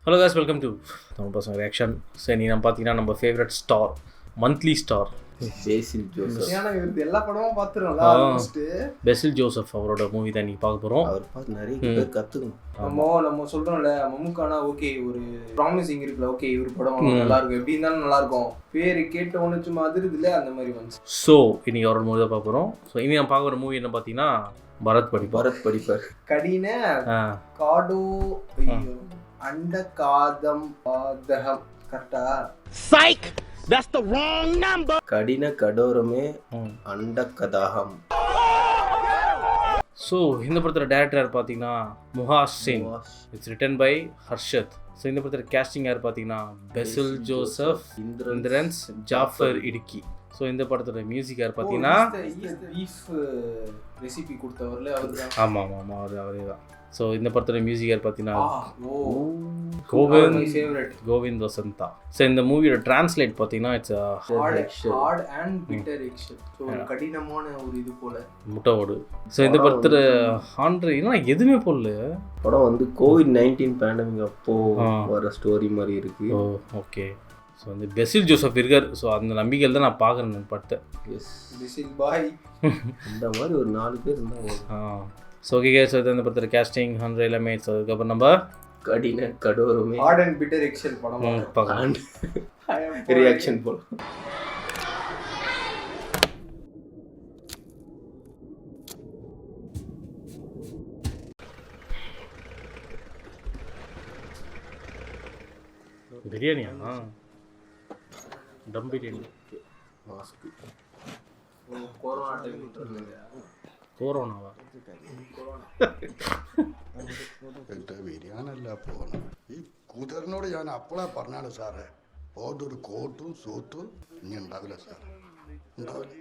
Hello guys, welcome to Tamil Person Reaction. சரி நம்ம பார்த்தீங்கன்னா நம்ம ஃபேவரட் ஸ்டார் மந்த்லி ஸ்டார் பேசில் ஜோசப். எல்லா படமும் பார்த்துருவோம்ல ஆல்மோஸ்ட். பெசில் ஜோசப் அவரோட மூவி தான் நீ பார்க்க போகிறோம். அவர் பார்த்து நிறைய பேர் கற்றுக்கணும். நம்ம சொல்கிறோம்ல மம்முக்கானா ஓகே ஒரு ப்ராமிசிங் இருக்குல்ல, ஓகே இவர் படம் நல்லா இருக்கும், எப்படி இருந்தாலும் நல்லா இருக்கும், பேர் கேட்ட ஒன்று சும்மா அதிருதுல அந்த மாதிரி வந்து. ஸோ இன்னைக்கு அவரோட மூவி தான் பார்க்க போகிறோம். ஸோ இனி நம்ம பார்க்க போகிற மூவி என்ன பார்த்தீங்கன்னா பரத் படிப்பார். கடின காடோ அண்ட காதம் பாதகம் கரெக்டா? Psych! That's the wrong number. கடின கடோரமே அண்ட கதாகம். ஸோ இந்த படத்தோட டேரக்டர் யார் பார்த்தீங்கன்னா Muhashin. It's written by Harshad. So இந்த படத்தோட கேஸ்டிங் யார் பார்த்தீங்கன்னா பெசில் ஜோசப், இந்திரன்ஸ், ஜாஃபர் இடுக்கி. ஸோ இந்த படத்தோட மியூசிக் யார் பார்த்தீங்கன்னா பீஃப் ரெசிபி கொடுத்தவர்ல அவர் தான். ஆமாம் அவரே தான். ஸோ இந்த படத்தோட மியூசிக் யார் பார்த்தீங்கன்னா கோவிந்த் வசந்தா. ஸோ இந்த மூவியோட டிரான்ஸ்லேட் பார்த்தீங்கன்னா it's hard and bitter action. So கடினமான ஒரு இது போல முட்டையோடு. ஸோ இந்த படத்தோட ஹாண்ட்ரு இன்னும் எதுவுமே போடல. படம் வந்து COVID-19 பேண்டமிக் அப்போ வர ஸ்டோரி மாதிரி இருக்கு. ஓகே. ஸோ வந்து பெசில் ஜோசப் இருக்கார். ஸோ அந்த நம்பிக்கையில் தான் நான் பார்க்குறேன் படத்தை. எஸ் பெசில் பாய் இந்த மாதிரி ஒரு 4 பேர் இருந்தால். ஸோ ஓகே ஸோ இந்த படத்தோட கேஸ்டிங் ஹண்ட்ரட் எல்லாமே. ஸோ அதுக்கப்புறம் நம்ம கடின கடோரமே ஹார்ட் அண்ட் பிட்டர் எக்ஷன் படம் பார்க்கலாம். ரியாக்ஷன் போல. பிரியாணியா? டம் பிரியாணி. மாஸ்க் கொரோனா டைம் കൊറോണവാ എൻ്റെ ബിരിയാണല്ല പോകണം. ഈ കുതിരനോട് ഞാൻ അപ്പോഴാ പറഞ്ഞാണ് സാറേ, ഓതൊരു കോട്ടും സൂട്ടും ഇനി ഉണ്ടാവില്ല സാറേ, ഉണ്ടാവില്ല.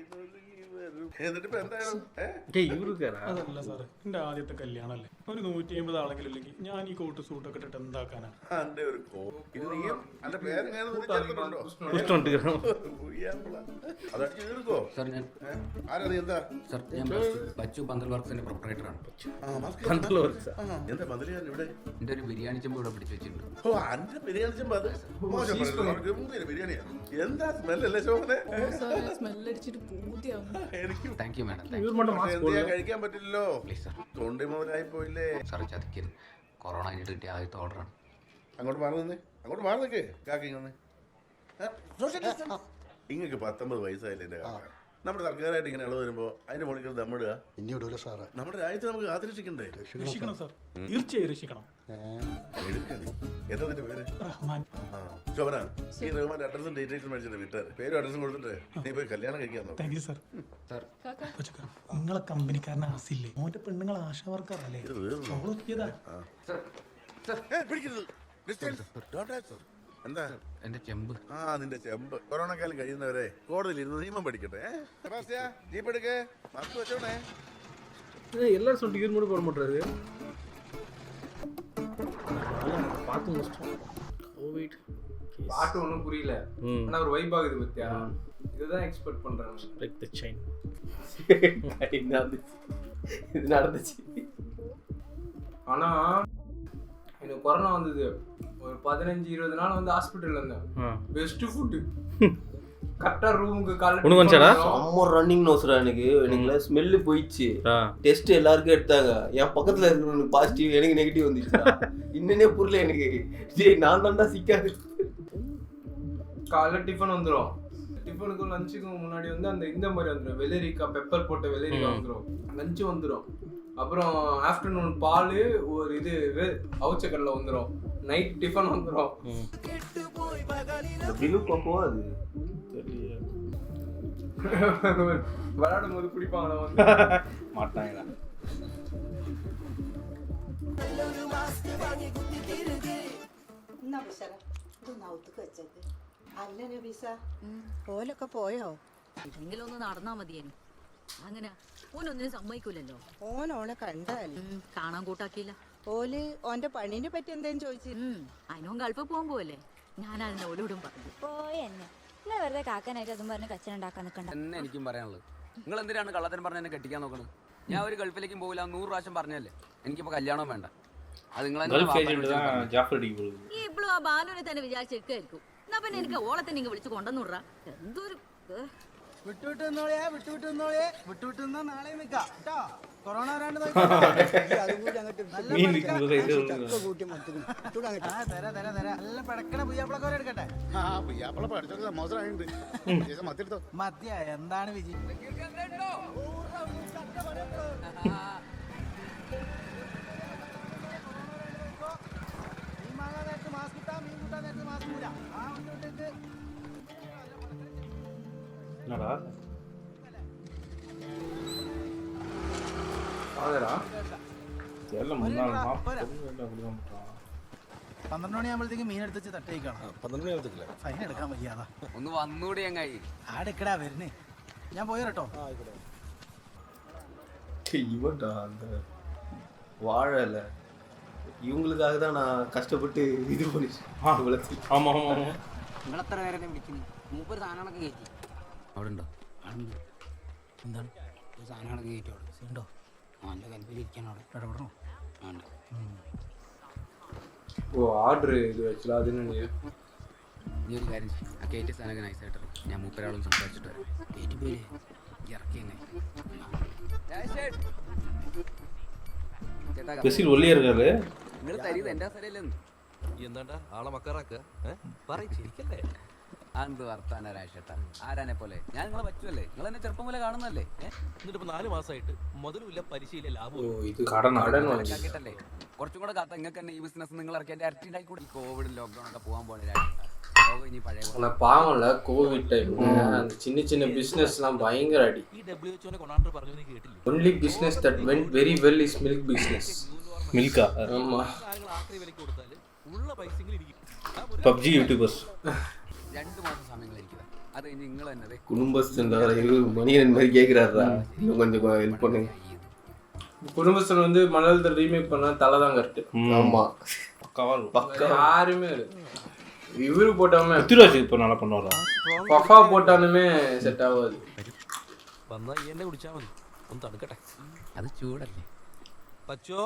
അതല്ല സാറേ, എന്റെ ആദ്യത്തെ കല്യാണല്ലേ, ഒരു 150 ആളെങ്കിലും ഇല്ലെങ്കിൽ ഞാൻ ഈ കോട്ട് സൂട്ടൊക്കെ ഇട്ടിട്ട് എന്താക്കാനാ? എന്റെ ഒരു ബിരിയാണി ചെമ്പ് ഇവിടെ പിടിച്ചു വെച്ചിട്ടുണ്ട്. Thank you madam. കഴിക്കാൻ പറ്റില്ലല്ലോ, തൊണ്ടി മുതലായി പോയില്ലേ സാറേ, ചതിക്കരുത്. കൊറോണ കഴിഞ്ഞിട്ട് കിട്ടിയ ആദ്യത്തെ ഓർഡറാണ്. അങ്ങോട്ട് മാറി നിൽക്കേ കാക്കി ഇങ്ങക്ക് 19 വയസ്സായില്ലേ എന്റെ കാക്ക. നമ്മുടെ സർക്കാരായിട്ട് ഇങ്ങനെ ഇളവ് വരുമ്പോ അതിന്റെ മുകളിൽ ദമ്മിടുക ഇനി വിടൂല സാറേ. നമ്മുടെ രാജ്യത്തെ നമുക്ക് കാത്തിരക്ഷിക്കണ്ടേ? രക്ഷിക്കണം സാർ, തീർച്ചയായും രക്ഷിക്കണം. എന്താ നിന്റെ പേര്? റഹ്മാൻ. ശോഭന, ഈ റഹ്മാന്റെ അഡ്രസ്സും ഡീറ്റെയിൽസും മേടിച്ചിട്ട് വിട്ടാറ്. പേരും അഡ്രസ്സും കൊടുത്തിട്ട് നീ പോയി കല്യാണം കഴിക്കാൻ നോക്കാം. Thank you sir. നിങ്ങളെ കമ്പനിക്കാരനെ ആസില്ലേ, മോന്റെ പെണ്ണുങ്ങൾ ആശാവർക്കാറല്ലേ? എന്താ എന്റെ ചെമ്പ്? നിന്റെ ചെമ്പ്. കൊറോണ കാലം കഴിയുന്നവരെ കോടതിയിൽ ഇരുന്ന് നിയമം പഠിക്കട്ടെ. ജീപ്പ് എടുക്കേ, മാസ്ക് വെച്ചോണേ. எல்லாரும் சொல்லிட்டு இவர் மட்டும் போட மாட்டாரு. பார்த்து முடிச்சிட்டோம். கோவிட் பாட்டு ஒன்றும் புரியல, ஆனா ஒரு வைப் ஆகுது பத்தியா? இதுதான் எக்ஸ்பெக்ட் பண்றாங்க. Break the chain. இது நடந்துச்சு. ஆனா எனக்கு கொரோனா வந்தது, ஒரு 15-20 நாள் வந்து ஹாஸ்பிட்டல்ல இருந்தேன். பெஸ்ட் ஃபுட் கரெக்டா ரூமுக்கு செம்ம ரன்னிங் நோஸ்ரா. எனக்கு ஸ்மெல்லு போயிடுச்சு. டெஸ்ட் எல்லாருக்கும் எடுத்தாங்க. என் பக்கத்துல இருக்கிறவனுக்கு பாசிட்டிவ், எனக்கு நெகட்டிவ் வந்துச்சு. இன்னனே புரியல எனக்கு. நான் தான்டா சிக்காது. காலைல டிஃபன் வந்துடும், டிஃபனுக்கும் லஞ்சுக்கும் முன்னாடி வந்து அந்த இந்த மாதிரி வந்துடும், வெள்ளரிக்காய் பெப்பர் போட்ட வெள்ளரிக்காய் வந்துடும், லஞ்சு வந்துடும். அப்புறம் ஆஃப்டர்நூன் பால் ஒரு இது அவுச்ச கடலை வந்துடும், நைட் டிஃபன் வந்துடும். விளையாடும் போது குடிப்பாங்களா வந்து மாட்டாங்களா? ഓലൊക്കെ പോയോ? എന്തെങ്കിലും ഒന്ന് നടന്നാ മതിയേനു. അങ്ങനെ ഓനൊന്നിനും സമ്മതിക്കൂലല്ലോ. ഓനോളെ കണ്ടാല് കാണാൻ കൂട്ടാക്കിയില്ല. ഓല് ഓന്റെ പണിനെ പറ്റി എന്തേലും ചോദിച്ചു? അതിനോൻ ഗൾഫ് പോകാൻ പോവല്ലേ, ഞാൻ അതിനെ ഓലോടും പറഞ്ഞു. പോയെന്നെ നിങ്ങൾ വെറുതെ കാക്കാനായിട്ട് അതും പറഞ്ഞ് കച്ചറ ഉണ്ടാക്കാൻ നിൽക്കണ്ട എന്നെ എനിക്കും പറയാനുള്ളത്. നിങ്ങൾ എന്തിനാണ് കള്ളത്തരം പറഞ്ഞ് എന്നെ കെട്ടിക്കാൻ നോക്കണത്? ഞാൻ ഒരു ഗൾഫിലേക്കും പോകില്ല 100 പ്രാവശ്യം പറഞ്ഞല്ലേ. എനിക്കിപ്പോൾ കല്യാണം വേണ്ട. അത് ഗൾഫ് ഏജന്റ് தான் ஜாஃபர் இடிக்கு போகுது. ഈ ഇപ്പോഴും ആ ബാലുവിനെ തന്നെ വിചാരിച്ചെടുക്കായിരിക്കും. എന്നാ പിന്നെ എനിക്ക് ഓളെ തന്നെ ഇങ്ങ് വിളിച്ച് കൊണ്ടുവന്നുവിടാ. എന്തൊരു വിട്ടുവിട്ട് നാളെ നിൽക്കാം കേട്ടോ. കൊറോണ വരാണ്ട് നല്ല പടക്കണ പുയ്യാപ്പിളക്കോരെ എടുക്കട്ടെ. മദ്യ എന്താണ് വിജി? മാസ്ക് കിട്ടാ, മീൻ കിട്ടാൻ നേരത്ത് മാസ്ക് കൂല. ആ വണ്ടിട്ട് என்னடா ஆதரா தெரியல முன்னாள் அப்படிதான் பண்றான். 12 മണിയാകുമ്പോഴത്തേക്ക് മീൻ എടുത്ത് തട്ടേക്കാണ്. 12 മണി ആവത്തില്ല, ഫൈൻ എടുക്കാൻ വയ്യാതാ. ഒന്ന് വന്നൂടെ ചങ്ങായി. ആടെക്കടാ വരുന്നേ, ഞാൻ പോയി കേട്ടോ. இவன்டா அந்த வாழல இவங்களுக்காக தான் நான் கஷ்டப்பட்டு இது பண்ணிட்டேன். ஆமா ஆமா നിങ്ങളെത്ര പേരെ വിളിക്കുന്നു? മൂപ്പര് സാധനങ്ങളൊക്കെ കയറ്റി അവിടെ ഉണ്ടോ? എന്താണ് സാധനങ്ങളൊക്കെ കയറ്റി അവിടെ ഉണ്ടോ? എൻ്റെ കൽപ്പിൽ ഇരിക്കാൻ അവിടെ ഇടപെടണോ? വേണ്ട. ഓ ഓർഡർ ഇത് വെച്ചാൽ അതിന് നീ ഒരു കാര്യം ചെയ്യും, ആ കയറ്റിയ സാധനമൊക്കെ നൈസായിട്ട് ഞാൻ മൂപ്പരാളും സംസാരിച്ചിട്ട് വരാം. കയറ്റി പോയില്ലേ? ഇറക്കി பெசில் ஒல்லியா இருக்காரு. നിങ്ങൾ തരീത് എൻ്റെ സ്ഥലമില്ലെന്ന് എന്താണ്ടാ ആളെ മക്കാറാക്ക പറയിച്ചിരിക്കല്ലേ? എന്ത് വർത്താന രാശേട്ടാ, ആരാനെ പോലെ ഞാൻ നിങ്ങളെ പറ്റുമല്ലേ? നിങ്ങൾ എന്നെ ചെറുപ്പം പോലെ കാണുന്നല്ലേ? എന്നിട്ട് 4 മാസമായിട്ട് മുതലുമില്ല, പരിശീല ലാഭം കേട്ടല്ലേ? കുറച്ചും കൂടെ കാത്ത നിങ്ങൾക്ക് തന്നെ ഈ ബിസിനസ് നിങ്ങൾ ഇറക്കി എൻ്റെ ഇരട്ടി ഉണ്ടാക്കി കൂടി. കോവിഡ് ലോക്ക്ഡൗൺ ഒക്കെ പോകാൻ പോകണേ ലോകം ഇനി പഴയ பாவம்ல கோவிட் டைம் அந்த சின்ன சின்ன பிசினஸ்லாம் பயங்கர அடி. ഈ WHO കൊണ്ടാണ്ട് പറഞ്ഞു നീ കേട്ടില്ല? only business that went very well is milk business. Milkha ஆமா, ആക്രി വിലക്ക് കൊടുത്താൽ ഉള്ള പൈസകൾ ഇരിക്കും. பப்ஜி யூடியூபர்ஸ் 2 മാസം സമയങ്ങളിരിക്കുക. അത് കഴിഞ്ഞ് നിങ്ങൾ തന്നെ குடும்பஸ்தன் மணியன் மாதிரி கேட்குறாருடா, இன்னும் கொஞ்சம் ஹெல்ப் பண்ணுங்க. குடும்பஸ்தன் வந்து மலையாளத்தில் ரீமேக் பண்ணா தலை தான் கரெக்ட். ஆமா பக்கா யாருமே இவரு போட்டாமே பృథ్వீராஜ் இப்போ நல்லா பண்ணுவாரா? பஃபா போட்டாலுமே செட் ஆகாது. വന്നാ ഈ എന്നെ കുടിച്ചാൽ മതി, ഒന്ന് തണുക്കട്ടെ. അത് ചൂടല്ലേ? പച്ചോ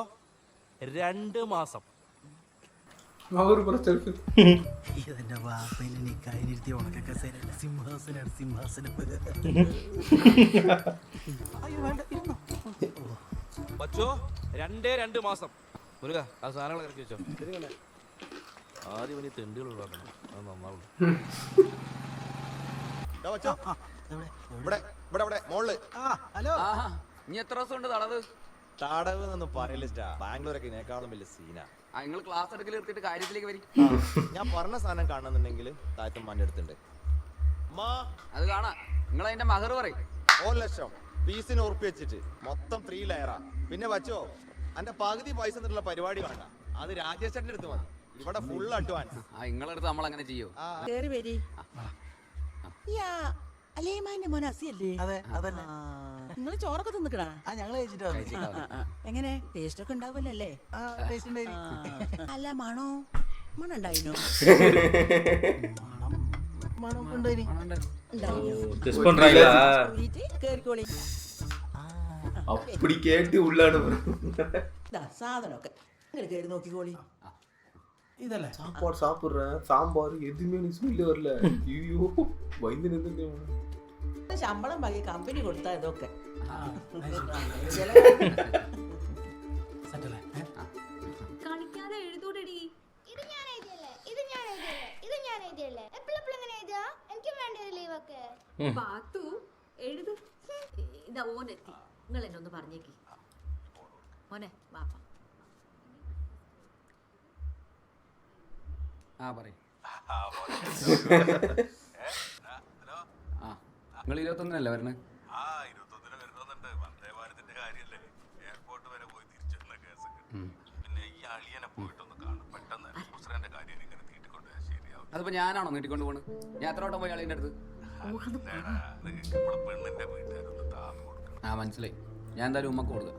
2 മാസം അവര് പുറത്തെടുക്കും. ഇതെന്റെ വാപ്പയിലെ നിക്കായിരുത്തി ഉണക്കൊക്കെ സിംഹാസനാണ്, സിംഹാസനം. അയ്യോ വേണ്ട, ഇരുന്നോ. പച്ചോ 2 മാസം. മുരുക ആ സാധനങ്ങൾ ഇറക്കി വെച്ചോ. ആദ്യം ഇനി തെണ്ടുകൾ ഒഴിവാക്കണം, അത് നന്നാവുള്ളൂ. ഹലോ, ഇനി എത്ര ദിവസം ഉണ്ട് തടവ്? തടവ് എന്നൊന്നും പറയില്ല, ബാംഗ്ലൂരൊക്കെ ഇതിനേക്കാളും വലിയ സീനാ. നിങ്ങൾ ക്ലാസ് എടുക്കൽ എടുത്തിട്ട് കാര്യത്തിലേക്ക് വരും. ഞാൻ പറഞ്ഞ സാധനം കാണുന്നുണ്ടെങ്കിൽ താഴത്തമ്മാൻ്റെ അടുത്തുണ്ട്. അത് കാണാ. നിങ്ങൾ അതിന്റെ മഹർ പറയും. 1 ലക്ഷം പീസിന് ഉറപ്പി വെച്ചിട്ട് മൊത്തം 3 ലെയറാ. പിന്നെ വച്ചോ എന്റെ പകുതി പൈസ എന്നിട്ടുള്ള പരിപാടി വേണ്ട, അത് രാജേഷന്റെ അടുത്ത് മതി. ഇവിടെ ഫുൾ അഡ്വാൻസ്. നിങ്ങളടുത്ത് നമ്മൾ അങ്ങനെ ചെയ്യോ? കേറി വരി. അലേമാന്റെ മോൻ അസിയല്ലേ? അതെ അതന്നെ. നിങ്ങൾ ചോറൊക്കെ തിന്നിക്കടാ? ഞങ്ങൾ കഴിച്ചിട്ട് എങ്ങനെ ടേസ്റ്റ് ഒക്കെ ഉണ്ടാവില്ലല്ലേ? അല്ല മണോ മണുണ്ടായിനോ? മണം കൊണ്ടുവരി டெஸ்ட் பண்றாங்களா? കേറിക്കോളി. அப்படி கேட்டு உள்ளாடு സാധനമൊക്കെ നിങ്ങൾ കേറി നോക്കിക്കോളി. ഇതല്ലേ சாப்பாடு சாப்பிட்றேன், சாம்பார் எதுவுமே எனக்கு ஸ்மெல்லு வரல. ஐயோ பயந்து நின்று ശമ്പളം ബാക്കി കമ്പനി കൊടുത്താ ഇതൊക്കെ. കളിക്കാതെ എഴുതൂടടി. പാത്തു എഴുതു. ഇതാ ഓനെത്തി. നിങ്ങൾ എന്നെ ഒന്ന് പറഞ്ഞേക്ക്. മോനെ വാപ്പ പറയും. നിങ്ങൾ 21 വരണേ? അതിപ്പോ ഞാനാണോ നീട്ടിക്കൊണ്ട് പോണ്? ഞാൻ എത്ര വട്ടം പോയി ആളിന്റെ അടുത്ത്? മനസ്സിലായി. ഞാൻ എന്തായാലും ഉമ്മക്ക് കൊടുക്കാം.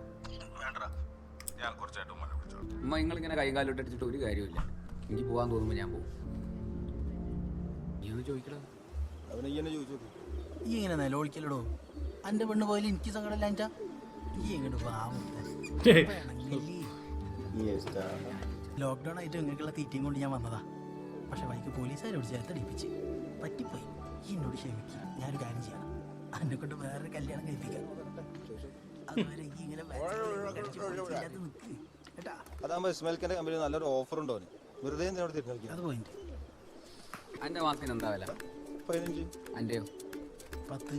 ഉമ്മ നിങ്ങളിങ്ങനെ കൈ കാലോട്ട് അടിച്ചിട്ട് ഒരു കാര്യമില്ല. എനിക്ക് പോകാൻ തോന്നുമ്പോ ഞാൻ പോകും. നീ ഒന്ന് ചോദിക്കടാ. ഈ ഇങ്ങനെ നിലവിളിക്കലടോ. എന്റെ പെണ്ണ് പോയാലും എനിക്ക് സങ്കടമില്ല. ഈ ഇങ്ങോട്ട് ലോക്ക്ഡൗൺ ആയിട്ട് നിങ്ങൾക്കുള്ള തീറ്റയും കൊണ്ട് ഞാൻ വന്നതാ. പക്ഷെ വൈകി പോലീസുകാരോട് ചേർത്തടിപ്പിച്ച് പറ്റിപ്പോയി. ഈ എന്നോട് ക്ഷമിക്കും. ഞാനൊരു കാര്യം ചെയ്യാം, എന്നെ കൊണ്ട് വേറൊരു കല്യാണം കഴിപ്പിക്കാം. അതുവരെ ഈ ഇങ്ങനെ നിൽക്ക് കേട്ടാ. അതാകുമ്പോ ഇസ്മായിൽക്കാന്റെ കമ്പനി നല്ലൊരു ഓഫർ ഉണ്ടോ? വെറുതെ എന്തിനോട് തിരിഞ്ഞു? അത് പോയിന്റ്. എൻ്റെ മാസത്തിന് എന്താ വില? 15. അൻ്റെയോ? 10.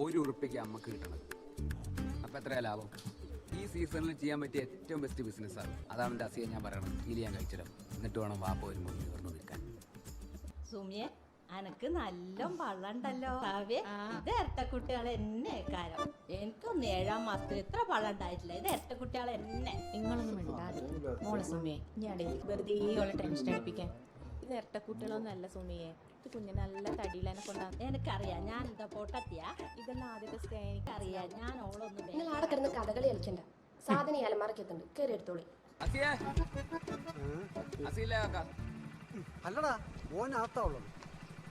₹1 അമ്മക്ക് കിട്ടണം. അപ്പം എത്രയാ ലാഭം? ഈ സീസണിൽ ചെയ്യാൻ പറ്റിയ ഏറ്റവും ബെസ്റ്റ് ബിസിനസ്സാണ്. അതാണ് എൻ്റെ അസിയെ ഞാൻ പറയണത്. ഇതിൽ ഞാൻ കഴിച്ചിടാം. എന്നിട്ട് വേണം വാപ്പ വരുമ്പോൾ നിവർന്ന് നിൽക്കാൻ. സുമിയെ അനക്ക് നല്ല പള്ളണ്ടല്ലോ. ഇത് ഇരട്ടക്കുട്ടികളെ എന്നെ കാരം. എനിക്കൊന്ന് 7-ാം മാസത്തിൽ ഇത്ര പള്ളം ഉണ്ടായിട്ടില്ല. ഇത് ഇരട്ടക്കുട്ടികളെ എന്നെ. നിങ്ങളൊന്നും മിണ്ടാതെ മോളെ സുമിയെ ഞാൻ വെറുതെ ഓളെ ടെൻഷൻ അടിപ്പിക്കാൻ. ഇത് ഇരട്ടക്കുട്ടികളൊന്നും അല്ല സുമിയെ. ഇത് കുഞ്ഞ് നല്ല തടിയിലെന്നെ കൊണ്ടാണ്. എനിക്കറിയാം. ഞാൻ എന്താ പൊട്ടത്തിയ. ഇതെല്ലാം ആദ്യത്തെ സ്റ്റേ. എനിക്കറിയാം. ഞാൻ ഓളൊന്നും നിങ്ങൾ ആടെ കിടന്ന് കഥകളി കളിക്കണ്ട. സാധനം അലമാറക്കെത്തുണ്ട്, കയറി എടുത്തോളി. അല്ലടാ ഓനകത്താവുള്ളത്.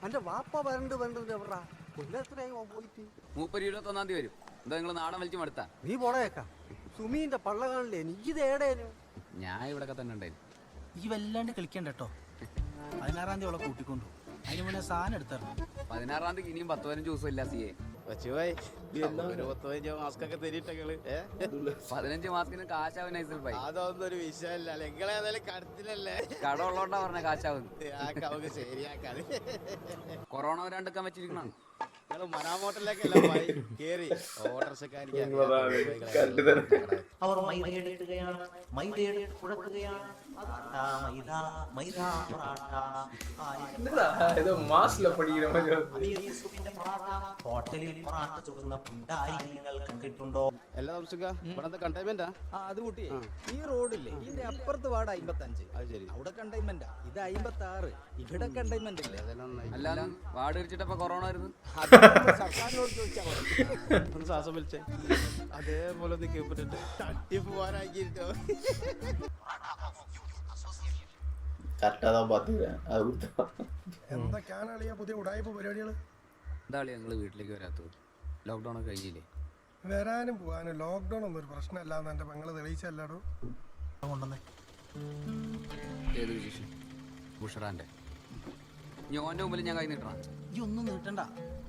എന്റെ വാപ്പ വരണ്ട് എവിടാ? കൊല്ലത്രയായി പോയിട്ട്. 31-ാം തീയതി വരും. എന്താ നിങ്ങൾ നാടൻ വലിച്ചു മടുത്താ? നീ പോടേക്കാം. സുമീന്റെ പള്ള കാണില്ലേ? നീ ഏടേനു? ഞാൻ ഇവിടെയൊക്കെ തന്നെ ഉണ്ടായിരുന്നു. ഈ വല്ലാണ്ട് കളിക്കണ്ട കേട്ടോ. 16-ാം തീയതി അവളെ കൂട്ടിക്കൊണ്ടു. അതിന് മുന്നേ സാധനം എടുത്തരണം. 16-ാം തീയതി ഇനിയും 10-15 ദിവസം ഇല്ല സിയെ. 15 മാസ്കൊക്കെ തരിട്ടങ്ങള് 15 മാസത്തിന് കാശാവും നൈസിൽ പോയി. അതൊന്നും ഒരു വിഷയമല്ല. നിങ്ങളേതായാലും കടത്തിലല്ലേ? കട ഉള്ളോണ്ടാ പറഞ്ഞ കാശാവും. നമുക്ക് ശരിയാക്കാതെ കൊറോണ വരാണ്ടിക്കാൻ വെച്ചിരിക്കണം. നിങ്ങൾ മനാമോട്ടലിലേക്കല്ല പോയി കേറി ഓട്ടർഷക്കാരിക്ക് അവർ മൈദയെടുക്കുകയാണ്, മൈദയെടുത്ത് കുഴക്കുകയാണ്. ഏതോ മാസില പഠിക്കുന്ന ഹോട്ടലിൽ പൊറാട്ട ചുടുന്ന പിണ്ടായി നിങ്ങൾ കണ്ടിട്ടുണ്ടോ? എല്ലാ ദിവസം ഇവിടത്തെ കണ്ടെയ്ൻമെന്റാ? അത് കൂട്ടി ഈ റോഡില്ലേ, ഇതിന്റെ അപ്പുറത്ത് വാർഡ് 55. അത് ശരി. അവിടെ കണ്ടെയ്ൻമെന്റാ. ഇത് 56. ഇവിടെ കണ്ടെയ്ൻമെന്റ് ഇല്ല. അല്ലാതെ വാർഡ് തിരിച്ചിട്ടപ്പോ കൊറോണ വരുന്നു. സർക്കാരിനോട് ചോദിച്ചാൽ ഒന്ന് ശ്വാസം വലിച്ചേ. അതേപോലെ ഒന്ന് കേൾപ്പിട്ടിട്ട് തട്ടി പോവാനാക്കിട്ടോ. എന്തൊക്കെയാണ് പുതിയ ഉടായ്പ പരിപാടികൾ? എന്താ ഞങ്ങൾ വീട്ടിലേക്ക് വരാത്തത്? ലോക്ക്ഡൗൺ ഒക്കെ കഴിഞ്ഞില്ലേ? വരാനും പോകാനും ലോക്ക്ഡൗൺ ഒന്നും ഒരു പ്രശ്നമല്ലാന്ന് എന്റെ പെങ്ങള് തെളിയിച്ചല്ലാടോ. കൊണ്ടുവന്നേ. ഏത് വിശേഷം? ബുഷറാന്റെ ഓന്റെ മുമ്പിൽ ഞാൻ കൈ നീട്ടണം. ഈ ഒന്നും നീട്ടണ്ട.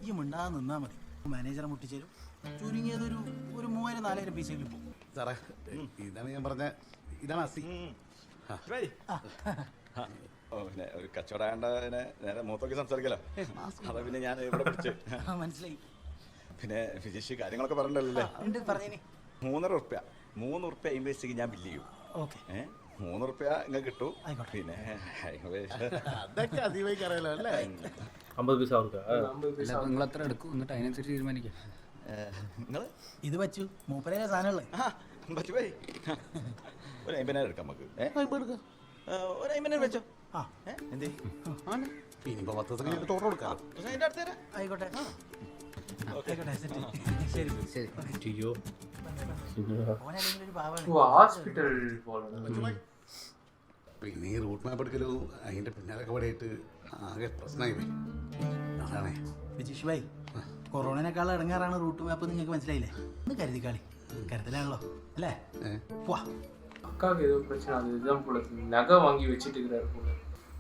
ഈ മിണ്ടാതെ നിന്നാ മതി. മാനേജറെ മുട്ടിച്ചേരും. ചുരുങ്ങിയതൊരു 3000-4000 പീസെങ്കിലും പോകും. സാറേ ഇതാണ് ഞാൻ പറഞ്ഞ, ഇതാണ് അസി. പിന്നെ ഒരു കച്ചവടമായതിനെ നേരെ മൂത്തൊക്കെ സംസാരിക്കല്ലോ. അതാ പിന്നെ ഞാൻ ഇവിടെ പിടിച്ച്. മനസ്സിലായി. പിന്നെ ഫിജിഷ് കാര്യങ്ങളൊക്കെ പറഞ്ഞല്ലേ? ₹3 ഇൻവെസ്റ്റ് ഞാൻ ബില്ല് ചെയ്യും. ₹3 ഇങ്ങനെ കിട്ടും. പിന്നെ അതൊക്കെ അധികമായി അറിയാലോ അല്ലേ? 50 പൈസ അവർക്ക്. നിങ്ങൾ എത്ര എടുക്കും എന്നിട്ട് അതിനനുസരിച്ച് തീരുമാനിക്കാം. ഇത് വെച്ചു മൂപ്പരയിലെ സാധനങ്ങളെ പറ്റുപോയി. ഒരു 50,000 എടുക്കാം നമുക്ക്. ഒരു 50,000 വെച്ചോ. എന്തേ ഇനിയിപ്പോ 10 ദിവസം കഴിഞ്ഞിട്ട് ടോട്ടൽ കൊടുക്കാം. ആയിക്കോട്ടെ. ശരി ശരി. ഹോസ്പിറ്റൽ പിന്നെ ഈ റൂട്ട് മാപ്പ് എടുക്കലും അതിന്റെ പിന്നാലൊക്കെ പടിയായിട്ട് ആകെ പ്രശ്നമായി പോയി. അതാണേ വിജീഷ് ഭായി, കൊറോണനേക്കാൾ ഇടങ്ങാറാണ് റൂട്ട് മാപ്പ്. നിങ്ങൾക്ക് മനസ്സിലായില്ലേ? ഒന്ന് കരുതിക്കാളി. കരുതലാണല്ലോ അല്ലേ? പോവാ. அக்காவுக்கு ஏதோ பிரச்சனை, அது இதுதான் போல நகை வாங்கி வச்சுட்டு இருக்கிறாரு போல.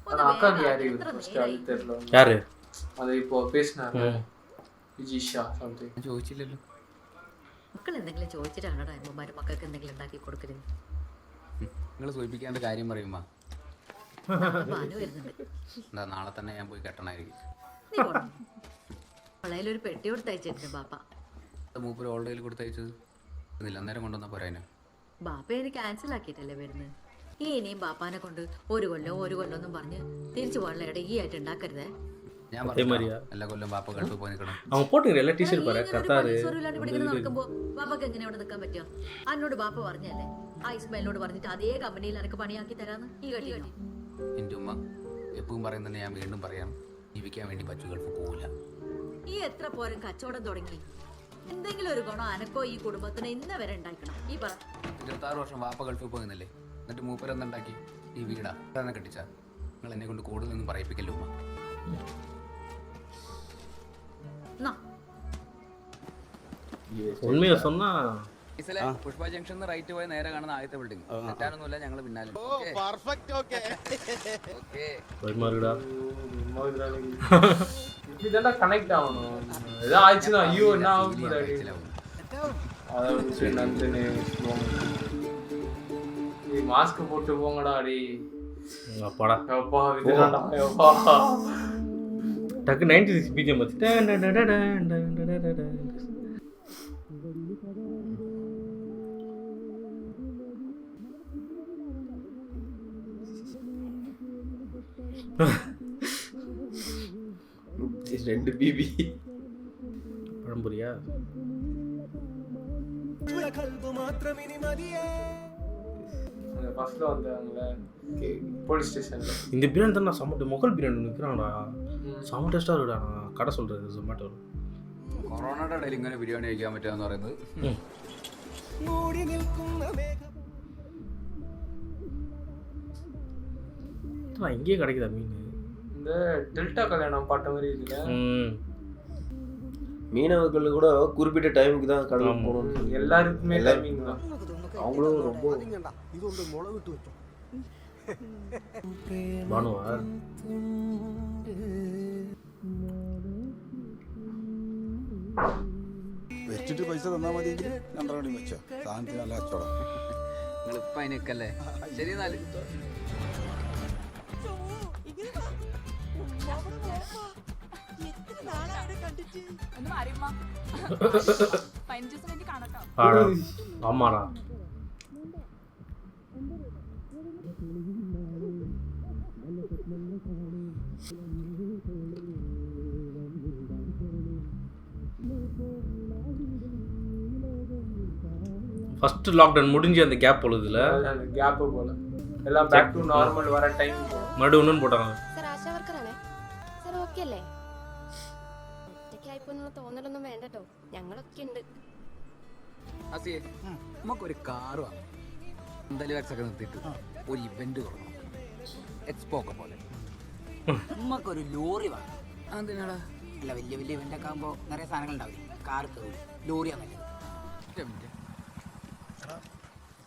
ஆனா அக்காவுக்கு யாரு ஃபர்ஸ்ட் அது தெரியல. யாரு அது இப்போ பேசினாரு വിജീഷ സംതിങ്. ചോദിച്ചില്ലല്ലോ. മക്കൾ എന്തെങ്കിലും ചോദിച്ചിട്ടാണോ അമ്മമാര് മക്കൾക്ക് എന്തെങ്കിലും ഉണ്ടാക്കി കൊടുക്കരുത്? നിങ്ങൾ സൂചിപ്പിക്കാണ്ട് കാര്യം പറയുമ്പോ ഭാനു വരുന്നുണ്ട്. എന്താ നാളെ തന്നെ ഞാൻ പോയി കെട്ടണായിരിക്കും. നീ പോണം. വളയിലൊരു പെട്ടി കൊടുത്തയച്ചിട്ടുണ്ട് ബാപ്പ. മൂപ്പര് ഓൾറെഡി കൊടുത്തയച്ചത് അന്നേരം കൊണ്ടുവന്നാ പോരാ. ബാപ്പ എനിക്ക് ക്യാൻസൽ ആക്കിയിട്ടല്ലേ വരുന്നത്. ഇനിയും ബാപ്പാനെ കൊണ്ട് ഒരു കൊല്ലം എന്നും പറഞ്ഞ് തിരിച്ചു പോകാനുള്ള ഇട ഈ ആയിട്ട് ഉണ്ടാക്കരുതേ. ഞാൻ പറഞ്ഞു എല്ലാ കൊല്ലം ബാപ്പ ഗൾഫിൽ പോയി നിൽക്കണം. നടക്കുമ്പോ ബാപ്പക്ക് എങ്ങനെ അവിടെ നിൽക്കാൻ പറ്റുക? അന്നോട് ബാപ്പ പറഞ്ഞല്ലേ ആ ഇസ്മായിലിനോട് പറഞ്ഞിട്ട് അതേ കമ്പനിയിൽ എനിക്ക് പണിയാക്കി തരാന്ന്. ഈ കട്ടി എൻ്റെ ഉമ്മ എപ്പോഴും പറയുന്നത് ഞാൻ വീണ്ടും പറയാം, ജീവിക്കാൻ വേണ്ടി പച്ചു ഗൾഫ് പോകില്ല. ഈ എത്ര പോരും കച്ചവടം തുടങ്ങി. എന്തെങ്കിലും ഒരു ഗുണം അനക്കോ ഈ കുടുംബത്തിന് ഇന്ന് വരെ ഉണ്ടാക്കണം. ഈ പറ 26 വർഷം വാപ്പ ഗൾഫിൽ പോയിരുന്നല്ലേ? എന്നിട്ട് മൂപ്പരെന്തുണ്ടാക്കി? ഈ വീടാ തന്നെ കെട്ടിച്ച. നിങ്ങൾ എന്നെ കൊണ്ട് കൂടുതലൊന്നും പറയിപ്പിക്കല്ലോ ഉമ്മ. உண்மையை சொன்னா പുഷ്പ ജംഗ്ഷൻ റൈറ്റ് പോയി നേരെ കാണുന്ന ആദ്യത്തെ ബിൽഡിംഗ്. തെറ്റാനൊന്നുമില്ല, ഞങ്ങൾ പിന്നാലെ. இதெல்லாம் கனெக்ட் ஆகணும். ஏதோ ஆயிடுச்சுன்னா ஐயோ என்ன ஆகும் நந்தனு மாஸ்க் போட்டு போங்கடா அடி அப்பாடா அப்பா விடுடா அப்பா டக்கு 96 பிஜிஎம் வந்து ரெண்டு பிபி பழம்புரியா ஃபர்ஸ்ட்ல வந்தாங்கல போலீஸ் ஸ்டேஷன்ல இந்த பிரியாணி தான் நான் சமட்ட முகல் பிரியாணி நிற்கிறாங்கடா സമ ടേസ്റ്റാ കട சொல்றது സൊമാറ്റോ കൊറോണയുടെ ഇടയിൽ ഇങ്ങനെ ബിരിയാണി കഴിക്കാൻ പറ്റുക പറയുന്നത് இங்கேயே கிடைக்குதா மீன் இந்த டெல்டா கல்யாணம் பாட்ட மாதிரி இதுல மீனவர்கள் கூட குறிப்பிட்ட டைமுக்கு தான் கடலுக்கு போகணும். எல்லாருக்குமே டைமிங் தான். அவங்களும் ரொம்ப இது ஒன்று முளை விட்டு வச்சோம் பானுவா വെച്ചിട്ട് പൈസ തന്നാൽ മതിയെങ്കിൽ 2 മണി വെച്ചോ. സാധനത്തിന് നല്ല കച്ചവടം. നിങ്ങൾ ഇപ്പം അതിനൊക്കല്ലേ. ശരി എന്നാല് ஆமாடா ஃபர்ஸ்ட் லாக்டவுன் முடிஞ்சு அந்த கேப் போலுதுல அந்த கேப் போல எல்லாம் பேக் டு நார்மல் வர டைம் மறுபடியும் ஒன்னு போட்டாங்க. സർ ആശാ വർക്കറാണേ. സർ ഓക്കെ അല്ലേ? ഒറ്റയ്ക്കായിപ്പോന്നുള്ള തോന്നലൊന്നും വേണ്ട കേട്ടോ, ഞങ്ങളൊക്കെ ഉണ്ട്. അസിയെ നമുക്കൊരു കാറ് വാങ്ങാം. എന്തായാലും ഒക്കെ നിർത്തിയിട്ട് ഒരു ഇവന്റ് തുടങ്ങണം, എക്സ്പോ ഒക്കെ പോലെ. നമുക്കൊരു ലോറി വാങ്ങാം. എന്തിനാടാ? അല്ല വലിയ വലിയ ഇവന്റ് ഒക്കെ ആകുമ്പോൾ നിറയെ സാധനങ്ങൾ ഉണ്ടാവില്ലേ, കാർ കയറി ലോറി അങ്ങനെ.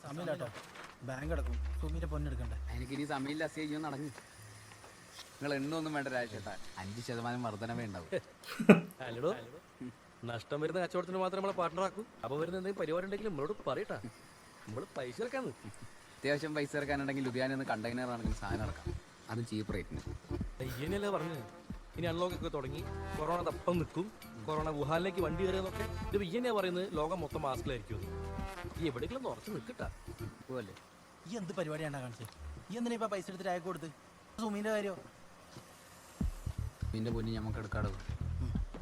സമയമില്ലാട്ടോ, ബാങ്ക് അടക്കും, സുമീന്റെ പൊന്നെടുക്കണ്ടേ. എനിക്കിനി സമയമില്ല അസിയെ, ഇനി നടങ്ങി. നിങ്ങൾ എണ്ണൊന്നും വേണ്ട രാജേട്ടാ, 5% വർധനവേ ഉണ്ടാവും. അല്ലടോ, നഷ്ടം വരുന്ന കച്ചവടത്തിന് മാത്രം നമ്മളെ പാർട്ട്ണറാക്കും. അപ്പോൾ വരുന്ന എന്തെങ്കിലും പരിപാടി ഉണ്ടെങ്കിൽ നമ്മളോട് പറയട്ടാ, നമ്മൾ പൈസ ഇറക്കാന്ന്. അത്യാവശ്യം പൈസ ഇറക്കാനുണ്ടെങ്കിൽ ലുധിയാനയിൽ നിന്ന് കണ്ടെയ്നർ ആണെങ്കിൽ സാധനം ഇറക്കാം, അതും ചീപ്പ് റേറ്റിന്. ഇങ്ങനെയല്ലേ പറഞ്ഞത്. ഇനി അൺലോക്കൊക്കെ തുടങ്ങി, കൊറോണ തപ്പം നിൽക്കും, കൊറോണ വുഹാനിലേക്ക് വണ്ടി കയറിയെന്നൊക്കെ. ഇത് ഇങ്ങനെയാ പറയുന്നത്, ലോകം മൊത്തം മാസ്കിലായിരിക്കും. ഈ എവിടെയെങ്കിലും ഉറച്ച് നിൽക്കട്ടാ പോവല്ലേ. ഈ എന്ത് പരിപാടിയാണ്ടാ കാണിച്ചത്? ഈ എന്തിനാ ഇപ്പം പൈസ എടുത്തിട്ട് അയക്ക് കൊടുത്ത്? സുമീൻ്റെ കാര്യമോ? നിന്റെ പൊന്നി നമുക്ക് എടുക്കാടോ.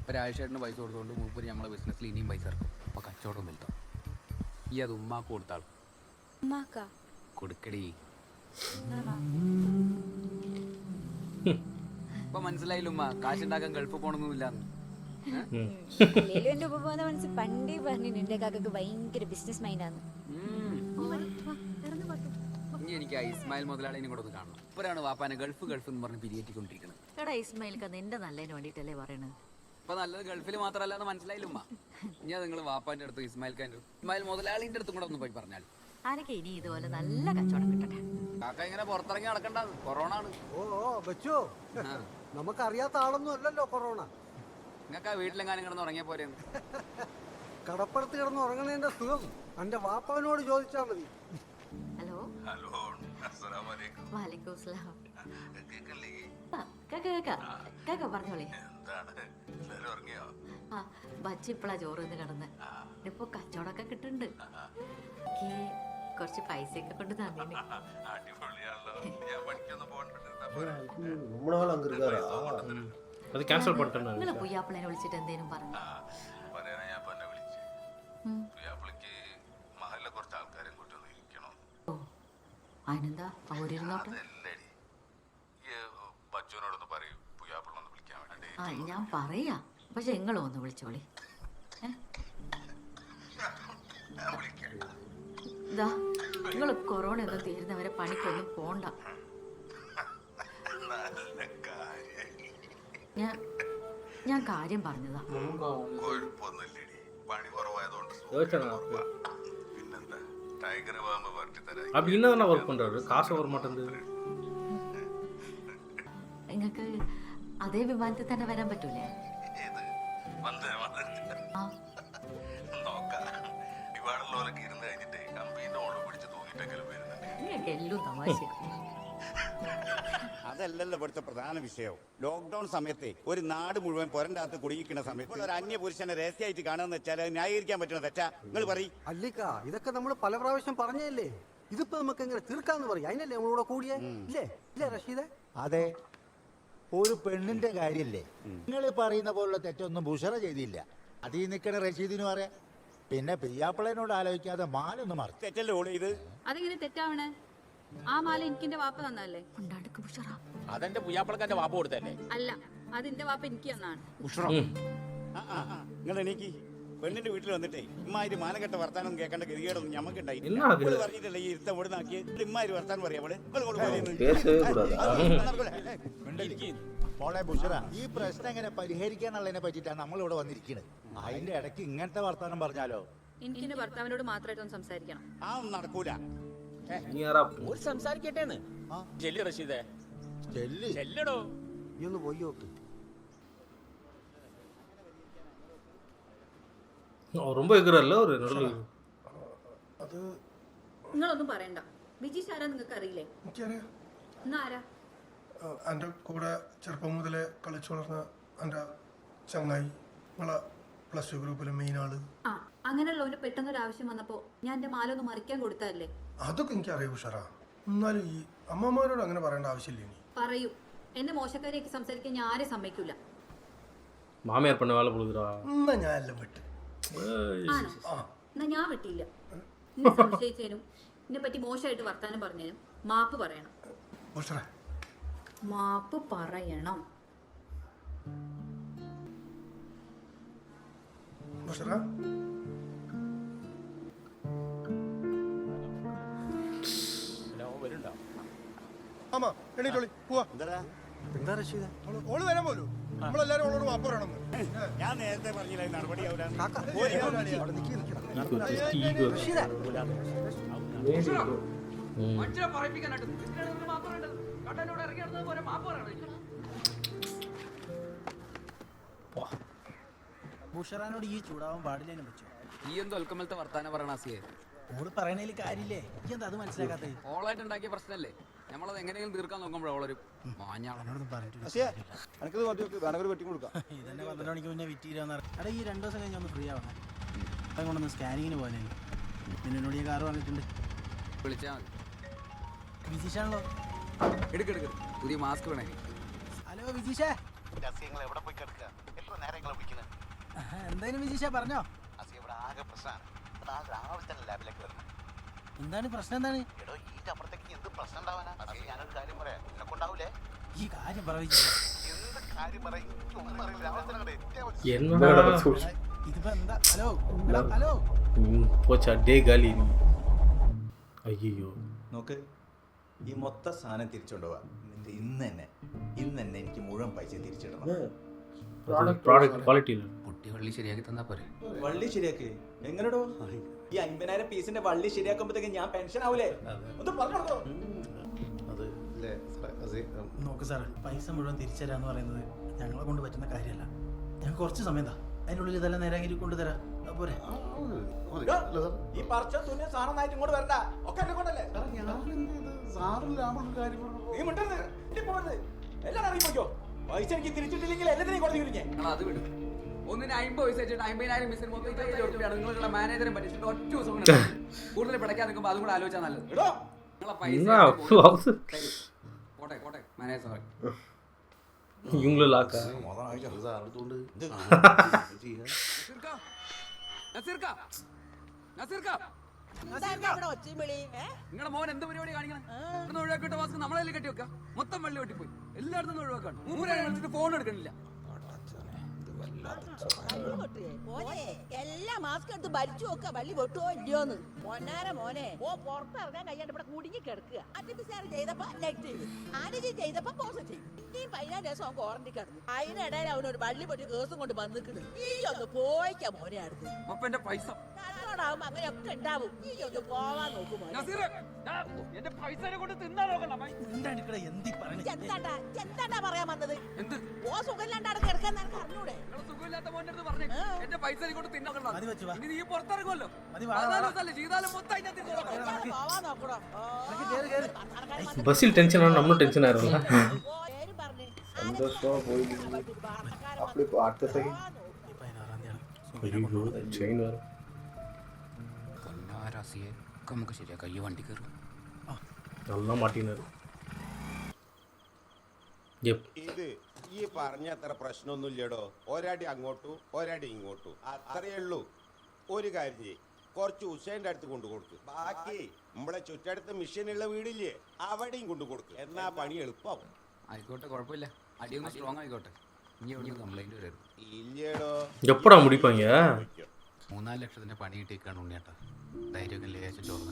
ഒരാഴ്ചയായിട്ട് പൈസ കൊടുത്തുകൊണ്ട് മൂപ്പര് നമ്മളെ ബിസിനസ്സിൽ ഇനിയും പൈസ ഇറക്കും. അപ്പോൾ കച്ചവടം വലുതാവും. ഈ അത് ഉമ്മാക്ക് കൊടുത്താൾ കൊടുക്കടി. ഇപ്പൊ മനസ്സിലായില്ല ഉമ്മ, കാശുണ്ടാക്കാൻ ഗൾഫ് പോകണമെന്നില്ലാന്ന്. എന്റെ ഉപബോധ മനസ്സ് പണ്ടേ പറഞ്ഞു നിന്റെ കാക്കക്ക് ഭയങ്കര ബിസിനസ് മൈൻഡാന്ന്. ഇനി എനിക്ക് ആ ഇസ്മായിൽ മുതലാളിനെ കൂടെ ഒന്ന് കാണണം. ഇപ്പോഴാണ് വാപ്പാനെ ഗൾഫ് എന്ന് പറഞ്ഞ് പിരിയേറ്റിക്കൊണ്ടിരിക്കുന്നത്. എടാ ഇസ്മായിൽക്ക് നിന്റെ നല്ലതിന് വേണ്ടിട്ടല്ലേ പറയണത്. ഇപ്പൊ നല്ലത് ഗൾഫിൽ മാത്രമല്ല എന്ന് മനസ്സിലായില്ല ഉമ്മ. ഞാൻ നിങ്ങൾ വാപ്പാന്റെ അടുത്ത് ഇസ്മായിൽ മുതലാളിന്റെ അടുത്തും കൂടെ ഒന്ന് പോയി പറഞ്ഞാൽ ആനക്ക് ഇനി ഇതുപോലെ നല്ല കച്ചവടം കിട്ടട്ടെ. കാക്ക ഇങ്ങനെ പുറത്തിറങ്ങി നടക്കണ്ട, കൊറോണ ആണ്. നമുക്കറിയാത്ത ആളൊന്നും അല്ലല്ലോ കൊറോണ. നിങ്ങൾക്ക് ആ വീട്ടിലെങ്ങാനും കിടന്ന് ഉറങ്ങിയ പോരെന്ന്. കടപ്പുറത്ത് കിടന്ന് ഉറങ്ങണേന്റെ സുഖം എന്റെ വാപ്പാവിനോട് ചോദിച്ചാ മതി. ഹലോ ഹലോ, അസ്സലാമു അലൈക്കും. വലൈക്കും അസ്സലാം. കേക്കല്ലേ? കേക്ക പറഞ്ഞോളി. എന്താണ് എല്ലാരും ഉറങ്ങിയോ? ആ ബച്ചി ഇപ്പളാ ചോറ് നിന്ന് കിടന്ന്. ഇപ്പൊ കച്ചവടമൊക്കെ കിട്ടുന്നുണ്ട്. കുറച്ച് പൈസയൊക്കെ കൊണ്ട് തന്നീന്. അടിപൊളിയാണല്ലോ. ഞാൻ പണിക്കൊന്നും പോകണ്ടിരുന്നാ പോരാ. നമ്മളാൾ അങ്ങ് இருக்காரா? അത് ക്യാൻസൽ பண்ணிட்டேன். നിങ്ങൾ പുയ്യാപ്പിളനെ വിളിച്ചിട്ട് എന്തേലും പറഞ്ഞു? പറയാനാ ഞാൻ ഇപ്പൊ എന്നെ വിളിച്ചു. പുയ്യാപ്പിളക്ക് മഹലിലെ കുറച്ച് ആൾക്കാരെ കൂട്ടി ഒന്ന് ഇരിക്കണം. അതിനെന്താ അവരിരുന്നോട്ടെ. ബച്ചുവിനോടൊന്ന് പറയൂ, പുയ്യാപ്പിളൊന്ന് വിളിക്കാൻ വേണ്ടി. ആ ഞാൻ പറയാ, പക്ഷെ നിങ്ങളും ഒന്ന് വിളിച്ചോളി. ഇതാ നിങ്ങൾ കൊറോണ ഒന്നും തീരുന്നവരെ പണിക്കൊന്നും പോണ്ട. ഞാൻ കാര്യം പറഞ്ഞതാ. കുഴപ്പമൊന്നുമില്ലേടി, പണി കുറവായതുകൊണ്ട് ടൈഗർ പാമ്പ് പറട്ടി തരാം. அப்படி என்ன தானே ஒர்க் பண்ணுறாரு, காசு வர மாட்டேங்குது. നിങ്ങൾക്ക് അതേ വിമാനത്തിൽ തന്നെ വരാൻ പറ്റൂലേ? ഇവാടുള്ളവരൊക്കെ ഇരുന്ന് കഴിഞ്ഞിട്ട് കമ്പീന്റെ ഓള് പിടിച്ച് തൂങ്ങിട്ടൊക്കെ വരുന്നുണ്ട്. എല്ലാം തമാശ. അതല്ലല്ലോ ഇവിടുത്തെ പ്രധാന വിഷയം. ലോക്ക്ഡൌൺ സമയത്ത് ഒരു നാട് മുഴുവൻ പുരണ്ടാകത്ത് കുടുങ്ങിക്കുന്ന സമയത്ത് ഒരു അന്യ പുരുഷനെ രഹസ്യമായിട്ട് കാണുമെന്ന് വെച്ചാൽ ന്യായീകരിക്കാൻ പറ്റുന്ന തെറ്റാ? നിങ്ങൾ പറയും. അല്ലിക്ക, ഇതൊക്കെ നമ്മൾ പല പ്രാവശ്യം പറഞ്ഞല്ലേ. ഇതിപ്പോ നമുക്ക് എങ്ങനെ തീർക്കാന്ന് പറയും. അതിനല്ലേ നമ്മളിവിടെ കൂടിയേ? ഇല്ലേ ഇല്ലേ റഷീദേ? അതെ, ഒരു പെണ്ണിന്റെ കാര്യല്ലേ. നിങ്ങൾ പറയുന്ന പോലുള്ള തെറ്റൊന്നും ബുഷറ ചെയ്തില്ല. അതീ നിൽക്കണ റഷീദിനും അറിയാം. പിന്നെ പിയ്യാപ്പിളനോട് ആലോചിക്കാതെ മാലൊന്നും മറച്ചു. തെറ്റല്ലേ ഓള് ഇത്? അതെങ്ങനെ തെറ്റാവണേ? ആ മാല എനിക്കെന്റെ വാപ്പ തന്നല്ലേ? അതെന്റെ പുയ്യാപ്പിളക്കാന്റെ വാപ്പ കൊടുത്തല്ലേ? അല്ല, അതിന്റെ വാപ്പ എനിക്ക് തന്നാണ്. നിങ്ങൾ എനിക്ക് പെണ്ണിന്റെ വീട്ടിൽ വന്നിട്ടേ ഇമ്മാതിരി മാനക്കെട്ട വർത്താനം കേൾക്കേണ്ട ഗതികേടൊന്നും ഞമ്മക്കുണ്ടായി. എന്നാ അത്? പറഞ്ഞിട്ടല്ലേ ഈ ഇരുത്തം ഇവിടെ നാക്കി ഇമ്മാതിരി വർത്താനം പറയാം. മോളെ ബുഷറ, ഈ പ്രശ്നം എങ്ങനെ പരിഹരിക്കാനുള്ളതിനെ പറ്റിയിട്ടാണ് നമ്മളിവിടെ വന്നിരിക്കുന്നത്. അതിന്റെ ഇടയ്ക്ക് ഇങ്ങനത്തെ വർത്താനം പറഞ്ഞാലോ? എനിക്ക് എന്റെ ഭർത്താവിനോട് മാത്രമായിട്ടൊന്ന് സംസാരിക്കണം. ആ ഒന്നും നടക്കൂല. ഒരു സംസാരിക്കട്ടേന്ന്. ചെല്ലി റഷീദേ, ചെല്ലടോ. നീ ഒന്ന് പോയി നോക്ക്. ரொம்ப இருக்கிறல்ல ஒரு நல்ல അത് നിങ്ങളൊന്നും പറയണ്ട. ബിജീഷ് ആരാ നിങ്ങൾക്ക് അറിയില്ലേ? എന്നാ ആരാ? എൻ്റെ കൂടെ ചെറുപ്പം മുതലേ കളിച്ചു വളർന്ന എൻ്റെ ചങ്ങായി, നമ്മളെ പ്ലസ് ടു ഗ്രൂപ്പിലെ മെയിൻ ആള്. ആ, അങ്ങനെയുള്ളവന് പെട്ടെന്നൊരു ആവശ്യം വന്നപ്പോ ഞാൻ എന്റെ മാല ഒന്ന് മറിക്കാൻ കൊടുത്തല്ലേ? അതൊക്കെ എനിക്കറിയാം ഉഷാറാ. എന്നാലും ഈ അമ്മമാരോട് അങ്ങനെ പറയേണ്ട ആവശ്യമില്ല. ഇനി പറയൂ. എന്നെ മോശക്കാരെയൊക്കെ സംസാരിക്കാൻ ഞാൻ ആരെ സമ്മതിക്കൂല. மாமியார் பண்ண வேலை கொடுக்குறா. എന്നാ ഞാൻ എല്ലാം വിട്ട്. ആണോ? എന്നാ ഞാൻ വിട്ടില്ല. എന്നെ സംശയിച്ചതിനും എന്നെ പറ്റി മോശമായിട്ട് വർത്താനം പറഞ്ഞതിനും മാപ്പ് പറയണം. ഉഷാറാ, മാപ്പ് പറയണം. ഉഷാറാ, ആമാ എണീറ്റോളി പോവാ. എന്താ റഷീദേ? ഓള് വരാൻ പോലും നമ്മളെല്ലാരും ഓളോട് മാപ്പ് പറയണം. ഞാൻ നേരത്തെ പറഞ്ഞില്ല നടപടി ബുഷറാനോട് ഈ ചൂടാവാൻ പാടില്ലേനെ പറ്റോ? ഈ എന്തോ ഒൽക്കമലത്തെ വർത്താനം പറയണ ആസിയെ. ഓള് പറയണേല് കാര്യമില്ലേ? ഈ എന്താ അത് മനസ്സിലാക്കാത്തത്? ഓളായിട്ട് ഉണ്ടാക്കിയ പ്രശ്നമല്ലേ? നമ്മളത് എങ്ങനെയെങ്കിലും തീർക്കാൻ നോക്കുമ്പോൾ ഓളൊരു മാഞ്ഞാളോടൊന്നും പറഞ്ഞിട്ട് ഇതന്നെ 12 മണിക്ക് മുന്നേ വിറ്റിരാന്ന് പറഞ്ഞു. എടാ, ഈ 2 ദിവസം കഴിഞ്ഞ് ഒന്ന് ഫ്രീ ആവണം. അപ്പം കൊണ്ടൊന്ന് സ്കാനിങ്ങിന് പോകാനേ. പിന്നെ എന്നോട് ഈ കാറ് വാങ്ങിയിട്ടുണ്ട്. വിളിച്ചാൽ മതി. വിജീഷാണല്ലോ. എടുക്കെടുക്ക്, പുതിയ മാസ്ക് വേണേ. ഹലോ വിജീഷേ. എവിടെ പോയി കിടക്കുക? എത്ര നേരം വിളിക്കുന്നത്? എന്തായാലും വിജീഷ പറഞ്ഞോ. ഇവിടെ ആകെ പ്രശ്നമാണ്. രാവിലെ തന്നെ ലാബിലേക്ക് വരുന്നത്. എന്താണ് പ്രശ്നം? എന്താണ്? എടോ, ഈ അപ്പുറത്തേക്ക് എന്ത് പ്രശ്നം ഉണ്ടാവാനാ? ഞാനൊരു കാര്യം പറയാം, എന്നെ കൊണ്ടാവൂലേ? ഈ കാര്യം പറ വിജീഷ. എന്ത് കാര്യം പറയും? ഒന്നും അറിയില്ല. രാവിലെ തന്നെ ഇതിപ്പോ എന്താ? Hello hello. പോച്ചാ ഡേ ഗാലി. അയ്യോ, നോക്ക്, ഈ മൊത്തം സാധനം തിരിച്ചുകൊണ്ടുപോവാ. എന്നിട്ട് ഇന്ന് തന്നെ എനിക്ക് മുഴുവൻ പൈസ തിരിച്ചിടണം. പ്രോഡക്റ്റ് ക്വാളിറ്റി കുട്ടി വള്ളി ശരിയാക്കി തന്നാ പോരെ? വള്ളി ശരിയാക്കി എങ്ങനെടോ? ഈ 50,000 പീസിന്റെ വള്ളി ശരിയാക്കുമ്പോഴത്തേക്ക് ഞാൻ പെൻഷൻ ആവൂലേ? ഒന്ന് പറഞ്ഞോ. നോക്ക് സാർ, പൈസ മുഴുവൻ തിരിച്ചുതരാന്ന് പറയുന്നത് ഞങ്ങളെ കൊണ്ട് പറ്റുന്ന കാര്യമല്ല. ഞങ്ങൾക്ക് കുറച്ച് സമയം താ, അതിനുള്ളിൽ ഇതെല്ലാം നേരെങ്കിൽ കൊണ്ടുതരാം. പോരെ? ഈ പറച്ച തുന്നിയ സാധനം ഇങ്ങോട്ട് വരണ്ട. ഒക്കെ എന്നെ കൊണ്ടല്ലേ? നീ മിണ്ടരുത്. എല്ലാം അറിയിപ്പോ. പൈസ എനിക്ക് തിരിച്ചിട്ടില്ലെങ്കിൽ എല്ലാത്തിനെയും കൊടുത്തിരിക്കേ. അത് വിടും. ഒന്നിന് 50 പൈസ വെച്ചിട്ട് 50,000 മിസ്സിന് മൊത്തം 27 രൂപയാണ് നിങ്ങളുടെ മാനേജറെ പറ്റിച്ചിട്ട് ഒറ്റ ദിവസം കൊണ്ട് കൂടുതൽ പിടയ്ക്കാൻ നിൽക്കുമ്പോൾ അതും കൂടെ ആലോചിച്ചാൽ നല്ലത്. നിങ്ങളെ പൈസ കോട്ടെ മാനേജർ ഇവങ്ങള് ലാക്കാ. നിങ്ങളുടെ മോൻ എന്ത് പരിപാടി കാണിക്കണം? ഒഴിവാക്കിട്ട മാസ്ക് നമ്മളെ കെട്ടി വെക്കാം. മൊത്തം വെള്ളി വെട്ടിപ്പോയി. എല്ലായിടത്തും ഒഴിവാക്കാണ്. 3 വിളിച്ചിട്ട് ഫോൺ എടുക്കണില്ല. എല്ലാ മാസ്ക് എടുത്ത് ഭരിച്ചു നോക്കുക വള്ളി പൊട്ടുവോ ഇല്ലയോന്ന്. പൊന്നാര മോനെ, ഓ പുറത്തിറങ്ങാൻ കഴിയാണ്ട് ഇവിടെ കുടുങ്ങി കിടക്കുക. അറ്റൻഡ് ചെയ്തപ്പോ നെഗറ്റീവ്, ആന്റിജൻ ചെയ്തപ്പോ പോസിറ്റീവ്. ഇനിയും 15 ദിവസം അവൻ ക്വാറന്റീൻ കിടന്നു. അതിനിടയിൽ അവനൊരു വള്ളി പൊട്ടി കേസും കൊണ്ട് വന്നിട്ടുണ്ട്. ഈ ഒന്ന് പോയിക്കാ മോനെ അടുത്ത്. അപ്പൊ എന്റെ പൈസ കച്ചവടമാകുമ്പോ അങ്ങനെയൊക്കെ ഉണ്ടാവും. നീ ഒന്ന് പോവാൻ നോക്കുമോ? എന്റെ പൈസ കൊണ്ട് തിന്നാ നോക്കണ്ട എന്താണ്ടാ പറയാൻ വന്നത്? ഓ സുഖമില്ലാണ്ടാണ് കിടക്കാൻ നിനക്ക് അറിഞ്ഞൂടെ? സുഖമില്ലാത്ത മോന്റെ അടുത്ത് പറഞ്ഞു എന്റെ പൈസ കൊണ്ട് തിന്നോക്കണ്ട. ഇനി നീ പുറത്തിറങ്ങുമല്ലോ. ചെയ്താലും മൊത്തം പോവാൻ നോക്കണോ? ബസ്സിൽ ടെൻഷൻ ആണ്, നമ്മളും ടെൻഷൻ ആയിരുന്നു. സന്തോഷமா போய் அப்படி அடுத்த செகண்ட் ചെയിൻ വരും. നമുക്ക് ശരിയാക്കാം. ഈ വണ്ടി കയറും നല്ല മാട്ടിനാറ്. ഇത് ഈ പറഞ്ഞ അത്ര പ്രശ്നമൊന്നുമില്ലടോ. ഒരടി അങ്ങോട്ടും ഒരടി ഇങ്ങോട്ടും അത്രയേ ഉള്ളൂ. ഒരു കാര്യം ചെയ്യ്, കുറച്ച് ഉഷേന്റെ അടുത്ത് കൊണ്ടു കൊടുക്ക്. ബാക്കി നമ്മളെ ചുറ്റടുത്ത് മിഷനുള്ള വീടില്ലേ അവിടെയും കൊണ്ടു കൊടുക്ക്. എന്നാ പണി എളുപ്പമാവും. ആയിക്കോട്ടെ, കുഴപ്പമില്ല. അടിയൊന്ന് സ്ട്രോങ് ആയിക്കോട്ടെ. ഇനി എവിടെ കംപ്ലൈന്റ് വരും ഇല്ലടോ. എപ്പോഴാ മുടിപ്പാങ്ക? 3-4 ലക്ഷത്തിന്റെ പണി കിട്ടിയേക്കാണ് ഉണ്ണിയേട്ടാ. ധൈര്യമൊക്കെ ലേശം ചോർന്നു.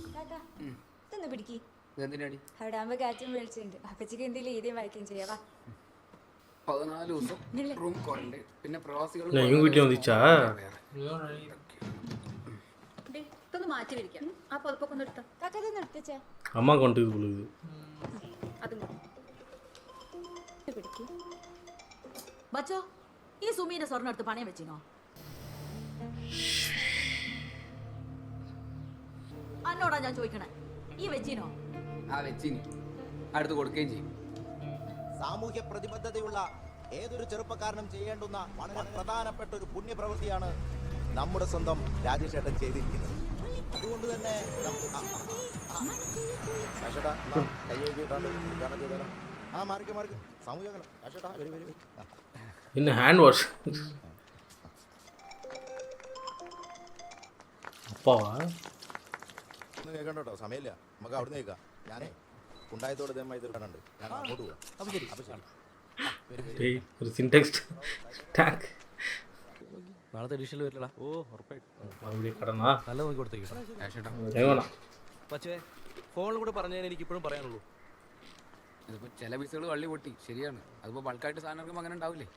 പിടിക്ക്. എന്തിനാടി? അവിടെ ആകുമ്പോ കാറ്റും വിളിച്ചിട്ടുണ്ട്. അപ്പച്ചിക്ക് എന്തെങ്കിലും എഴുതിയും വായിക്കുകയും ചെയ്യാവാ. 14 ദിവസം റൂം ക്വാറന്റൈൻ. പിന്നെ പ്രവാസികൾ വീട്ടിൽ വന്നിച്ചാ ഇതൊന്ന് മാറ്റി വിരിക്കാം. ആ പുതപ്പൊക്കെ ഒന്ന് എടുത്താ നിർത്തിച്ചേ. അമ്മ കൊണ്ട് ഇത് അതും ബച്ചോ, ഈ സുമീന്റെ സ്വർണ്ണം എടുത്ത് പണയം വെച്ചിനോ? അന്നോടാ ഞാൻ ചോദിക്കണേ, ഈ വെച്ചിനോ? ആ വെച്ചിനി, അടുത്ത് കൊടുക്കുകയും ചെയ്യും. സാമൂഹ്യ പ്രതിബദ്ധതയുള്ള ഏതൊരു ചെറുപ്പക്കാരനും ചെയ്യേണ്ടുന്ന വളരെ പ്രധാനപ്പെട്ട ഒരു പുണ്യപ്രവൃത്തിയാണ് നമ്മുടെ സ്വന്തം രാജേഷ് ഏട്ടൻ ചെയ്തിരിക്കുന്നത്. അതുകൊണ്ട് തന്നെ മാറിക്ക് സാമൂഹിക പിന്നെ ഹാൻഡ് വാഷ്. അപ്പാവാ കേൾക്കണ്ട കേട്ടോ, സമയമില്ല. നമുക്ക് അവിടെ നിന്ന് കേൾക്കാം. ഞാനേ ഉണ്ടായതോടെ ഇതേമായി തീർക്കാനുണ്ട്. ഞാൻ അങ്ങോട്ട് പോവാം. അപ്പോൾ ശരി. അപ്പോൾ ശരി. ഒരു സിൻടെക്സ്റ്റ് ടാങ്ക് നാളത്തെ എഡിഷനിൽ വരില്ലടാ. ഓ ഉറപ്പായിട്ടും നല്ല നോക്കി കൊടുത്തേക്കും. പക്ഷേ ഫോണിൽ കൂടെ പറഞ്ഞതിന് എനിക്ക് ഇപ്പോഴും പറയാനുള്ളൂ. ഇതിപ്പോൾ ചില പീസുകൾ വള്ളി പൊട്ടി, ശരിയാണ്. അതിപ്പോൾ ബൾക്കായിട്ട് സാധനം ഇറക്കുമ്പോൾ അങ്ങനെ ഉണ്ടാവില്ലേ?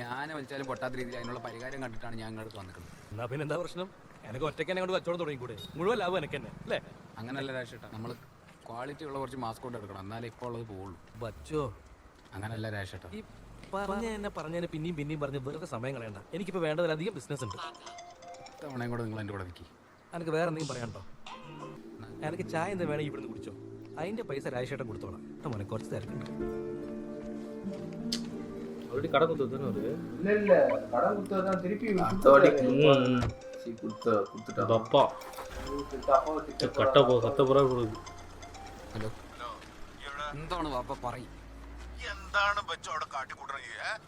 ഞാൻ വലിച്ചാലും പൊട്ടാത്ത രീതിയിൽ അതിനുള്ള പരിഹാരം കണ്ടിട്ടാണ് ഞാൻ ഇങ്ങോട്ട് വന്നിട്ടുള്ളത്. എന്നാ പിന്നെ എന്താ പ്രശ്നം? എനിക്ക് ഒറ്റയ്ക്ക് തന്നെ കൊണ്ട് കച്ചവടം തുടങ്ങിക്കൂടെ? മുഴുവൻ ലാഭം എനിക്ക് തന്നെ അല്ലേ? അങ്ങനല്ല രാജേട്ടാ, നമ്മൾ ക്വാളിറ്റി ഉള്ള കുറച്ച് മാസ്കോട്ട് എടുക്കണം, എന്നാലേ ഇപ്പോൾ ഉള്ളത് പോവുള്ളൂ. ബച്ചോ അങ്ങനല്ല രാജേട്ടാ. ഈ പറഞ്ഞതിനെ പിന്നെയും പറഞ്ഞ് വെറുതെ സമയം കളയണ്ട. എനിക്കിപ്പോൾ വേണ്ടതിലധികം ബിസിനസ് ഉണ്ട്. തവണയും കൂടെ നിങ്ങൾ എൻ്റെ കൂടെ നിൽക്കി. എനിക്ക് വേറെ എന്തെങ്കിലും പറയാനുണ്ടോ? എനിക്ക് ചായ എന്താ വേണമെങ്കിൽ ഇവിടുന്ന് കുടിച്ചോ. അതിൻ്റെ പൈസ രാജേട്ടൻ കൊടുത്തോളാം. മോനെ കുറച്ച് തിരക്കുണ്ട്. கடன் கொடுத்தது இல்ல கடன் கொடுத்ததான் திருப்பி அப்பா കട്ടപ്പുറ കൊടുക്കും. ഹലോ, എന്താണ് വാപ്പ പറയും? എന്താണ് ബച്ചോടെ കാട്ടിക്കൂട്ടണേ?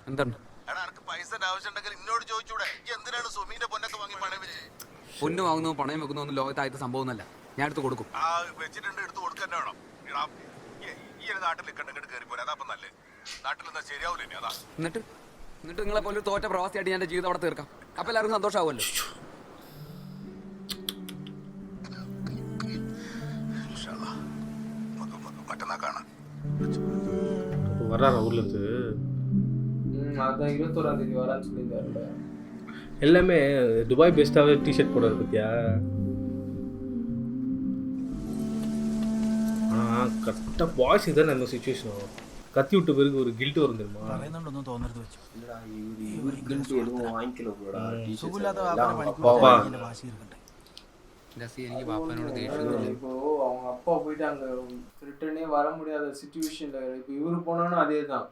എന്താണ്? എടാ എനിക്ക് പൈസ ആവശ്യമുണ്ടെങ്കിൽ എന്നോട് ചോദിച്ചൂടെ? എന്തിനാണ് സുമീന്റെ പൊന്നൊക്കെ വാങ്ങി പണയം വെച്ച്? പൊന്നു വാങ്ങുന്നു പണയം വെക്കുന്നു ഒന്നും ലോകത്തായിട്ട് സംഭവം ഒന്നല്ല. ഞാൻ എടുത്ത് കൊടുക്കും. ആ വെച്ചിട്ടുണ്ട്, എടുത്ത് കൊടുക്കാൻ വേണം. ഈ ഒരു നാട്ടിൽ നിൽക്കണ്ടെങ്കിൽ കയറി പോലെ അതാ നല്ലത്. നാട്ടിൽ എന്താ ശരിയാവൂലേ? അതാ എന്നിട്ട് നിങ്ങളെ പോലെ തോറ്റ പ്രവാസിയായിട്ട് ഞാൻ ജീവിതം അവിടെ തീർക്കാം. അപ്പൊ എല്ലാവർക്കും സന്തോഷമാവുമല്ലോ. മറ്റന്നാ കാണാം. வர்றாரா ஊர்ல இருந்து? அதான் 21ஆம் தேதி வரான்னு சொல்லியிருந்தாருல. எல்லாமே துபாய் பெஸ்ட்டாகவே டிஷர்ட் போடுறது பத்தியா? கரெக்டாக பாய்ஸுக்கு தானே அந்த சுச்சுவேஷன் வரும். கத்தி விட்ட பிறகு ஒரு கில்ட்டு வரும் தெரியுமா? പറയുന്നുണ്ടൊന്നും തോന്നരുത് വെച്ചു. എനിക്ക് പാപ്പനോട് ദേഷ്യം. இப்போ அவங்க அப்பா போயிட்டு அங்க ரிட்டர்னே வர முடியாத சிச்சுவேஷன்ல இப்போ இவரு போனாலும் அதே தான்.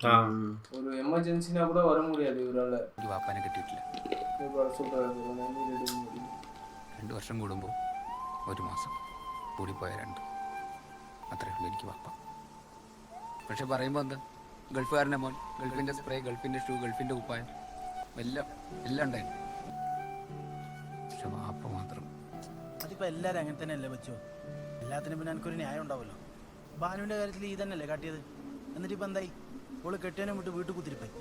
ஒரு எமர்ஜென்சினா கூட வர முடியாது இவரால. എനിക്ക് പാപ്പനെ കിട്ടിയിട്ടില്ല. 2 വർഷം കൂടുമ്പോൾ 1 മാസം കൂടിപ്പോയ 2 അത്രേ ഉള്ളൂ എനിക്ക് പാപ്പ. പക്ഷെ പറയുമ്പോൾ എന്താ, ഗൾഫുകാരൻ്റെ മോൻ, ഗൾഫിൻ്റെ സ്പ്രേ, ഗൾഫിൻ്റെ ഷൂ, ഗൾഫിൻ്റെ കുപ്പായം എല്ലാം ഉണ്ടായിരുന്നു. പക്ഷെ പാപ്പ മാത്രം. അതിപ്പോൾ എല്ലാവരും അങ്ങനെ തന്നെ അല്ലേ വെച്ചോ? എല്ലാത്തിനും പിന്നെ എനിക്കൊരു ന്യായം ഉണ്ടാവുമല്ലോ. ഭാനുവിൻ്റെ കാര്യത്തിൽ ഈ തന്നെയല്ലേ കാട്ടിയത്? എന്നിട്ട് ഇപ്പം എന്തായി? ഓള് കെട്ടിയനും വിട്ട് വീട്ടിൽ കുത്തിരിപ്പായി.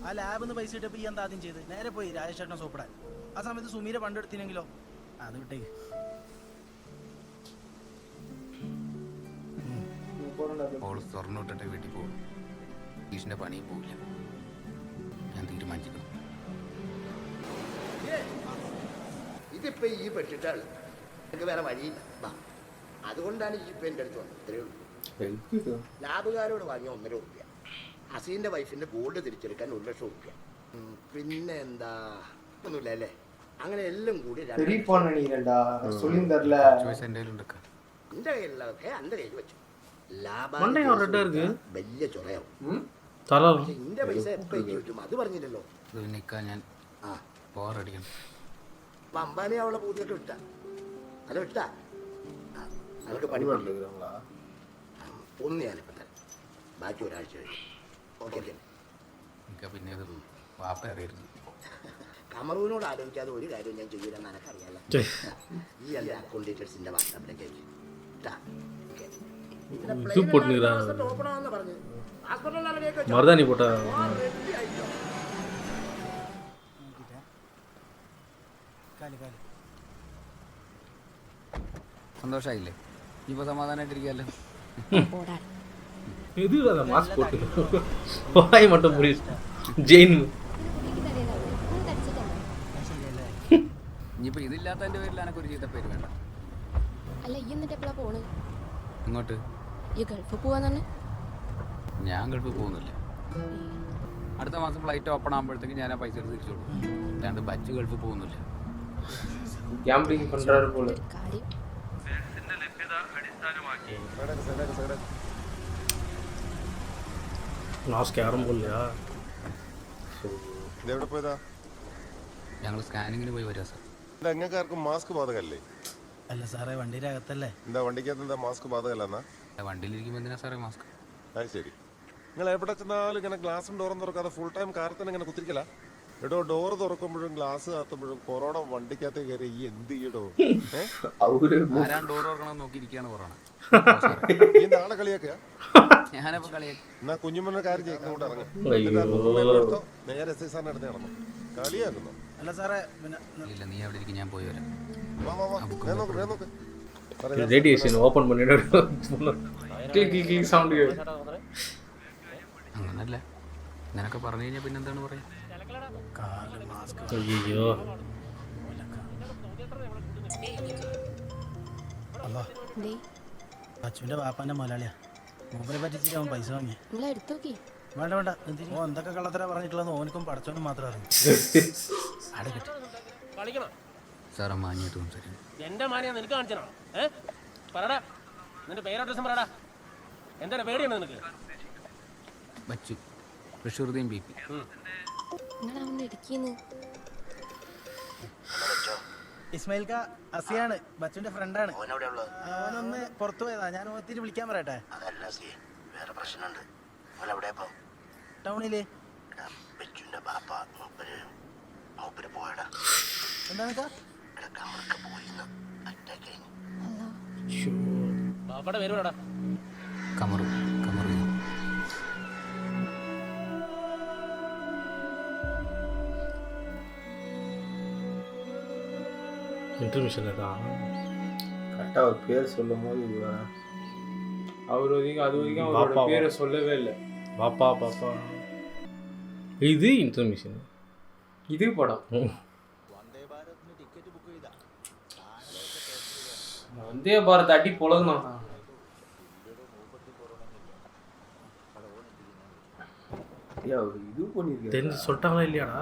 ആ ലാബിൽ നിന്ന് പൈസ ഇട്ടപ്പോൾ ഈ എന്താ ആദ്യം ചെയ്ത്? നേരെ പോയി രാജേഷ് ചേട്ടനെ സോപ്പിടാൻ. ആ സമയത്ത് സുമീരെ പണ്ടെടുത്തിനെങ്കിലോ? അത് വിട്ടേക്ക്. ഓൾ സ്വർണ്ണം ഇട്ടിട്ട് വീട്ടിൽ പോകും. ഈഷിൻ്റെ പണിയും പോവില്ല. ഞാൻ തീരുമാനിച്ചിരിക്കണം. ഇതിപ്പോ ഈ പെട്ടിട്ടാണ് എനിക്ക് വേറെ വഴിയില്ല. വാ. അതുകൊണ്ടാണ് ഈ ഇപ്പം എൻ്റെ അടുത്ത് വന്നത്. ഇത്രയേ ഉള്ളൂ. ലാബുകാരോട് വാങ്ങിയ 1.5 രൂപ. ഹസീൻ്റെ വൈഫിൻ്റെ ഗോൾഡ് തിരിച്ചെടുക്കാൻ 1 ലക്ഷം രൂപ. പിന്നെ എന്താ ഒന്നുമില്ല അല്ലേ? അങ്ങനെ എല്ലാം കൂടി എൻ്റെ കയ്യിലുള്ളതൊക്കെ എൻ്റെ കയ്യിൽ വെച്ചു. ലാഭം വലിയ ചൊറയാവും. എന്റെ പൈസ എപ്പോ കിട്ടും അത് പറഞ്ഞില്ലല്ലോ. ഞാൻ അമ്പാനെ അവളെ പൂതിയൊക്കെ വിട്ട അത് വിട്ടാ അവർക്ക് പണി ഒന്ന് ഞാനിപ്പോ തരാം. ബാക്കി ഒരാഴ്ച കഴിഞ്ഞു. ഓക്കെ പിന്നെ വാപ്പ അറിയരുത്. കമറൂനോട് ആലോചിക്കാതെ ഒരു കാര്യം ഞാൻ ചെയ്യില്ലെന്ന് എനക്കറിയാലോ. ഈ എല്ലാ അക്കൗണ്ട് ഡീറ്റെയിൽസിന്റെ വാട്സാപ്പിലേക്ക് மருதாணி போட்டா സന്തോഷായില്ലേ? ഇപ്പൊ സമാധാനായിട്ടിരിക്കാല്ലോ. இது அந்த மாஸ்க் போட்டு வாய் மட்டும் புரியுது. ജെയിൻ ഇനിയിപ്പോ ഇതില്ലാത്തതിന്റെ പേരിൽ എനക്കൊരു ചീത്ത പേര് വേണ്ട. അല്ല ഈ എന്നിട്ട് എപ്പോഴാ പോണ്? ഇങ്ങോട്ട് ഈ ഗൾഫ് പോവാന്നാണ്. ഞാൻ ഗൾഫിൽ പോകുന്നില്ല. അടുത്ത മാസം ഫ്ലൈറ്റ് ഓപ്പൺ ആകുമ്പോഴത്തേക്ക് ഞാൻ ആ പൈസ എടുത്ത് തിരിച്ചു കൊടുക്കും. അല്ലാണ്ട് ബച്ച് ഗൾഫിൽ പോകുന്നില്ല. கேம்பிளிங் பண்றாரு போல. മാസ്ക് ആരും പോലെയാ. എവിടെ പോയതാ? ഞങ്ങൾ സ്കാനിങ്ങിന് പോയി വരാം സാർ. എങ്ങനെയാർക്കും മാസ്ക് ബാധകല്ലേ? അല്ല സാറേ വണ്ടിയുടെ അകത്തല്ലേ. എന്താ വണ്ടിക്കകത്ത് എന്താ മാസ്ക് ബാധകല്ലെന്നാ? വണ്ടിയിലിരിക്കുമ്പോൾ എന്തിനാ സാറേ മാസ്ക്? അത് ശരി. നിങ്ങൾ എവിടെ ചെന്നാലും ഇങ്ങനെ ഗ്ലാസും ഡോറും തുറക്കാതെ ഫുൾ ടൈം കാറിൽ തന്നെ ഇങ്ങനെ കുത്തിരിക്കല? എടോ ഡോറ് തുറക്കുമ്പോഴും ഗ്ലാസ് കാത്തുമ്പോഴും കൊറോണ വണ്ടിക്കകത്ത് കയറി ഈ എന്ത് ചെയ്യടോ? ആരാണ് ഡോർ തുറക്കണം നോക്കിയിരിക്കുകയാണ് കൊറോണ. ഈ നാളെ കളിയാക്കുക? ഞാനപ്പോ കളിയാക്കി. എന്നാ കുഞ്ഞുമൊന്നെ കാര്യം ചെയ്യിക്കൊണ്ട് ഇറങ്ങും. നേരെ എസ് ഐ സാറിന് അടുത്ത് നടന്നു കളിയാക്കുന്നു. അല്ല സാറേ ഇല്ല നീ അവിടെ ഇരിക്കും, ഞാൻ പോയി വരാം. റേഡിയേഷൻ ഓപ്പൺ பண்ணிட்டு സൗണ്ട് അങ്ങനല്ല. നിനക്ക് പറഞ്ഞു കഴിഞ്ഞാൽ പിന്നെന്താണ് പറയാ? അയ്യോ അച്ഛൻ്റെ വാപ്പാൻ്റെ മുതലാളിയാ. മൂപ്പരെ പറ്റിച്ചിട്ട് അവൻ പൈസ വാങ്ങി. വേണ്ട വേണ്ട ഓ എന്തൊക്കെ കള്ളത്തരാ പറഞ്ഞിട്ടുള്ളത് ഓനക്കും പടച്ചോനും മാത്രം അറിയാം. സാറെ മാഞ്ഞിട്ട് സംസാരിക്കും. എന്റെ മാനിയാ നിനക്ക് കാണിച്ചോ? പറടാ നിന്റെ പേര് അഡ്രസ്സും പറടാ. എന്താ പേടിയാണ് നിനക്ക്? ബച്ചു പ്രഷുറുദീൻ ബി പി. ഇസ്മായിൽ കാ അസിയാണ് ബച്ചുവിന്റെ ഫ്രണ്ടാണ്. അവനൊന്ന് പുറത്തു പോയതാ. ഞാൻ ഒത്തിരി വിളിക്കാൻ പറയട്ടെ? ടൗണില് എന്താണ് ബാപ്പയുടെ പേര് പറടാ. കമറു കമറു. இன்டர்மிஷன் தான் கரெக்டாக அவர் பேர் சொல்லும் போது அவர் வரைக்கும் அது வரைக்கும் அவரோட பேரை சொல்லவே இல்லை. பாப்பா பாப்பா இது இன்டர்மிஷன். இது படம் வந்தே பாரத் அடி பொழகுனா இது பண்ணிருக்கேன். தெரிஞ்சு சொல்லிட்டாங்களா இல்லையாடா?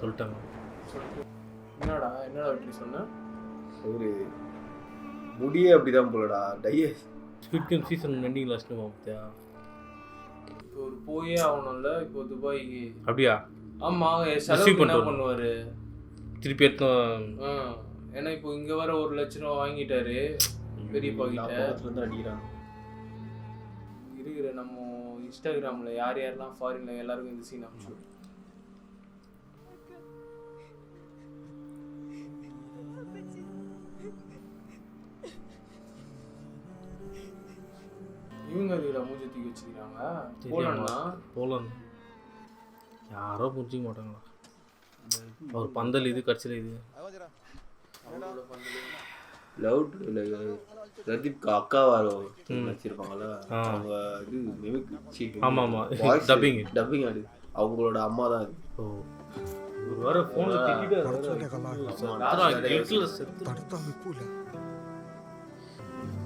சொல்லிட்டாங்க. என்னடா வெற்றி சொன்ன? ஒரு முடியே அப்படிதான் போலடா. Squid game season ending last பார்த்தியா? இப்போ ஒரு போயே ஆகணும்ல. இப்போ துபாய்க்கு அப்படியா? ஆமா. செலவு என்ன பண்ணுவாரு திருப்பி எடுத்தோம். ஏன்னா இப்போ இங்க வர 1 லட்சம் ரூபா வாங்கிட்டாரு பெரியப்பா கிட்ட. அடிக்கிறான். இருக்கிற நம்ம இன்ஸ்டாகிராம்ல யார் யாரெல்லாம் ஃபாரின்ல எல்லாருக்கும் இந்த சீன் அனுப்பிச்சு. இவங்க இதுல மூஞ்சி தூக்கி வச்சுக்கிறாங்க. போலன்னா யாரோ புரிஞ்சிக்க மாட்டாங்களா? அவர் பந்தல் இது கட்சியில் இது லவ் பிரதீப் அக்கா வச்சிருப்பாங்களா அவங்க இது மிமிக். ஆமாம் ஆமாம் டப்பிங் ஆடு அவங்களோட அம்மா தான் அது. ஓ ஒரு வார ஃபோன்ல திட்டிட்டு ஒரு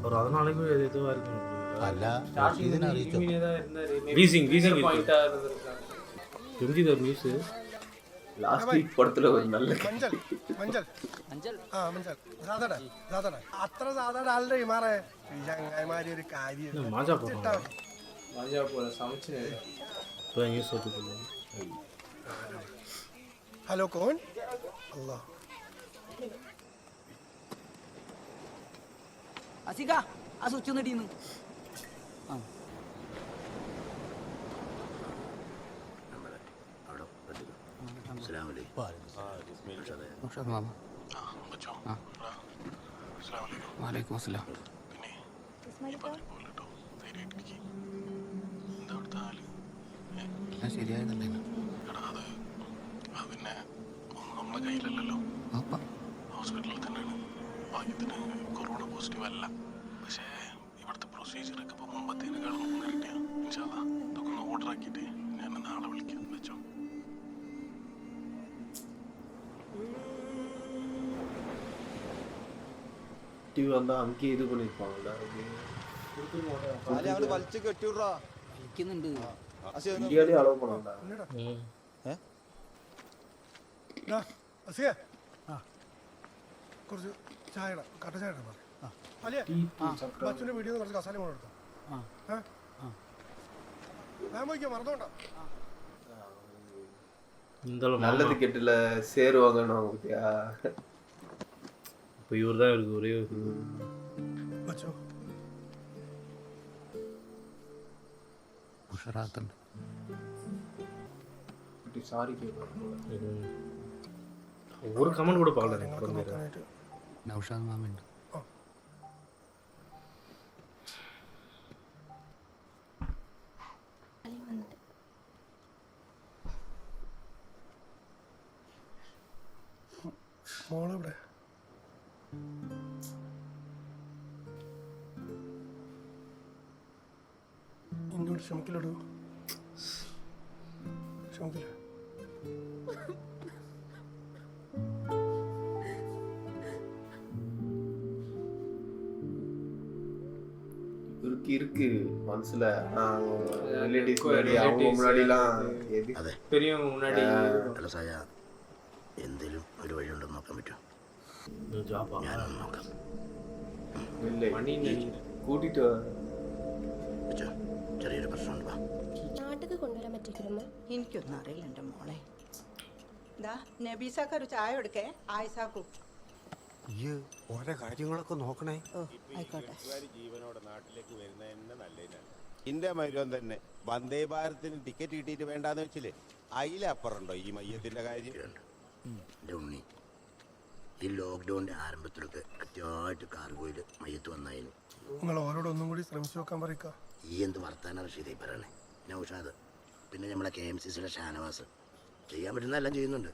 14 நாளைக்கு ஏதோ இருக்கு അല്ല ஸ்டார்டிங் അറിയിച്ചോ தான் இருந்தாரு வீசிங் பாயிண்டா இருந்திருக்காங்க தெரிஞ்சது ஒரு நியூஸ் லாஸ்ட் வீக் படத்துல ஒரு நல்ல മഞ്ചൽ മഞ്ചൽ അഞ്ചൽ ആ മഞ്ചൽ സാധാരണ സാധാരണ അത്ര സാധാരണ ആളുടെ മാറേ ഈ ചങ്ങായിമാരി ഒരു കാര്യം மாஜா போடுறாங்க மஜா போல சமைச்சு இப்போ நியூஸ் வந்துருக்கு ഹലോ കോൺ അല്ലാ അസിക ആ സ്വിച്ച് ഒന്ന് ഇടീന്ന് വാലേക്കും അസ്സലാം. ശരിയായതല്ലേ നമ്മളെ കയ്യിലല്ലല്ലോ. അപ്പ ഹോസ്പിറ്റലിൽ തന്നെയാണ്. ഭാഗ്യത്തിന് കൊറോണ പോസിറ്റീവ് അല്ല. പക്ഷേ ഇവിടുത്തെ പ്രൊസീജിയറൊക്കെ ഇപ്പോൾ മുമ്പത്തേനേക്കാളും ഇരട്ടിയാണ്. ഇൻഷാ അല്ലാ ഇതൊക്കെ ഒന്ന് ഓർഡർ ആക്കിയിട്ട് ഞാൻ നാളെ വിളിക്കാം. വെച്ചോ. டிவி வந்தா அங்கேயே இது பண்ணிருப்பாங்கல்ல വലിച്ചു കെട്ടിവിടാ കളിക്കുന്നുണ്ട്. இந்தியாலே அலோவ் பண்ணாங்கடா അസിയ ആ കുറച്ച് ചായ ഇടാം കട്ട ചായ ഇടാം അല്ലേ ബച്ചുവിന്റെ വീഡിയോ കുറച്ച് കസാല കൊണ്ട് എടുത്തോ ഞാൻ പോയിക്കോ മറന്നോണ്ടാ நல்லது கெட்டுல சேருவாங்கன்னு பத்தியா இப்போ இவர் தான் இருக்கு ஒரே ബച്ചോ ഉഷറാത്തുണ്ട്. சாரி ஒரு கமெண்ட் கூட பார்க்கல. നൗഷാദ് മാമുണ്ട്. മോളെവിടെ എന്നോട് ക്ഷമിക്കലടോ ക്ഷമിക്കില്ല இருக்கு மனசுல ரிலேட்டிவ்ஸ் முன்னாடி அவங்க முன்னாடிலாம் பெரியவங்க முன்னாடி അല്ല സായ എന്തേലും ഒരു വഴി ഉണ്ടെന്ന് നോക്കാൻ പറ്റുമോ? ഞാനൊന്ന് നോക്കാം. കൂട്ടിട്ട് ചെറിയൊരു പ്രശ്നമുണ്ട്. വാ. നാട്ടിൽ കൊണ്ടുവരാൻ പറ്റിക്കുമോ? എനിക്കൊന്നും അറിയില്ല എൻ്റെ മോളെ. എന്താ നബീസാക്ക് ഒരു ചായ എടുക്കേ ആയിസാക്കൂ. ഈ ഓരോ കാര്യങ്ങളൊക്കെ നോക്കണേ. ആയിക്കോട്ടെ. ജീവനോടെ നാട്ടിലേക്ക് വരുന്നത് തന്നെ നല്ലതിനാണ്. ഇന്ത്യ മരുവൻ തന്നെ വന്ദേ ഭാരത്തിന് ടിക്കറ്റ് കിട്ടിയിട്ട് വേണ്ടാന്ന് വെച്ചില്ലേ അതിലപ്പുറമുണ്ടോ ഈ മയ്യത്തിന്റെ കാര്യം? എൻ്റെ ഉണ്ണി, ഈ ലോക്ക്ഡൗണിൻ്റെ ആരംഭത്തിലൊക്കെ കൃത്യമായിട്ട് കാർഗോയിൽ മയ്യത്ത് വന്നായിരുന്നു. നിങ്ങൾ ഓരോടൊന്നും കൂടി ശ്രമിച്ചു നോക്കാൻ പറയിക്ക. ഈ എന്ത് വർത്താനം റഷീദായി പറയണേ. നൗഷാദ്, പിന്നെ നമ്മളെ KMCCയുടെ ഷാനവാസ് ചെയ്യാൻ പറ്റുന്ന എല്ലാം ചെയ്യുന്നുണ്ട്.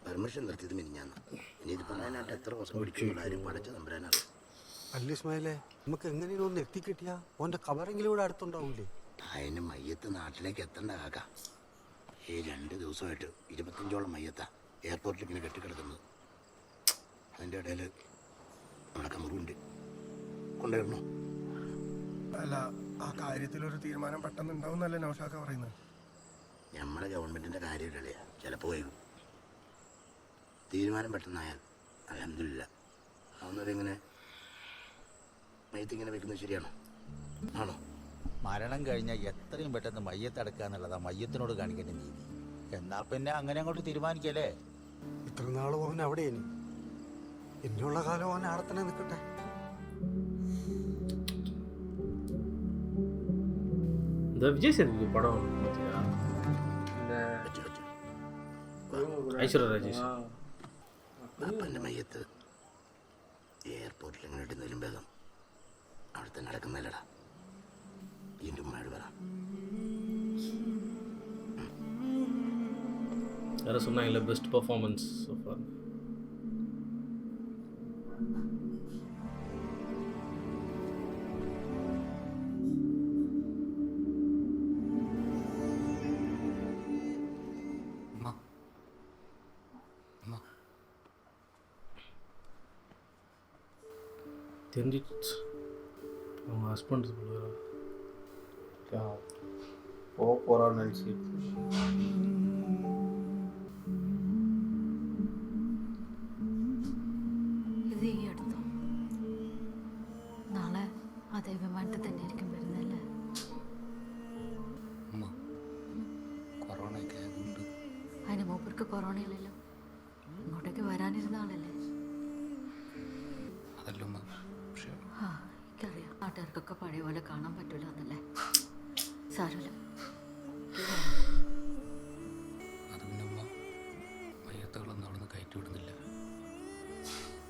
പെർമിഷൻ നിർത്തിയത് മിനിഞ്ഞാന്ന്. ഇനി ഇത് പറയാനായിട്ട് എത്ര ദിവസം പിടിക്കുന്നുള്ള കാര്യം പഠിച്ച നമ്പരാനാണ്. അല്ല ഇസ്മായിലേ, നമുക്ക് എങ്ങനെയും ഒന്ന് എത്തിക്കിട്ടിയാ ഓൻ്റെ കവറെങ്കിലും ഇവിടെ അടുത്തുണ്ടാവൂലേ? അതിന് മയ്യത്ത് നാട്ടിലേക്ക് എത്തണ്ട കാക്ക. ഈ 2 ദിവസമായിട്ട് 25ഓളം മയ്യത്താ എയർപോർട്ടിൽ ഇങ്ങനെ കെട്ടിക്കിടക്കുന്നത്. അതിൻ്റെ ഇടയിൽ നമ്മുടെ കമറുണ്ട് കൊണ്ടുവരണോ? അല്ല, ആ കാര്യത്തിലൊരു തീരുമാനം പെട്ടെന്ന് ഉണ്ടാവുന്നല്ലേ നൗഷാക്ക പറയുന്നത്? നമ്മുടെ ഗവൺമെൻറ്റിൻ്റെ കാര്യമില്ലേ, ചിലപ്പോൾ വൈകും. തീരുമാനം പെട്ടെന്നായാൽ അൽഹംദുലില്ലാ. അതൊന്നിങ്ങനെ മയ്യത്തിങ്ങനെ വെക്കുന്നത് ശരിയാണോ? ആണോ? മരണം കഴിഞ്ഞാൽ എത്രയും പെട്ടെന്ന് മയ്യത്തടക്കുക എന്നുള്ളതാ മയ്യത്തിനോട് കാണിക്കേണ്ട നീതി. എന്നാൽ പിന്നെ അങ്ങനെ അങ്ങോട്ട് തീരുമാനിക്കല്ലേ. ഇത്ര നാൾ ഓൻ അവിടെയാണ്. ഇനിയുള്ള കാലം ഓൻ അവിടെ തന്നെ നിൽക്കട്ടെ. இந்த விஜய் சேதுபதி படம் ஐஸ்வர்யா ராஜேஷ் അപ്പൻ്റെ മയ്യത്ത് എയർപോർട്ടിൽ ഇങ്ങനെ ഇടുന്നതിലും ഭേദം അവിടെ തന്നെ നടക്കുന്നില്ലടാ. എൻ്റെ ഉമ്മയോട് പറ. யாரை சொன்னாங்கல்ல பெஸ்ட் பர்ஃபார்மன்ஸ் ஸோ ஃபார். தெரிஞ்சிச்சு அவங்க ஹஸ்பண்ட் போறான்னு நினச்சி ഇത് ഈ അടുത്തോ നാളെ അതേ വിമാനത്തിൽ തന്നെ ആയിരിക്കും വരുന്നല്ലേ? കൊറോണയൊക്കെ ആയതുകൊണ്ട് അതിന് മൂപ്പർക്ക് കൊറോണ ഇല്ലല്ലോ, ഇങ്ങോട്ടേക്ക് വരാനിരുന്ന ആളല്ലേ? അതല്ലോ പക്ഷേ ആ എനിക്കറിയാം, നാട്ടുകാർക്കൊക്കെ പഴയ പോലെ കാണാൻ പറ്റൂല എന്നല്ലേ. സാരമില്ല. അത് പിന്നെ മയ്യത്തുകളൊന്നും അവിടെ നിന്ന് കയറ്റി വിടുന്നില്ല.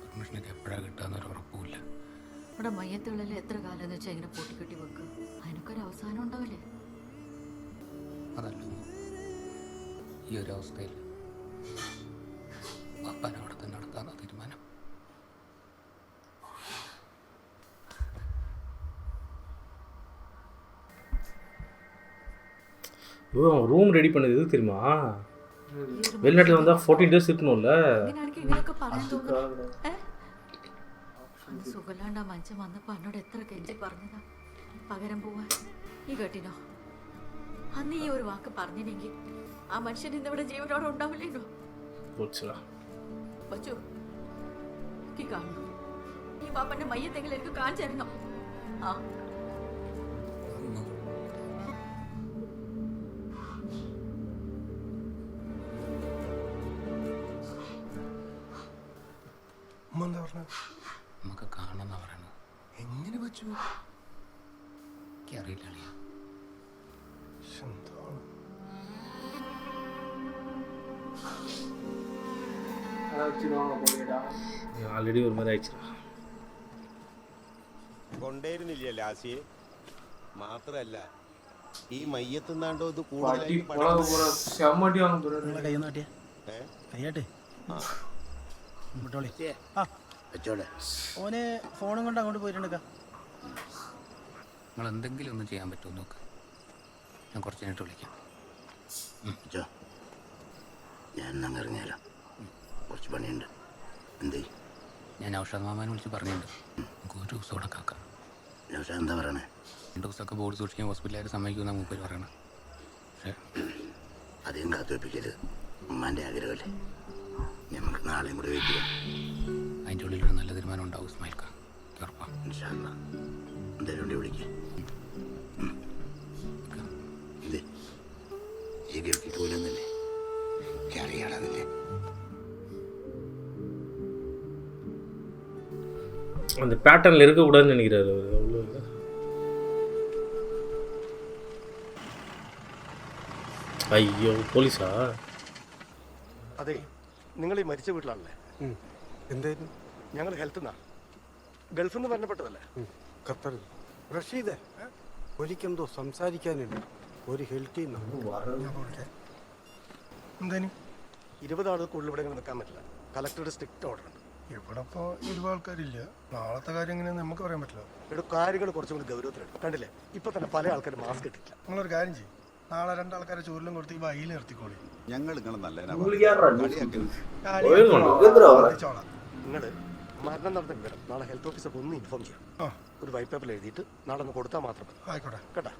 പെർമിഷനൊക്കെ എപ്പോഴാണ് കിട്ടാന്നൊരു ഉറപ്പുമില്ല. ഇവിടെ മയ്യത്തുകളിൽ എത്ര കാലം എന്ന് വെച്ചാൽ ഇങ്ങനെ പൂട്ടിക്കെട്ടി വെക്കുക, അതിനൊക്കെ ഒരു അവസാനം ഉണ്ടാവില്ലേ? അതല്ലോ ഈ ഒരു അവസ്ഥയിൽ പപ്പാനെ അവിടെ തന്നെ നടത്താന്ന തീരുമാനം. ரூம் ரெடி பண்ணது எதுக்கு தெரியுமா? வெளிநாட்டில் வந்தால் 14 days இருக்கணும்ல. അന്ന് സുഖമില്ലാണ്ട് ആ മനുഷ്യൻ വന്നപ്പോൾ എന്നോട് എത്ര കെഞ്ചി പറഞ്ഞതാ പകരം പോവാൻ. ഈ കേട്ടിനോ? അന്ന് ഈ ഒരു വാക്ക് പറഞ്ഞില്ലെങ്കിൽ ആ മനുഷ്യൻ ഇന്നിവിടെ ജീവനോടെ ഉണ്ടാവില്ലേനോ? വച്ചു എനിക്ക് കാണണം, ഈ പാപ്പന്റെ മയ്യത്തെങ്കിലും എനിക്ക് കാണിച്ചു തരണം. ആ എന്താ പറഞ്ഞത്? നമുക്ക് കാണണമെന്നാ പറയണത്. എങ്ങനെ വെച്ചു? എനിക്കറിയില്ല അളിയാ. ஆல்ரெடி ஒரு மாதிரி ஆயிடுச்சு. കൊണ്ടേരുന്നില്ല ലാസിയെ. മാത്രല്ല ഈ മയ്യത്തുന്നാണ്ടോ ഇത് ഓനെ ഫോണും കൊണ്ട് അങ്ങോട്ട് പോയിട്ടുണ്ടെക്ക. നിങ്ങൾ എന്തെങ്കിലും ഒന്ന് ചെയ്യാൻ പറ്റുമോ നോക്ക്. ഞാൻ കുറച്ച് കഴിഞ്ഞിട്ട് വിളിക്കാം. ഞാൻ ഇറങ്ങിയാലോ, കുറച്ച് പണിയുണ്ട്. എന്തേ? ഞാൻ ഔഷധ മാമാനെ വിളിച്ച് പറഞ്ഞിട്ടുണ്ട്, നമുക്ക് ഒരു ദിവസം ഇവിടെ കാക്കാം. എന്താ പറയണേ? 2 ദിവസമൊക്കെ ബോർഡ് സൂക്ഷിക്കാൻ ഹോസ്പിറ്റലുകാർ സമ്മതിക്കുമെന്നാണ് മൂപ്പര് പറയണത്. പക്ഷേ അധികം കാത്തുവെപ്പിക്കരുത്, ഉമ്മാൻ്റെ ആഗ്രഹമല്ലേ. നമുക്ക് നാളെയും കൂടെ വെയിറ്റ് ചെയ്യാം. അതിൻ്റെ ഉള്ളിലൊരു നല്ല തീരുമാനം ഉണ്ടാവും ഇസ്മായിൽ ഖാൻ, ഉറപ്പാണ്. എന്തായാലും വേണ്ടി വിളിക്കുക. ഈ ഗൾഫിൽ പോലെന്നല്ലേ അറിയാടാതില്ലേ? அந்த பேட்டர்னில் இருக்கக்கூடாதுன்னு நினைக்கிறாரு அவர். அவ்வளோ இல்லை. അയ്യോ പോലീസാ? അതെ, നിങ്ങൾ ഈ മരിച്ച വീട്ടിലാണല്ലേ? എന്തായിരുന്നു? ഞങ്ങൾ ഹെൽത്ത് നിന്നാ, ഗൾഫിൽ നിന്ന് മരണപ്പെട്ടതല്ലേ? ഖത്തറിൽ. റഷീദ് ഒരിക്കെന്തോ സംസാരിക്കാനുണ്ട്, ഒരു ഹെൽത്തിൽ നിന്ന്. എന്തേനും 20 ആളുകൾക്കുള്ളിൽ ഇവിടെ ഇങ്ങനെ നിൽക്കാൻ പറ്റില്ല. കളക്ടറുടെ സ്ട്രിക്റ്റ് ഓർഡർ ഉണ്ട്. ഇവിടെ ഇപ്പോൾ 20 ആൾക്കാരില്ല. നാളത്തെ കാര്യം എങ്ങനെയാണെന്ന് നമുക്ക് പറയാൻ പറ്റില്ല. ഇവിടെ കാര്യങ്ങൾ കുറച്ചും കൂടി ഗൗരവത്തിലെടുക്കും. കണ്ടില്ലേ, ഇപ്പൊ തന്നെ പല ആൾക്കാരും മാസ്ക് ഇട്ടില്ല. നിങ്ങളൊരു കാര്യം ചെയ്യും, നാളെ 2 ആൾക്കാരെ ചൂരിലും കൊടുത്ത് ഈ വൈയിൽ നിർത്തിക്കോളി. ഞങ്ങൾ നിങ്ങൾ നല്ല നിങ്ങൾ മരണം നടന്ന വിവരം നാളെ ഹെൽത്ത് ഓഫീസർക്ക് ഒന്ന് ഇൻഫോം ചെയ്യാം. ഒരു വൈറ്റ് പേപ്പറിൽ എഴുതിയിട്ട് നാളെ ഒന്ന് കൊടുത്താൽ മാത്രം മതി. ആയിക്കോട്ടെ കേട്ടാ.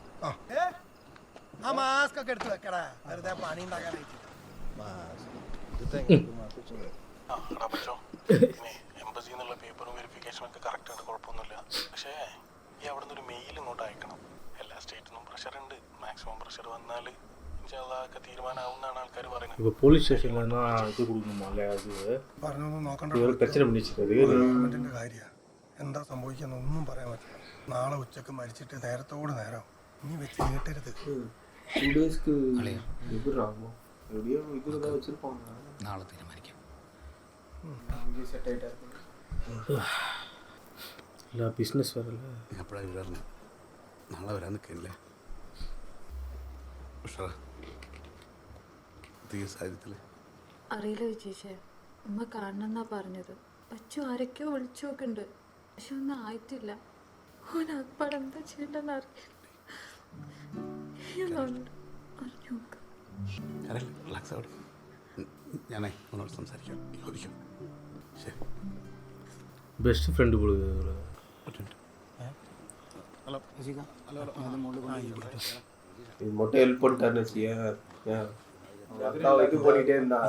ആ മാസ്ക് ഒക്കെ എടുത്ത് വെക്കടാ, വെറുതെ പണി ഉണ്ടാക്കാനായിട്ട്. എംബസി എന്നുള്ള പേപ്പറും വെരിഫിക്കേഷനും ഒക്കെ കറക്റ്റാണ്, കുഴപ്പമൊന്നുമില്ല. പക്ഷേ ഈ അവിടെ നിന്ന് ഒരു മെയിൽ ഇങ്ങോട്ട് അയക്കണം. എല്ലാ സ്റ്റേറ്റിനും പ്രഷർ ഉണ്ട്. മാക്സിമം പ്രഷർ വന്നാൽ ഒക്കെ തീരുമാനമാവുന്നാണ് ആൾക്കാർ പറയുന്നത്. இப்போ போலீஸ் ஸ்டேஷன்லன்னா இது கொடுக்கணுமால? அது പറഞ്ഞൊന്നും നോക്കണ്ട. ஒரு பிரச்சனை பண்ணிச்சிருக்காரு. ഗവൺമെന്റിന്റെ കാര്യമാണ്, എന്താ സംഭവിക്കുന്ന ഒന്നും പറയാൻ പറ്റില്ല. നാളെ ഉച്ചക്ക് മരിച്ചിട്ട് നേരത്തോട് നേരം ഇനി വെച്ച് നീട്ടരുത്. നാളെ തീരുമാനിക്കാം. ഇല്ല ബിസിനസ് വരല്ലേ. എപ്പോഴാണ് വരാറുണ്ട്? നാളെ വരാൻ നിൽക്കില്ലേ? സാഹചര്യത്തിൽ അറിയില്ല വിജയിച്ചേ, ഉമ്മ കാണണമെന്നാ പറഞ്ഞത്. പച്ചു ആരൊക്കെയോ വിളിച്ചു നോക്കുന്നുണ്ട്, പക്ഷെ ഒന്നും ആയിട്ടില്ല. ഓൻ അപ്പാടെ എന്താ ചെയ്യണ്ടെന്ന് അറിയില്ല. റിലാക്സ് ആവട്ടെ, ഞാനേ ഒന്നോട് സംസാരിക്കാം, ചോദിക്കാം. ശരി. பெஸ்ட் ஃப்ரெண்டு கொடுக்குது. இது மட்டும் ஹெல்ப் பண்ணிட்டாருன்னு வச்சியா அக்கா இது பண்ணிட்டே இருந்தா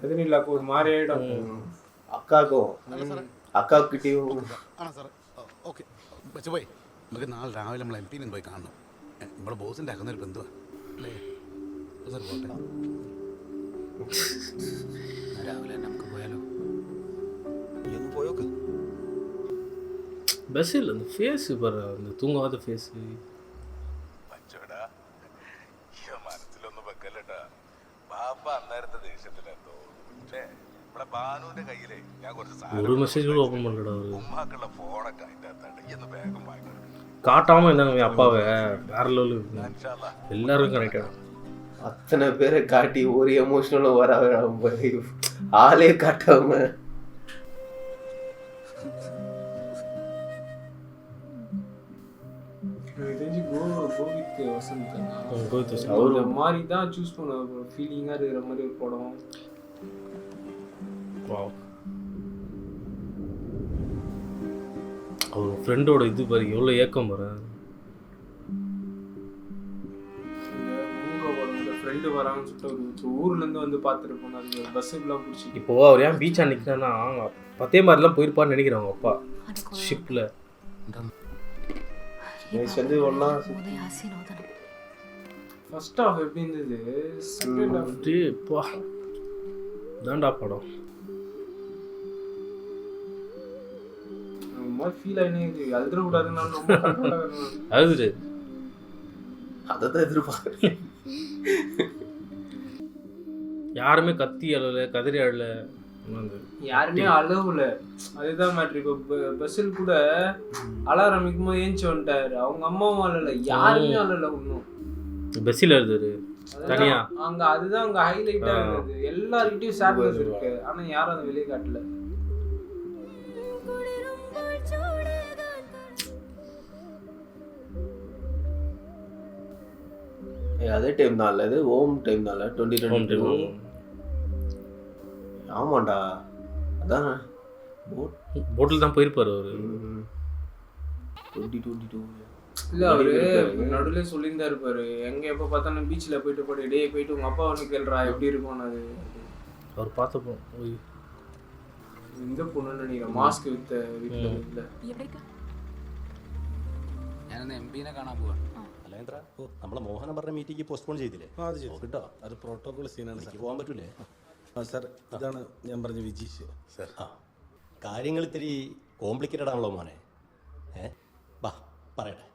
எதுவும் இல்லை ஒரு மாதிரி ஆயிடும் അക്കാക്കിട്ടിയും ആണോ സാറേ ഓക്കെ പക്ഷേ പോയി നമുക്ക് നാളെ രാവിലെ നമ്മൾ MP പോയി കാണണം നമ്മുടെ ബോസിൻ്റെ അകന്നൊരു ബന്ധുവാണ് അല്ലേ സാർ പോട്ടെ രാവിലെ തന്നെ നമുക്ക് പോയാലോ ഒന്ന് പോയോക്ക് பஸ்ஸில் அந்த ஃபேஸு பாரு அந்த தூங்காத ஃபேஸு മച്ചോടാ ഈ മനസ്സിലൊന്നും വെക്കല്ലട്ടാ ബാപ്പ അന്നേരത്തെ ദേഷ്യത്തിലെന്തോ പക്ഷേ ഇവിടെ ബാനുവിന്റെ കയ്യിലേ ഞാൻ കുറച്ച് ஒரு மெசேஜ் கூட ஓப்பன் பண்ணலடா அவரு ഉമ്മാക്കുള്ള ഫോണൊക്കെ അതിൻ്റെ അകത്താണ് എന്ന് വേഗം വാങ്ങി காட்டாமல் இருந்தாங்க என் அப்பாவை வேற லெவலு எல்லாரும் கனெக்ட் ஆகும் அத்தனை பேரை காட்டி ஒரு எமோஷனலும் வர ஆளே காட்டாம அவரு மாதிரி தான் சூஸ் பண்ணுவாங்க ஃபீலிங்கா இருக்கிற மாதிரி ஒரு படம் அவர் ஃப்ரெண்டோட இது பாரு எவ்வளோ ஏக்கம் பாரு ஃப்ரெண்டு வராங்கன்னு சொல்லிட்டு ஒரு ஊர்லேருந்து வந்து பார்த்துருப்போம் அது பஸ்ஸுக்குலாம் பிடிச்சி இப்போ அவர் ஏன் பீச் நிற்கிறான்னா பத்தே மாதிரிலாம் போயிருப்பான்னு நினைக்கிறேன் அவங்க அப்பா ஷிப்பில் வந்து ஒன்றா ஃபர்ஸ்ட் ஹாஃப் எப்படி இருந்தது செகண்ட் ஹாஃப் பா தாண்டா படம் மாதிரி ஃபீல் ஆகினே அழுதுற கூடாதுன்னு அழுதுரு அதை தான் எதிர்பார்க்குறேன் யாருமே கத்தி அழல கதறி அழல யாருமே அழவுல அதுதான் மேட்ரு. இப்போ பஸ்ஸில் கூட அலாரமிக்கும் போது ஏஞ்சி வந்துட்டாரு, அவங்க அம்மாவும் அழல, யாருமே அழல ஒன்றும். பஸ்ஸில் எழுதுரு தனியா அங்க அதுதான் அங்க ஹைலைட்டா இருந்தது. எல்லார்கிட்டயும் சாட்னஸ் இருக்கு, ஆனா யாரும் அதை வெளியே காட்டல. அதே டைம் தான் இது ஓம் டைம் தான் 2022. ஆமாண்டா, அதான் போட்டில் தான் போயிருப்பாரு அவரு 2022. இல்ல அவரு நடுவுல சொல்லியிருந்தா இருப்பாரு, எங்க எப்ப பார்த்தாலும் பீச்ல போயிட்டு போய் டே போயிட்டு உங்க அப்பா வந்து கேள்றா எப்படி இருக்கும். அது அவர் பார்த்தப்போ இந்த பொண்ணு நினைக்கிறேன் மாஸ்க் வித்த வீட்டுல இல்ல. ഞാനൊന്ന് MP-നെ കാണാൻ പോവാണ്. നമ്മളെ മോഹനം പറഞ്ഞ മീറ്റിംഗ് പോസ്റ്റ്പോൺ ചെയ്തില്ലേ? കേട്ടോ, അത് പ്രോട്ടോകോൾ സീനാണ്. എനിക്ക് പോകാൻ പറ്റൂലേ? സാർ, ഇതാണ് ഞാൻ പറഞ്ഞ വിജീഷ് സാർ. കാര്യങ്ങൾ ഇത്തിരി കോംപ്ലിക്കേറ്റഡ് ആണല്ലോ മോനെ. വാ പറയട്ടെ.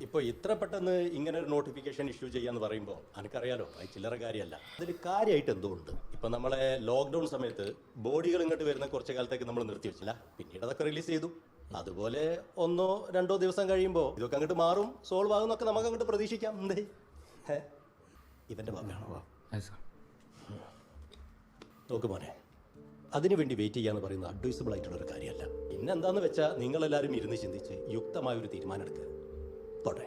ഇപ്പോൾ ഇത്ര പെട്ടെന്ന് ഇങ്ങനെ ഒരു നോട്ടിഫിക്കേഷൻ ഇഷ്യൂ ചെയ്യാന്ന് പറയുമ്പോൾ എനിക്കറിയാലോ, അത് ചില്ലറ കാര്യമല്ല. അതിൽ കാര്യമായിട്ട് എന്തോ ഉണ്ട്. ഇപ്പം നമ്മളെ ലോക്ക്ഡൗൺ സമയത്ത് ബോഡികൾ ഇങ്ങോട്ട് വരുന്ന കുറച്ച് കാലത്തേക്ക് നമ്മൾ നിർത്തി വെച്ചില്ല, പിന്നീട് അതൊക്കെ റിലീസ് ചെയ്തു. അതുപോലെ 1-2 ദിവസം കഴിയുമ്പോൾ ഇതൊക്കെ അങ്ങോട്ട് മാറും, സോൾവ് ആകുന്നൊക്കെ നമുക്ക് അങ്ങോട്ട് പ്രതീക്ഷിക്കാം. എന്തേ ഇവൻ്റെ ഭാഗമാണോ? നോക്ക് മോനെ, അതിനു വേണ്ടി വെയിറ്റ് ചെയ്യാന്ന് പറയുന്നത് അഡ്വൈസബിൾ ആയിട്ടുള്ളൊരു കാര്യമല്ല. പിന്നെ എന്താണെന്ന് വെച്ചാൽ നിങ്ങളെല്ലാവരും ഇരുന്ന് ചിന്തിച്ച് യുക്തമായൊരു തീരുമാനം എടുക്കുക. പോട്ടെ.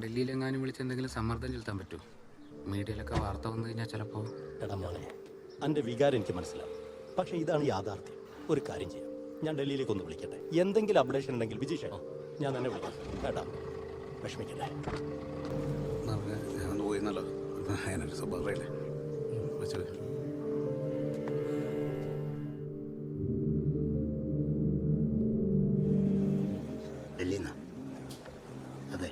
ഡൽഹിയിലെങ്ങാനും വിളിച്ച് എന്തെങ്കിലും സമ്മർദ്ദം ചെലുത്താൻ പറ്റുമോ? മീഡിയയിലൊക്കെ വാർത്ത വന്നു കഴിഞ്ഞാൽ ചിലപ്പോൾ. എടാ മോനെ, എൻ്റെ വികാരം എനിക്ക് മനസ്സിലാവും, പക്ഷേ ഇതാണ് യാഥാർത്ഥ്യം. ഒരു കാര്യം ചെയ്യാം, ഞാൻ ഡൽഹിയിലേക്ക് ഒന്ന് വിളിക്കട്ടെ. എന്തെങ്കിലും അപ്ഡേഷൻ ഉണ്ടെങ്കിൽ വിജീഷ് ഞാൻ തന്നെ വിളിക്കാം. കേട്ടാ, വിഷമിക്കല്ലേ. ഞാനൊന്ന് പോയിരുന്നല്ലോ, അതിനൊരു സ്വഭാവമല്ലേ വെച്ചത്. ഡൽഹിന്നാ? അതെ,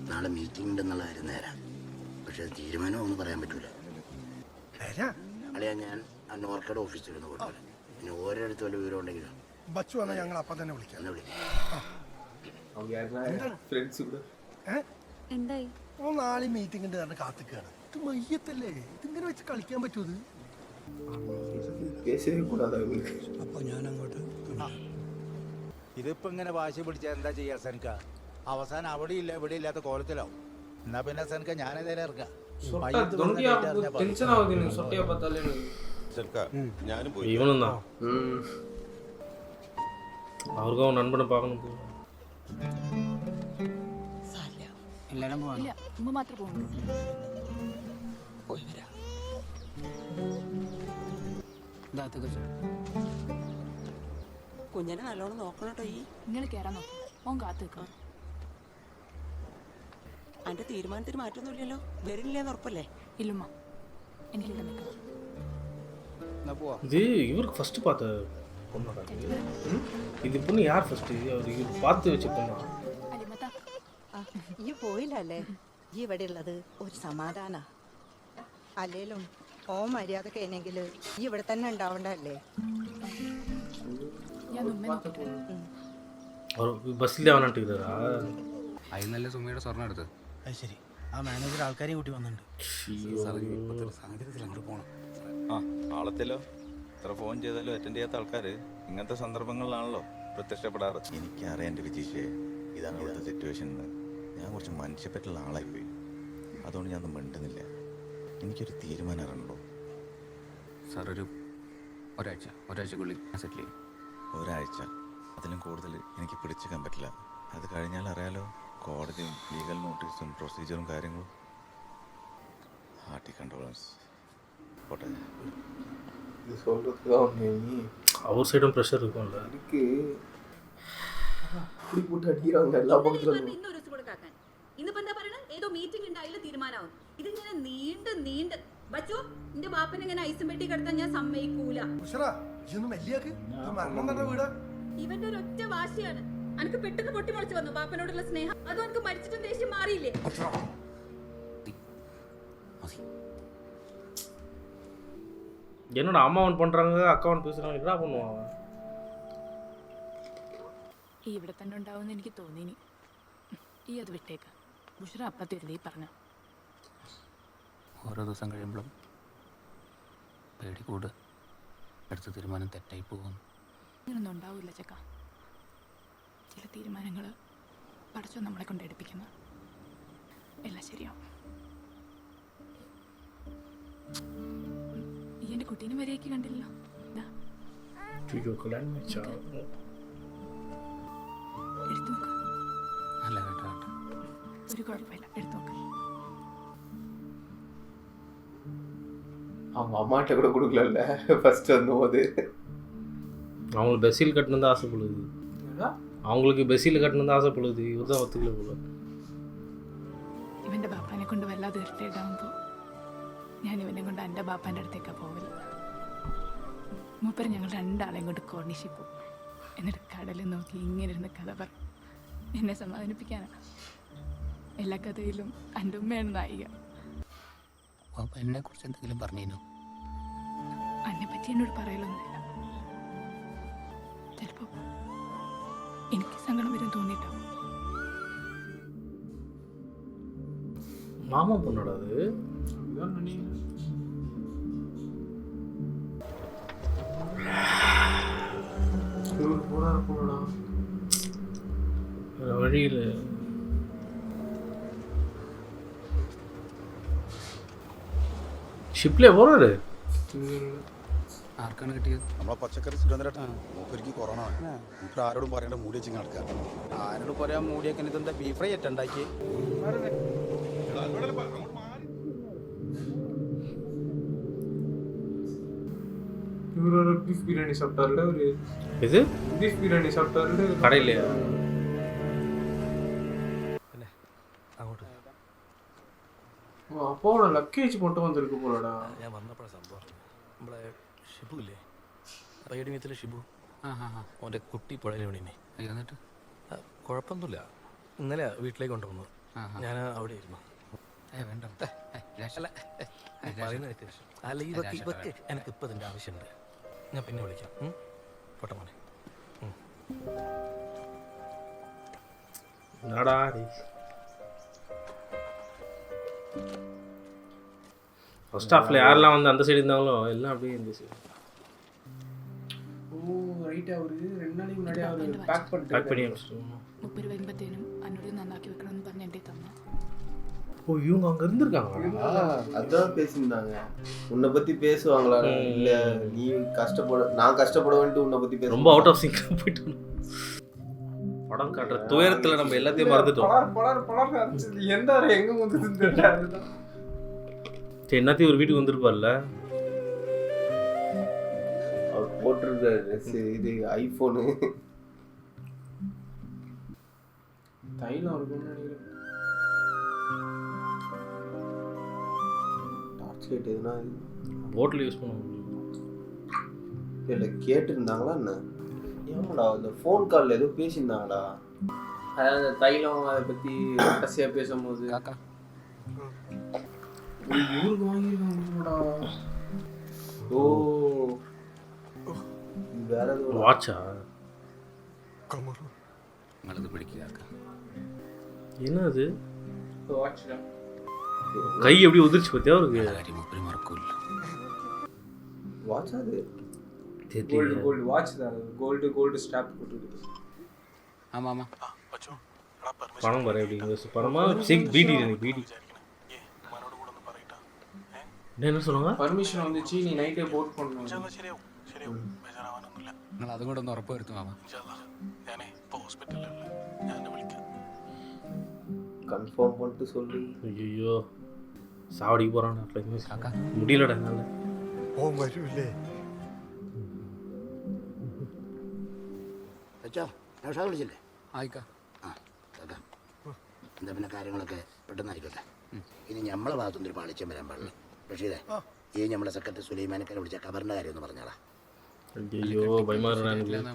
നാളെ മീറ്റിംഗ് ഉണ്ടെന്നുള്ള കാര്യം നേരാ, പക്ഷെ തീരുമാനമൊന്നും പറയാൻ പറ്റൂല. അളിയാ, ഞാൻ ആ നോർക്കയുടെ ഓഫീസിൽ നിന്ന് കൊടുത്തു. ഇനി ഓരോരുത്തർ വല്ല വിവരം ഉണ്ടെങ്കിലോ ബച്ചു വന്നാൽ ഞങ്ങൾ അപ്പം തന്നെ വിളിക്കാം. എന്തായി? നാളെ മീറ്റിംഗ് ഉണ്ട് കാരണം കാത്തിക്കാണ്. ഇത് മയ്യത്തല്ലേ, ഇതിങ്ങനെ വെച്ച് കളിക്കാൻ പറ്റൂ? അപ്പൊ ഞാൻ അങ്ങോട്ട് ഇതിപ്പോ ഇങ്ങനെ വാശി പിടിച്ചാൽ എന്താ ചെയ്യാ സനക്ക? അവസാനം അവിടെ ഇല്ല ഇവിടെ ഇല്ലാത്ത കോലത്തിലാവും. എന്നാ പിന്നെ സനക്ക ഞാനേതായാലും ഇറക്കാം. இவனும் தான், அவருக்கும் அவன் நண்பனை பார்க்கணும். ഇല്ല, ഉമ്മ മാത്രം പോകുന്നു. പോയി വരാം. കുഞ്ഞിനെ നല്ലോണം നോക്കണം കേട്ടോ. ഈ നിങ്ങൾ കയറാൻ നോക്കി ഓൻ കാത്തു നിൽക്കണം. അന്റെ തീരുമാനത്തിന് മാറ്റൊന്നുമില്ലല്ലോ? വരില്ലെന്ന് ഉറപ്പല്ലേ? ഇല്ലുമ്മ, എനിക്കിവിടെ നിൽക്കണം. இது இவருக்கு ஃபர்ஸ்ட் பார்த்த பொண்ணோட இது பொண்ணு யார் ஃபர்ஸ்ட் அவர் இவர் பார்த்து வச்ச பொண்ணா? ഈ പോയില്ലല്ലേ? ഈ ഇവിടെ ഉള്ളത് ഒരു സമാധാന. അല്ലേലും ഓ മര്യാദ കഴിഞ്ഞെങ്കിൽ ഈ ഇവിടെ തന്നെ ഉണ്ടാവണ്ടല്ലേ? அவர் பஸ்ல அவனாட்டுக்குறா. അതിൽ നല്ല സുമയുടെ സ്വർണ്ണം എടുത്ത്. അത് ശരി. ആ മാനേജർ ആൾക്കാരെയും കൂട്ടി വന്നിട്ടുണ്ട്. സാഹചര്യത്തിൽ അങ്ങോട്ട് പോകണം. ആ ആളത്തിലോ എത്ര ഫോൺ ചെയ്താലും അറ്റൻഡ് ചെയ്യാത്ത ആൾക്കാർ ഇങ്ങനത്തെ സന്ദർഭങ്ങളിലാണല്ലോ പ്രത്യക്ഷപ്പെടാറ്. എനിക്കറിയാം എൻ്റെ വിജീഷേ, ഇതാണ് ഇവിടുത്തെ സിറ്റുവേഷൻ എന്ന്. ഞാൻ കുറച്ച് മനുഷ്യപ്പറ്റുള്ള ആളായിപ്പോയി. അതുകൊണ്ട് ഞാൻ ഒന്നും മിണ്ടുന്നില്ല. എനിക്കൊരു തീരുമാനം അറിയണല്ലോ സാർ. ഒരാഴ്ചക്കുള്ളിൽ സെറ്റിൽ ചെയ്യും. ഒരാഴ്ച അതിലും കൂടുതൽ എനിക്ക് പിടിച്ചെടുക്കാൻ പറ്റില്ല. അത് കഴിഞ്ഞാൽ അറിയാലോ, കോടതിയും ലീഗൽ നോട്ടീസും പ്രൊസീജിയറും കാര്യങ്ങളും. ഹാർട്ടി കൺട്രോളൻസ് போட்டே. இது சொல்கிறதுக்காக நீ அவர் சைடும் ப்ரெஷர் இருக்கும்ல. இருக்கு அப்படி போட்டு அடிக்கிறாங்க எல்லா பக்கத்துலையும். ഇന്നൊരു ദിവസം കൂടെ കാക്കാൻ. ഇന്നിപ്പോ എന്താ പറയണേ? ഏതോ മീറ്റിംഗ് ഉണ്ടായില്ല, തീരുമാനമാവും. ഇതിങ്ങനെ നീണ്ട് ബച്ചു എന്റെ ബാപ്പനെ ഇങ്ങനെ ഐസും പെട്ടി കിടത്താൻ ഞാൻ സമ്മതിക്കൂല. ഇവന്റെ ഒരു ഒറ്റ വാശിയാണ്. അനക്ക് പെട്ടെന്ന് പൊട്ടിമുളച്ച് വന്നു ബാപ്പനോടുള്ള സ്നേഹം. അതും എനിക്ക് മരിച്ചിട്ടും ദേഷ്യം മാറിയില്ലേ? என்னோட அம்மா அவன் பண்ணுறாங்க, அக்கா அவன் பேசுகிறாங்க, என்ன பண்ணுவான்? ഈ ഇവിടെ തന്നെ ഉണ്ടാവുമെന്ന് എനിക്ക് തോന്നിനി. ഈ അത് വിട്ടേക്ക്. ബുഷറ അപ്പത്തിരുതി പറഞ്ഞ ഓരോ ദിവസം കഴിയുമ്പോഴും പേടി കൂട്. അടുത്ത തീരുമാനം തെറ്റായി പോകുന്നു. ഇങ്ങനൊന്നും ഉണ്ടാവില്ല ചക്ക. ചില തീരുമാനങ്ങൾ പഠിച്ചോ നമ്മളെ കൊണ്ട് എടുപ്പിക്കുന്നു. എല്ലാം ശരിയാവും. ഈ എൻ്റെ കുട്ടീനെ വരെയൊക്കെ കണ്ടില്ലോ. എടുത്തു നോക്ക്. അല്ല വേണ്ട. ഒരു കുഴപ്പമില്ല, എടുത്തു നോക്ക്. அவங்க அம்மாட்ட கூட கொடுக்கல ஃபர்ஸ்ட் வந்தபோது. அவங்களுக்கு பெசில் கட்டணும் தான் ஆசைப்படுது. அவங்களுக்கு பெசில் கட்டணும் தான் ஆசைப்படுது. இவர் தான் ஒத்துக்கல போல. ഇവൻ്റെ ബാപ്പാനെ കൊണ്ട് വല്ലാതെ ഇറിറ്റേറ്റാകുമ്പോൾ ഞാൻ ഇവനെ കൊണ്ട് എൻ്റെ ബാപ്പാൻ്റെ അടുത്തേക്കാണ് പോവില്ല. മൂപ്പര് ഞങ്ങൾ രണ്ടാളെയും കൊണ്ട് കോർണിഷിൽ പോകും. എന്നിട്ട് കടലിൽ നോക്കി ഇങ്ങനെ ഇരുന്ന് കഥ പറയും. എന്നെ സമാധാനിപ്പിക്കാനാണ്. എല്ലാ കഥയിലും എൻ്റെ ഉമ്മയാണ് നായിക. എന്നെ കുറിച്ച് എന്തെങ്കിലും പറഞ്ഞോ? എന്നെ പറ്റി എന്നോട് പറയലൊന്നുമില്ല. ചിലപ്പോൾ എനിക്ക് സങ്കടം വരും തോന്നിയിട്ടാവും. மாமா பொண்ணோட அது வழியில் ഷിപ്പിലേ പോണത്. ആർക്കാണ് കിട്ടിയത്? നമ്മളെ പച്ചക്കറി സുരേന്ദ്രേട്ടാ. മൂപ്പരിക്ക് കൊറോണ. മൂപ്പര് ആരോടും പറയേണ്ട മൂടി വെച്ച് നടക്കാം. ആരോടും പറയാൻ മൂടിയൊക്കെ ഇതെന്താ ബീഫ് ഫ്രൈ ആയിട്ട് ഉണ്ടാക്കി? இவர் ஒரு பீஃப் பிரியாணி சாப்பிட்டாருல, ஒரு இது பீஃப் பிரியாணி சாப்பிட்டாருல கடையிலையா? അപ്പോഴാ ലക്കേജ് കൊണ്ട് വന്നിരിക്കും പോലടാ. ഞാൻ വന്നപ്പോഴാണ് സംഭവം. നമ്മളെ ഷിബു ഇല്ലേ, റൈഡ് മീത്തിലെ ഷിബു, അവൻ്റെ കുട്ടി പുഴയിൽ വീണിനെ. എന്നിട്ട് കുഴപ്പമൊന്നുമില്ല. ഇന്നലെ വീട്ടിലേക്ക് കൊണ്ടുവന്നു. ഞാൻ അവിടെ ഇരുന്നു. അല്ല ഇവക്ക് എനിക്ക് ഇപ്പം ഇതിൻ്റെ ആവശ്യമുണ്ട്. ഞാൻ പിന്നെ വിളിക്കാം. പോട്ടെ മോനെ. ஃபர்ஸ்ட் ஹாஃப்ல யாரெல்லாம் வந்து அந்த சைடு இருந்தாலும் எல்லாம் அப்படியே இந்த சைடு. ഓ റൈറ്റ്. അവര് 2 നാளைக்கு முன்னாடி അവര് பேக் பண்ணி வச்சிட்டோம். മൂപ്പര് വരുമ്പോഴത്തേനും അന്നോട് നന്നാക്കി വെക്കണമെന്ന് പറഞ്ഞ് എൻ്റെ തന്നു. ஓ இவங்க அங்கே இருந்திருக்காங்க. அதான் பேசியிருந்தாங்க. உன்னை பற்றி பேசுவாங்களா? இல்லை நீ நான் கஷ்டப்படுவேன்ட்டு உன்னை பற்றி பேச. ரொம்ப அவுட் ஆஃப் சிங்க் போயிட்டு படம் காட்டுற துயரத்தில் நம்ம எல்லாத்தையும் மறந்துட்டோம். எந்த எங்கே வந்து சரி, என்னத்தையும் ஒரு வீட்டுக்கு வந்துருப்பார்ல. போட்டிருக்க ட்ரெஸ் இது ஐஃபோனு தைலம் இருக்கும்னு நினைக்கிறேன். டார்ச் லைட் எதுனா போட்டில் யூஸ் பண்ணுவோம். இல்லை கேட்டுருந்தாங்களா என்ன? ஏமாடா இந்த ஃபோன் காலில் ஏதோ பேசியிருந்தாங்கடா. அதாவது அந்த தைலம் அதை பற்றி கடைசியாக பேசும்போது காக்கா ஊருக்கு வாங்கியிருக்காங்கடா. ஓ வேற ஏதோ வாட்சா நல்லது பிடிக்காக்கா. என்ன அது? வாட்ச் தான். கை எப்படி உதிர்ச்சி பார்த்தியா அவருக்கு? வாட்ச் அது கோல்டு வாட்ச் தான். கோல்டு ஸ்டாப் போட்டுருக்கு. ஆமாம் ஆமாம். பணம் வர எப்படி பணமா பீடி பீடி என்ன சொல்லுங்க? பர்மிஷன் வந்துச்சு, நீ நைட்டே போட் பண்ணணும். നിങ്ങൾ അതും കൂടെ ഒന്ന് ഉറപ്പ് വരുത്തും മാമ. கன்ஃபார்ம் பண்ணிட்டு சொல்லு. ஐயோ சாவடிக்கு போகிறான்டா. காக்கா முடியலடா என்னால். ഓ വരൂല്ലേ? അച്ഛാ ഞാൻ വിളിച്ചില്ലേ? ആയിക്കാ. ആ കാക്ക എന്താ പിന്നെ കാര്യങ്ങളൊക്കെ പെട്ടെന്നായിക്കോട്ടെ. ഇനി നമ്മളെ ഭാഗത്തുനിന്ന് ഒരു പാളിച്ചം വരാൻ പാടില്ല. പക്ഷേ ഈ നമ്മളെ സെക്രട്ടറി സുലൈമാനൊക്കെ വിളിച്ച കബറിൻ്റെ കാര്യം ഒന്ന് പറഞ്ഞാടാ. അയ്യോ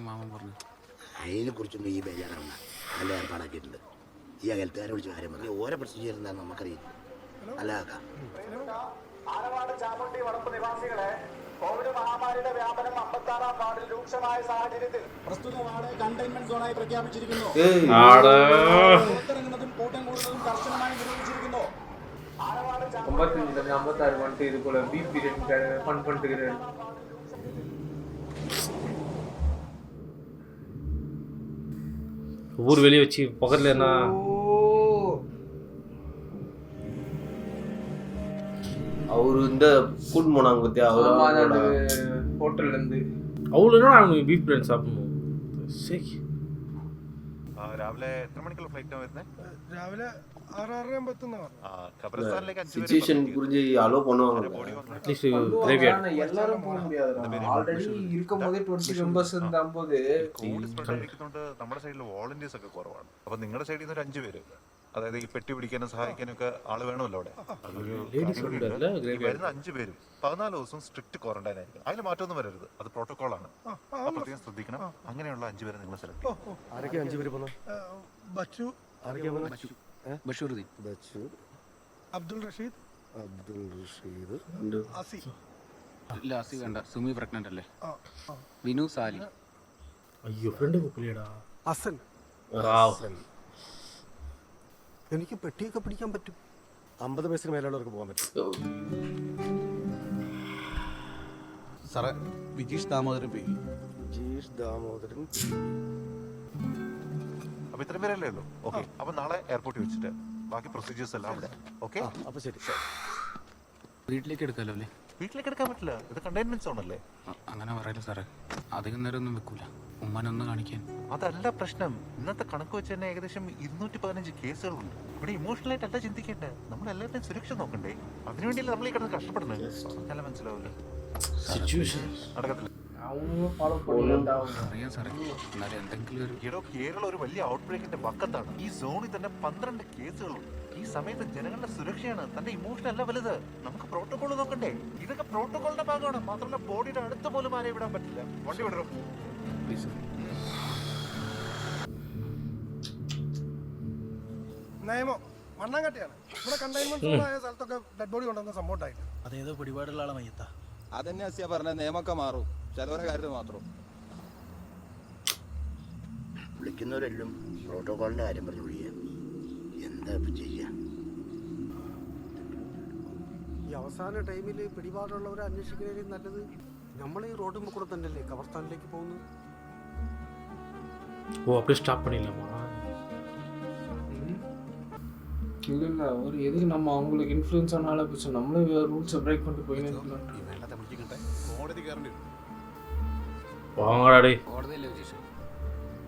മാമൻ പറഞ്ഞു. അതിനെക്കുറിച്ചൊന്നും ഈ ബേജാറാവണ്ട. നല്ല ഏർപ്പാടാക്കിയിട്ടുണ്ട്. ഈ അകലത്തുകാരെ വിളിച്ച കാര്യം പറഞ്ഞു. ഓരോ പ്രൊസീജിയർ എന്താണെന്ന് നമുക്കറിയില്ല. അല്ല കാക്ക. ആനവാട് ചാമുണ്ടി വടപ്പ് നിവാസികളെ കോവിഡ് മഹാമാരിയുടെ വ്യാപനം 56-ാം വാർഡിൽ രൂക്ഷമായ സാഹചര്യത്തിൽ പ്രസ്തുത വാർഡ് കണ്ടെയ്ൻമെന്റ് സോണായി പ്രഖ്യാപിച്ചിരിക്കുന്നു. പുറത്തിറങ്ങുന്നതും കൂട്ടം കൂടുന്നതും കർശനമായി നിരോധിച്ചിരിക്കുന്നു. 55 வந்துட்டு இது போல பீப் பீரியட் ஃபன் பண்ணிட்டு ஊர் வெளியே வச்சு பக்கத்தில் என்ன அவரு இந்த ஃபுட் போனாங்க பத்தியா? அவரு ஹோட்டல்ல இருந்து அவ்வளோ அவங்க பீஃப் பிரியாணி சாப்பிடணும். சரி രാവിലെ എത്ര മണിക്കുള്ള ഫ്ലൈറ്റാണ് വരുന്നത്? രാവിലെ 6:30 ഖബർസ്ഥാനിലേക്ക് 5 சிச்சுவேஷன் புரிஞ்சு அலோ பண்ணுவாங்க. அட்லீஸ்ட் கிரேவியார்ட் எல்லாரும் போக முடியாது. ஆல்ரெடி இருக்கும்போதே 20 மெம்பர்ஸ் இருந்தாம்போது ഇരിക്കുന്നുണ്ട്. നമ്മുടെ സൈഡിൽ വോളണ്ടിയേഴ്സ് ഒക്കെ കുറവാണ്. അപ്പൊ നിങ്ങളുടെ സൈഡിൽ നിന്ന് ഒരു 5 പേര്, അതായത് ഈ പെട്ടി പിടിക്കാനും സഹായിക്കാനും ഒക്കെ ആള് വേണമല്ലോ അവിടെ. വരുന്ന 5 പേരും 14 ദിവസവും സ്ട്രിക്റ്റ് ക്വാറന്റൈൻ ആയിരിക്കും. അതിൽ മാറ്റമൊന്നും വരരുത്. അത് പ്രോട്ടോകോൾ ആണ്. പ്രത്യേകം ശ്രദ്ധിക്കണം. അങ്ങനെയുള്ള 5 പേരെ നിങ്ങൾ സെലക്ട് ചെയ്യും. ആരൊക്കെ 5 പേര് പോകുന്നത്? ബച്ചു, ബഷീറുദ്ദീൻ, ബച്ചു, അബ്ദുൾ റഷീദ്, അസി. ഇല്ല അസി വേണ്ട. സുമി പ്രഗ്നന്റ് അല്ലേ? വിനു, സാലി. അയ്യോ ഫ്രണ്ട് കുപ്പിലിയടാ. അസൻ. എനിക്ക് പെട്ടിയൊക്കെ പിടിക്കാൻ പറ്റും. 50 വയസ്സിന് മേലുള്ളവർക്ക് പോകാൻ പറ്റും. സാറേ വിജീഷ് ദാമോദരൻ പി. വിജീഷ് ദാമോദരൻ. അപ്പൊ ഇത്രയും പേരല്ലേ ഉള്ളൂ? ഓക്കെ. അപ്പൊ നാളെ എയർപോർട്ടിൽ വെച്ചിട്ട് ബാക്കി പ്രൊസീജിയേഴ്സ് എല്ലാം അവിടെ. ഓക്കെ. അപ്പൊ ശരി. വീട്ടിലേക്ക് എടുക്കാമല്ലോ അല്ലേ? വീട്ടിലേക്ക് എടുക്കാൻ പറ്റില്ല. ഇത് കണ്ടെയ്ൻമെന്റ് സോൺ അല്ലേ? അങ്ങനെ പറയല്ലോ സാറേ. അധികം നേരം ഒന്നും വെക്കൂല. ഉമ്മാനൊന്ന് കാണിക്കാൻ. അതല്ല പ്രശ്നം. ഇന്നത്തെ കണക്ക് വെച്ച് തന്നെ ഏകദേശം 215 കേസുകളുണ്ട്. ഇവിടെ ഇമോഷണൽ ആയിട്ടല്ല ചിന്തിക്കേണ്ടത്. നമ്മൾ എല്ലാവരുടെയും സുരക്ഷ നോക്കണ്ടേ? അതിനുവേണ്ടിയല്ലേ നമ്മൾ ഈ കിടന്ന് കഷ്ടപ്പെടുന്നത്. പറഞ്ഞാലും മനസ്സിലാവില്ല. നടക്കത്തില്ല. കേരളം ഒരു വലിയ ഔട്ട് ബ്രേക്കിന്റെ പക്കത്താണ്. ഈ സോണിൽ തന്നെ 12 കേസുകളുണ്ട്. ഈ സമയത്ത് ജനങ്ങളുടെ സുരക്ഷയാണ് തന്റെ ഇമോഷൻ അല്ല വലുത്. നമുക്ക് പ്രോട്ടോകോൾ നോക്കണ്ടേ? ഇതൊക്കെ പ്രോട്ടോകോളിന്റെ ഭാഗമാണ്. മാത്രമല്ല ബോഡിയുടെ അടുത്ത് പോലും ആരെയും വിടാൻ പറ്റില്ല. വണ്ടി വിടറോ? നിയമം മണ്ണാങ്കട്ടിയാണ്. ഇവിടെ കണ്ടെയ്ൻമെന്റ് സോൺ ആയ സ്ഥലത്തൊക്കെ ഡെഡ് ബോഡി കൊണ്ടുവന്ന സംഭവം ഉണ്ടായില്ല. അതേതോ പിടിപാടുള്ള ആളെ മയ്യത്താ. അതന്നെ അസിയ പറഞ്ഞ നിയമമൊക്കെ മാറും. ചിലവരെ കാര്യത്തിൽ മാത്രം. വിളിക്കുന്നവരെല്ലാം പ്രോട്ടോകോളിന്റെ കാര്യം പറഞ്ഞു വിളിക്കുക. എന്താ ഇപ്പം ചെയ്യുക? ഈ അവസാന ടൈമിൽ പിടിപാടുള്ളവരെ അന്വേഷിക്കുന്നതിലും നല്ലത് നമ്മൾ ഈ റോഡിൽ കൂടെ തന്നെയല്ലേ കബർസ്ഥാനിലേക്ക് പോകുന്നത്. ஓ அப்படியே ஸ்டாப் பண்ணிடலாமா? இல்லை இல்லை ஒரு எதுக்கு நம்ம அவங்களுக்கு இன்ஃப்ளூயன்ஸ் ஆனால போச்சு. நம்மளே ரூல்ஸை பிரேக் பண்ணிட்டு போயின்னு இருக்கலாம். வாங்கடா டேய். കോടതിയില്ലേ വിജീഷ്?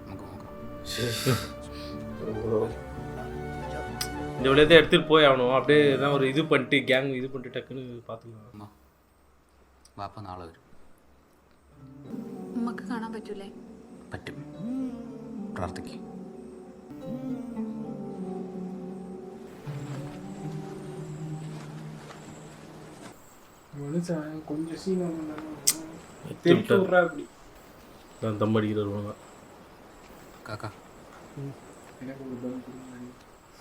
നമുക്ക് നോക്കാം. இந்த விளையாட்டு எடுத்துட்டு போய் ஆகணும். அப்படியே எதாவது ஒரு இது பண்ணிட்டு கேங் இது பண்ணிட்டு டக்குன்னு பார்த்துக்கலாம். വാപ്പ നാളെ വരും. ഉമ്മക്ക് കാണാൻ പറ്റൂലേ? പറ്റും. പ്രാർത്ഥിക്കും. கொஞ்சம் சீன் தம் அடிக்கிறவங்க காக்கா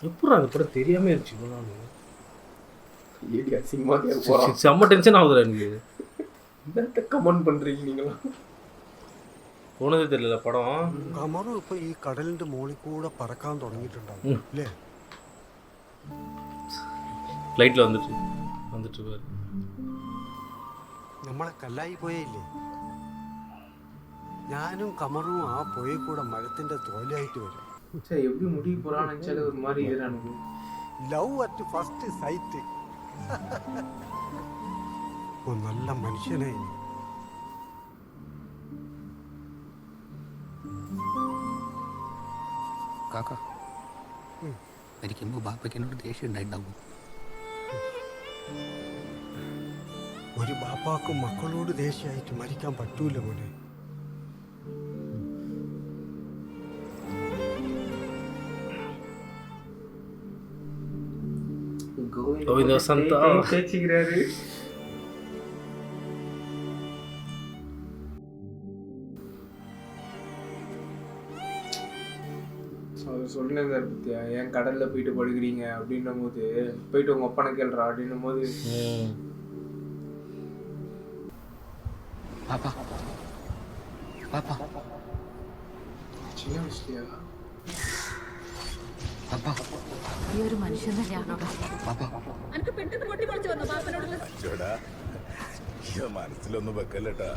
எப்படா அந்த படம் தெரியாம இருந்துச்சு இவ்வளோ நாள்? ஏடி அசிங்கமாக போகிறான். செம்ம டென்ஷன் ஆகுதுடா எனக்கு. என்னத்த கமெண்ட் பண்ணுறீங்க நீங்களா? പോണത് തെരില്ല പടം. കമറും ഇപ്പൊ ഈ കടലിന്റെ മുകളിൽ കൂടെ പറക്കാൻ തുടങ്ങിയിട്ടുണ്ടാവും അല്ലേ? ഫ്ലൈറ്റിൽ വന്നിട്ട് പേര് നമ്മളെ കല്ലായി പോയില്ലേ? ഞാനും കമറും ആ പുഴയിൽ കൂടെ മരത്തിന്റെ തോലായിട്ട് വരും. எப்படி முடிக்க போறான்னு நினைச்சாலே ஒரு மாதிரி இதுறானு. Love at first sight. ഓ നല്ല മനുഷ്യനായി. കാക്ക മരിക്കുമ്പോൾ ബാപ്പയ്ക്ക് എന്നോട് ദേഷ്യം ഉണ്ടായിട്ടുണ്ടാവും. ഒരു ബാപ്പാക്കും മക്കളോട് ദേഷ്യമായിട്ട് മരിക്കാൻ പറ്റൂല മോനെ. ഗോവിന്ദ വസന്ത கேச்சிக்கிறாரு. அவர் சொல்லிருந்தார் பத்தியா, ஏன் கடல்ல போயிட்டு படுக்கிறீங்க அப்படின்னும் போது போயிட்டு உங்க அப்பனை கேள்றா அப்படின்னும் போது பாப்பா பாப்பா ചിന്ന വിഷയ പാപ്പാ ഈ ഒരു മനുഷ്യൻ തന്നെയാണോടാ? പാപ്പാ എനിക്ക് പെട്ടെന്ന് പൊട്ടി പൊളിച്ചു വന്നു പാപ്പനോടുള്ള ചേടാ ഇത് മനസ്സിലൊന്നും വെക്കല്ലട്ടാ.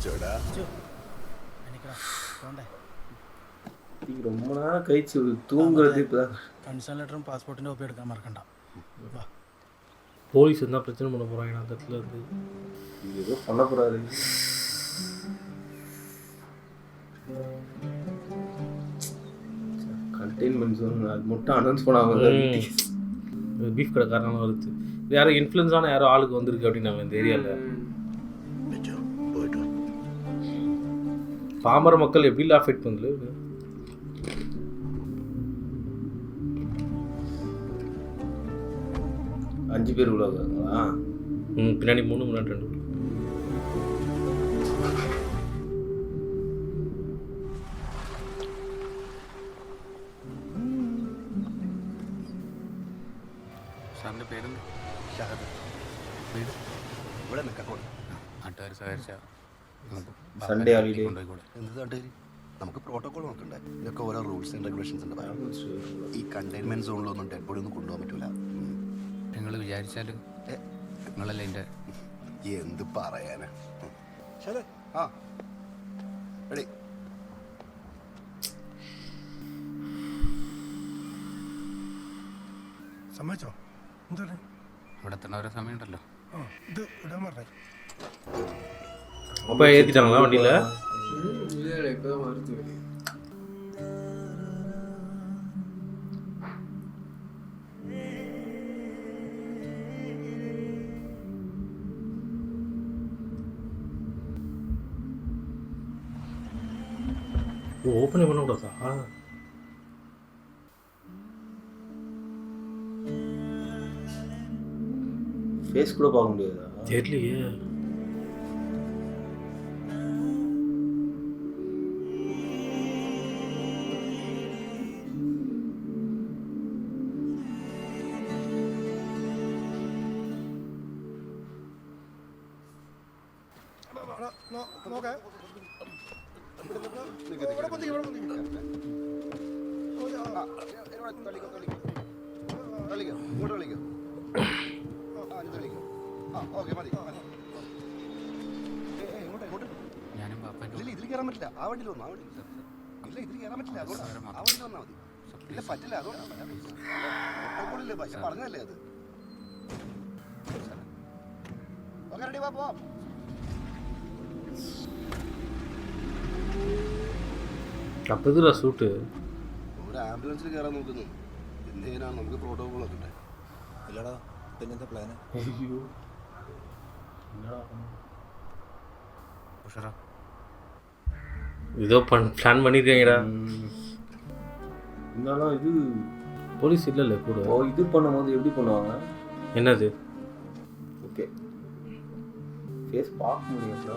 ചേടാ ரொம்ப நேரம் கழிச்சு தூங்குறது இப்பதான். കൺസേൺ ലെറ്ററും പാസ്പോർട്ടിന്റെ കോപ്പി എടുക്കാൻ മറക്കണ്ട. போலீஸ் என்ன பிரச்சனை பண்ண போறாங்க அந்த இடத்துல இருந்து? ஏதோ பண்ண போறாரு. கண்டெய்ன்மெண்ட் ஜோன் அது மட்டும் அனௌன்ஸ் பண்ணாங்க. பீஃப் கடைக்காரனால வருது. இது யாரோ இன்ஃப்ளூயன்ஸான யாரோ ஆளுக்கு வந்திருக்கு அப்படின்னாங்க இந்த ஏரியாவில். பாமர மக்கள் எப்படி அஃபெக்ட் பண்ணல? 5 பேர் உள்ள இருக்காங்களா? பின்னாடி 3 முன்னாடி 2. സാറിൻ്റെ പേരെന്ത്? ഷഹദ്. വീട് ഇവിടെ നിൽക്കോട്ടെ. നാട്ടുകാർ സഹകരിച്ച സൺഡേ ഹോളിഡേ കൊണ്ടുപോയിക്കൂടെ? എന്ത് നാട്ടുകാർ? നമുക്ക് പ്രോട്ടോകോൾ നോക്കണ്ടേ? ഇതൊക്കെ ഓരോ റൂൾസ് ആൻഡ് റെഗുലേഷൻസ് ഉണ്ട്. ഈ കണ്ടെയ്ൻമെന്റ് സോണിലൊന്നും ഡെഡ് ബോഡി ഒന്നും കൊണ്ടുപോകാൻ പറ്റൂല. നിങ്ങൾ വിചാരിച്ചാൽ നിങ്ങളല്ലേ എൻ്റെ എന്ത് പറയാനാ? ശരി ആ റെഡി. സമ്മതിച്ചോ? എന്താ ഇവിടെ എത്തണ ഓരോ സമയമുണ്ടല്ലോ. ഇത് ഇടാൻ പറഞ്ഞേ. அப்போ ஏற்றிட்டாங்களா வண்டியில்? இல்லை இப்போதான் வருது. ஓப்பனே பண்ணக்கூடாதா? ஃபேஸ் கூட பார்க்க முடியாதா? தெரியலையே. ഞാനും പാപ്പൻ്റെ ഇതിൽ കയറാൻ പറ്റില്ല. ആ വണ്ടിയിൽ വന്നു. ആ വണ്ടി ഇല്ല, ഇതിൽ കയറാൻ പറ്റില്ല. അതുകൊണ്ട് ആ വണ്ടിയിൽ വന്നാൽ മതി. ഇല്ല പറ്റില്ല. അതുകൊണ്ടല്ലേ പക്ഷെ പറഞ്ഞതല്ലേ അത്. ഓക്കെ റെഡി, വാ പോവാം. അപ്പോൾ ഇതിലാ സൂട്ട്. ഒരു ആംബുലൻസിൽ കയറാൻ നോക്കുന്നു. എന്ത് ചെയ്യാനാണ്? നമുക്ക് പ്രോട്ടോകോൾ ഒക്കെ ഉണ്ട്. ഇല്ലടാ പിന്നെന്താ പ്ലാന്? അയ്യോ ഉഷറ ஏதோ பிளான் பண்ணிருக்கீங்கடா. இருந்தாலும் இது போலீஸ் இல்லைல்ல கூட. இது பண்ணும்போது எப்படி பண்ணுவாங்க? என்னது? ஓகே ஃபேஸ் பார்க்க முடியும்ல.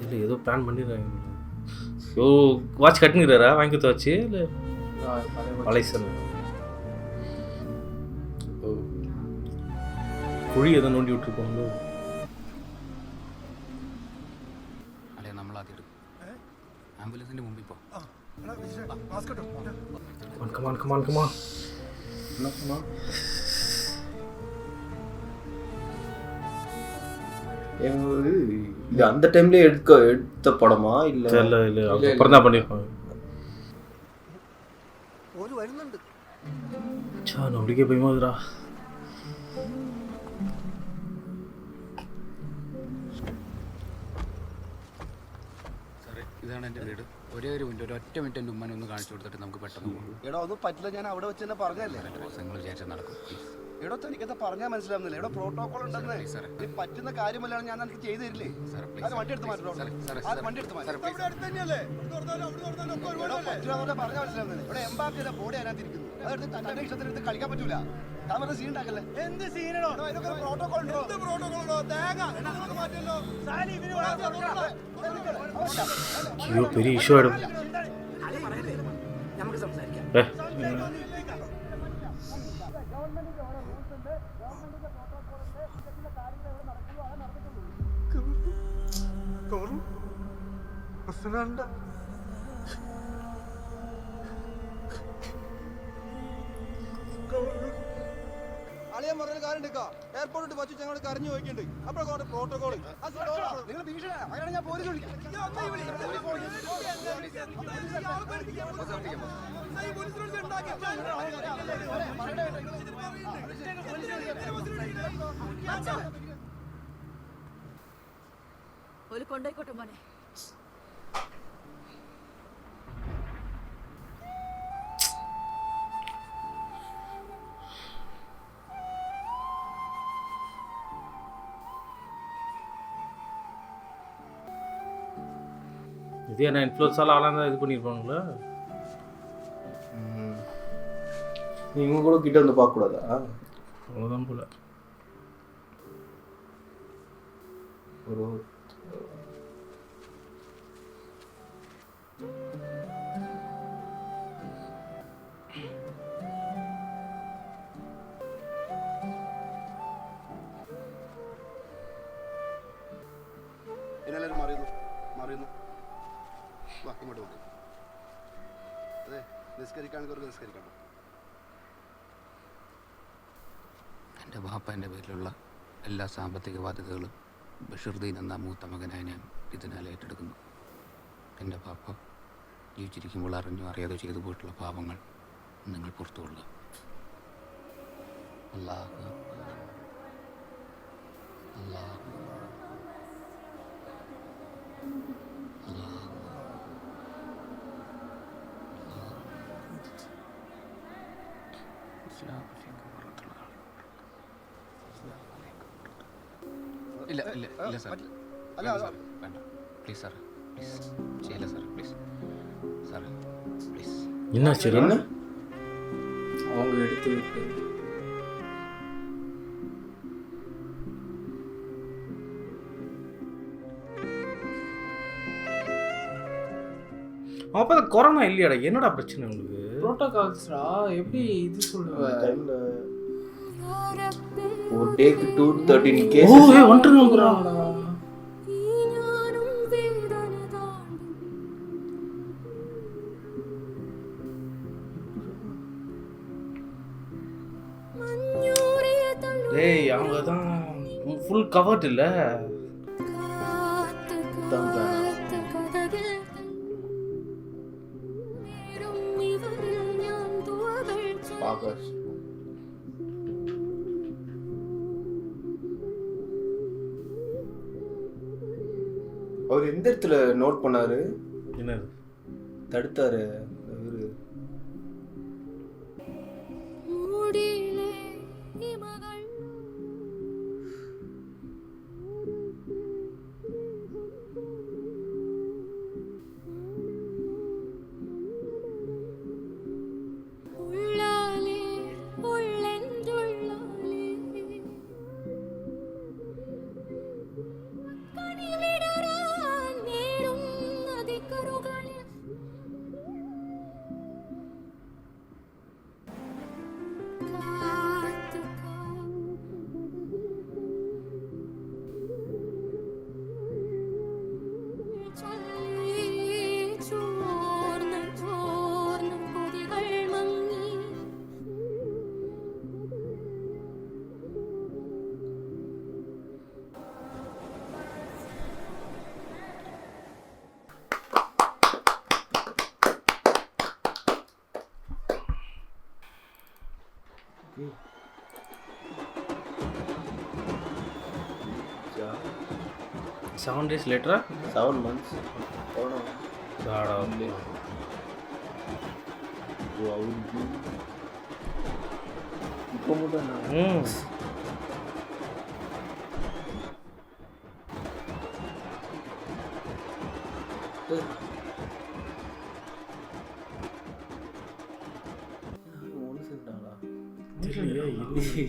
இல்லை ஏதோ பிளான் பண்ணிடுறாங்க. ஸோ வாட்ச் கட்டுங்கிறாரா? வாங்கி கொடுத்து வச்சு இல்லை பழைய குழி எதோ நோண்டி விட்டுருப்பாங்களோ. അല്ലേ നമ്മളാദ്യം എടുക്കും. ആംബുലൻസിന്റെ മുമ്പിൽ പോ. இது அந்த டைம்ல எடுத்த படமா இல்ல? இல்ல அப்புறம் தான் பண்ணிருப்பாங்க. ഒരു വരുന്നുണ്ട്. ச்சா நம்பிக்கை பயமாதுடா. സാറേ ഇതാണ് എൻ്റെ വീട്. ഒരേ ഒരു മിനിറ്റ്, ഒരൊറ്റ മിനിറ്റ് എൻ്റെ ഉമ്മനെ ഒന്ന് കാണിച്ചു കൊടുത്തിട്ട് നമുക്ക് പെട്ടെന്ന് പോകും. എടാ ഒന്നും പറ്റില്ല, ഞാൻ അവിടെ വെച്ച് തന്നെ പറഞ്ഞല്ലേ. നിങ്ങൾ വിചാരിച്ചാൽ നടക്കും. പ്ലീസ്. എടോ തനിക്കത് പറഞ്ഞാൽ മനസ്സിലാവുന്നില്ല. എവിടെ പ്രോട്ടോകോൾ ഉണ്ടെന്ന് ഇത് പറ്റുന്ന കാര്യമല്ലാണ് ഞാൻ നിനക്ക് ചെയ്തു തരില്ലേ. അത് വണ്ടി എടുത്ത് മാറ്റോ, വണ്ടി എടുത്ത് മാറ്റം പറഞ്ഞാൽ മനസ്സിലാവുന്നില്ല. ഇവിടെ എംബാപ്പിയുടെ ബോഡി അതിനകത്തിരിക്കുന്നു. അതെടുത്ത് തന്റെ ഇഷ്ടത്തിനെടുത്ത് കളിക്കാൻ പറ്റൂല. ഞാൻ പറഞ്ഞ സീൻ ഉണ്ടാക്കല്ലേ. എന്ത് സീനോ ഇതൊക്കെ പ്രോട്ടോകോൾ ഉണ്ടോ? പ്രോട്ടോകോളോ തേങ്ങ മാറ്റല്ലോ. അയ്യോ പെரிய ഇഷ്യൂ ആയിടും. നമുക്ക് സംസാരിക്കാം. അളിയൻ പറഞ്ഞ കാര്യം എടുക്കാം. എയർപോർട്ടിൽ വച്ചു ഞങ്ങൾ കരഞ്ഞു പോയിട്ടുണ്ട്. അപ്പോഴൊക്കെ പ്രോട്ടോകോൾ നിങ്ങൾ ഭീഷണി അങ്ങനെ ഞാൻ പോലീസ് വിളിക്കാം. ഒരു കൊണ്ടോയിക്കോട്ടെ മോനെ. இது என்ன இன்ஃப்ளூயன்ஸால் ஆளாக இது பண்ணியிருப்பாங்களா? இவங்க கூட கிட்ட வந்து பார்க்கக்கூடாதா? அவ்வளோதான் போல. ஒரு എല്ലാവരും മാറിയുന്നു. വാ ഇങ്ങോട്ട് നോക്ക്. അതെ നിസ്കരിക്കാണെങ്കിൽ ഒരു നിസ്കരിക്കണം. എൻ്റെ ബാപ്പൻ്റെ പേരിലുള്ള എല്ലാ സാമ്പത്തിക ബാധ്യതകളും ബഷീർദീൻ എന്ന മൂത്ത മകനായി ഞാൻ ഇതിനാൽ ഏറ്റെടുക്കുന്നു. എൻ്റെ ബാപ്പ ജീവിച്ചിരിക്കുമ്പോൾ അറിഞ്ഞോ അറിയാതെ ചെയ്തു പോയിട്ടുള്ള പാപങ്ങൾ നിങ്ങൾ പുറത്തുകൊള്ളുക. അല്ലാഹു അല്ലാഹു ഇല്ല ഇല്ല ഇല്ല സാർ, വേണ്ട പ്ലീസ് സാർ, പ്ലീസ് ചെയ്യില്ല സാർ, പ്ലീസ് സാർ, പ്ലീസ്. என்னாச்சு? அவங்க எடுத்து விட்டு அப்போ கொரோனா இல்லையாடா? என்னடா பிரச்சனை உங்களுக்கு? புரோட்டோகால்ஸ்டா எப்படி இது சொல்லுவ? டைம்ல ஒரு டேக்கு 213 ஓ கேसेஸ். ஏ வந்துறாங்கடா. டேய் அவங்க தான் ஃபுல் கவர்ட் இல்ல. ஆகாஷ் அவர் எந்த இடத்துல நோட் பண்ணாரு? என்னது தடுத்தாரு அவரு? Seven days later? 7 months. God of இப்போ மட்டும்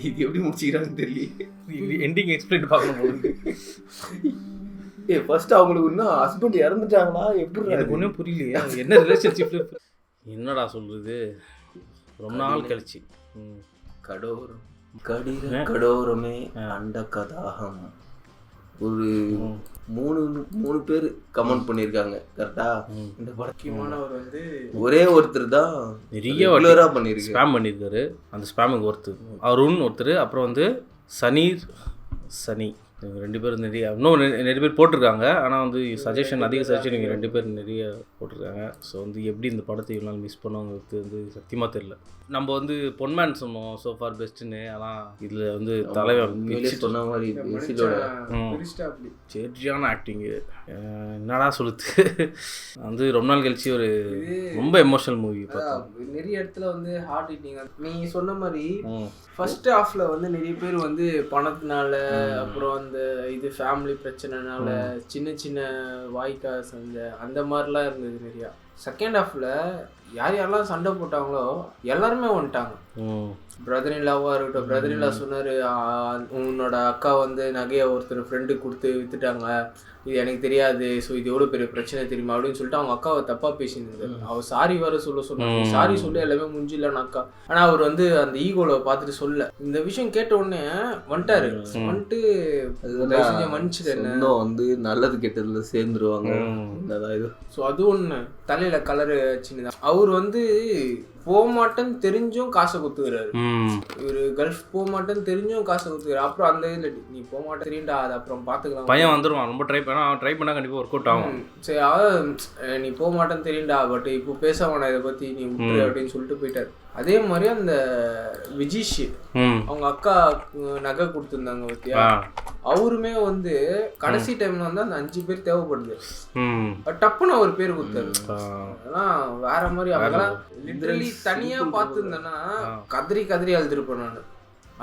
இது எப்படி முடிச்சுக்கிறான்னு தெரியல. எண்டிங் எக்ஸ்பிளைன் பார்க்கணும். ஃபர்ஸ்ட் அவங்களுக்கு இன்னும் ஹஸ்பண்ட் இறந்துட்டாங்களா எப்படி? எனக்கு ஒன்றும் புரியலையே என்ன ரிலேஷன்ஷிப்ல. என்னடா சொல்றது, ரொம்ப நாள் கழிச்சு. கடோரம் கடோரமே அண்ட கதாகம். ஒரு 3 பேர் கமெண்ட் பண்ணியிருக்காங்க கரெக்டா? இந்த முக்கியமானவர் வந்து ஒரே ஒருத்தர் தான் நிறைய ஸ்பேம் பண்ணியிருக்காரு. அந்த ஸ்பேமுக்கு ஒருத்தர் அருண் ஒருத்தர், அப்புறம் வந்து சனி இவங்க 2 பேரும் இன்னும் நிறைய பேர் போட்டிருக்காங்க. ஆனால் வந்து சஜஷன் அதிக சஜஷன் இவங்க 2 பேர் நிறைய போட்டிருக்காங்க. ஸோ வந்து எப்படி இந்த படத்தை இவ்வளோ நாள் மிஸ் பண்ணவங்களுக்கு வந்து சத்தியமாக தெரியல. நம்ம வந்து பொன்மேன் சொன்னோம் ஸோ ஃபார் பெஸ்ட்டுன்னு. ஆனால் இதில் வந்து தலைவன் சொன்ன மாதிரி சரியான ஆக்டிங்கு. என்னடா சொல்லுது வந்து ரொம்ப நாள் கழிச்சு ஒரு ரொம்ப எமோஷனல் மூவி பார்த்தோம். நிறைய இடத்துல வந்து ஹார்ட் ஹிட்டிங். நீ சொன்ன மாதிரி ஃபர்ஸ்ட் ஹாஃப்ல வந்து நிறைய பேர் வந்து பணத்தினால, அப்புறம் அந்த இது ஃபேமிலி பிரச்சனைனால சின்ன சின்ன வாய்க்கா சண்டை அந்த மாதிரிலாம் இருந்தது நிறையா. செகண்ட் ஹாஃப்ல யார் யாரெல்லாம் சண்டை போட்டாங்களோ எல்லாருமே வந்துட்டாங்க. பிரதர் இன் லாவாக இருக்கட்டும், பிரதர் இன் லா சொன்னார் உன்னோட அக்கா வந்து நகையை ஒருத்தர் ஃப்ரெண்டுக்கு கொடுத்து விற்றுட்டாங்க, இது எனக்கு தெரியாது, ஸோ இது எவ்வளோ பெரிய பிரச்சனை தெரியுமா அப்படின்னு சொல்லிட்டு அவங்க அக்காவை தப்பாக பேசியிருந்தாரு. அவர் சாரி வர சொன்னாங்க. சாரி சொல்லி எல்லாமே முடிஞ்சிடலான்னு அக்கா. ஆனால் அவர் வந்து அந்த ஈகோவில் பார்த்துட்டு சொல்ல இந்த விஷயம் கேட்ட உடனே வந்துட்டாரு. வந்துட்டு மன்னிச்சிட்டு என்ன வந்து நல்லது கெட்டதுல சேர்ந்துருவாங்க. ஸோ அது ஒன்று தலையில் கலரு சின்னதான். அவர் வந்து போக மாட்டேன்னு தெரிஞ்சும் காசை குத்துக்கிறாரு. இவர் கல்ஃப் போக மாட்டேன்னு தெரிஞ்சும் காசை குத்துக்கிறாரு. அப்புறம் அந்த இதில் நீ போக மாட்டேன் தெரியுண்டா, அது அப்புறம் பார்த்துக்கலாம், பையன் வந்துடுவான். ரொம்ப ட்ரை பண்ணால் கண்டிப்பாக ஒர்க் அவுட் ஆகும். சரி அதாவது நீ போக மாட்டேன்னு தெரியுண்டா, பட் இப்போ பேச வேணாம் இதை பற்றி, நீ விட்டுரு அப்படின்னு சொல்லிட்டு போயிட்டார். அதே மாதிரி அந்த விஜிஷ் அவங்க அக்கா நகை கொடுத்துருந்தாங்க பத்தியா, அவருமே வந்து கடைசி டைம்ல வந்து அந்த 5 பேர் தேவைப்படுது, டப்புன்னு அவர் பேர் கொடுத்தாரு. அதெல்லாம் வேற மாதிரி. அவங்கெல்லாம் லிட்டரலி தனியா பார்த்துருந்தேன்னா கதறி அழுதுருப்பேன் நான்.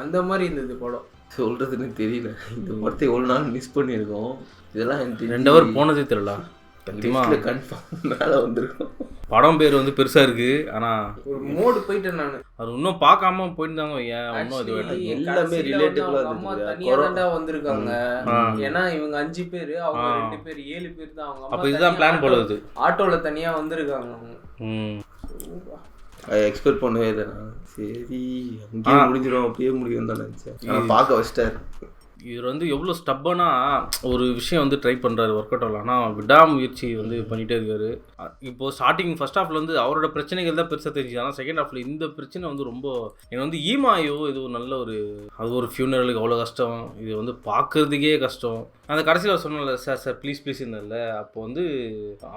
அந்த மாதிரி இருந்தது படம். சொல்றதுன்னு தெரியல. இந்த படத்தை எவ்வளோ நாள் மிஸ் பண்ணியிருக்கோம். இதெல்லாம் 2 hour போனதே தெரியல. படம் பேர் வந்து பெருசா இருக்கு. ஆனா ஒரு மோடு போயிட்டேன் நான். அது இன்னும் பார்க்காம போயிருந்தாங்க. எல்லாமே ரிலேட்டிவா அம்மா தனியா தான்டா வந்திருக்காங்க. ஏன்னா இவங்க 5 பேர், அவங்க 2 பேர், 7 பேர் தான். அவங்க அப்ப இதுதான் பிளான் போடுது. ஆட்டோல தனியா வந்திருக்காங்க. எக்ஸ்பெக்ட் பண்ணவே இல்லை. சரி அங்கேயே முடிஞ்சிடும், அப்படியே முடியும் தான் நினைச்சேன். பார்க்க வச்சிட்டாரு. இவர் வந்து எவ்வளோ ஸ்டப்பனா ஒரு விஷயம் வந்து ட்ரை பண்ணுறாரு, ஒர்க் அவுட் ஆகலாம். ஆனால் விடாமுயற்சி வந்து பண்ணிகிட்டே இருக்காரு. இப்போது ஸ்டார்டிங் ஃபர்ஸ்ட் ஹாஃபில் வந்து அவரோட பிரச்சனைகள் தான் பெருசாக தெரிஞ்சுது. ஆனால் செகண்ட் ஹாஃபில் இந்த பிரச்சனை வந்து ரொம்ப எனக்கு வந்து ஈமாயோ இது ஒரு நல்ல ஒரு அது ஒரு ஃபியூனரலுக்கு அவ்வளோ கஷ்டம், இது வந்து பார்க்குறதுக்கே கஷ்டம். அந்த கடைசியில் சொன்னல சார் ப்ளீஸ் இருந்தார்ல, அப்போ வந்து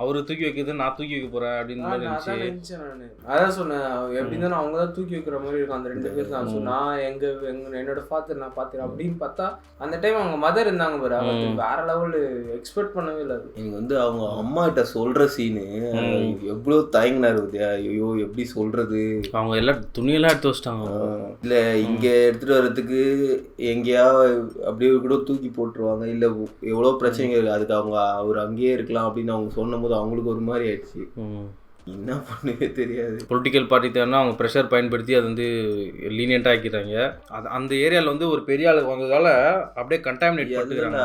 அவர் தூக்கி வைக்கிறது நான் தூக்கி வைக்க போகிறேன் அப்படின்னு மாதிரி இருந்துச்சு. நான் அதான் சொன்னேன், எப்படி இருந்தாலும் அவங்க தான் தூக்கி வைக்கிற மாதிரி இருக்கும் அந்த 2 பேர் தான். ஸோ நான் என்னோட ஃபாதர் நான் பார்த்துறேன் அப்படின்னு பார்த்தா அந்த டைம் அவங்க மதர் இருந்தாங்க பாரு, அவங்க வேற லெவலு எக்ஸ்பெக்ட் பண்ணவே இல்லை. எனக்கு வந்து அவங்க அம்மா கிட்ட சொல்ற சீனு எவ்வளோ தயங்கினாரு பத்தியா. ஐயோ எப்படி சொல்றது, அவங்க எல்லாம் துணியெல்லாம் எடுத்து வச்சிட்டாங்க. இல்லை இங்கே எடுத்துட்டு வர்றதுக்கு எங்கேயா அப்படியே கூட தூக்கி போட்டுருவாங்க, இல்லை எவ்வளோ பிரச்சனைகள், அதுக்கு அவர் அங்கேயே இருக்கலாம் அப்படின்னு அவங்க சொன்னும் போது அவங்களுக்கு ஒரு மாதிரி ஆயிடுச்சு. என்ன பண்ணவே தெரியாது. பொலிட்டிக்கல் பார்ட்டி தேவைன்னா அவங்க ப்ரெஷர் பயன்படுத்தி அது வந்து லீனியண்டாக ஆக்கிட்டாங்க. அது அந்த ஏரியாவில் வந்து ஒரு பெரிய ஆளுக்கு வந்ததால் அப்படியே கண்டாமினேட் பண்ணிக்கிறாங்க.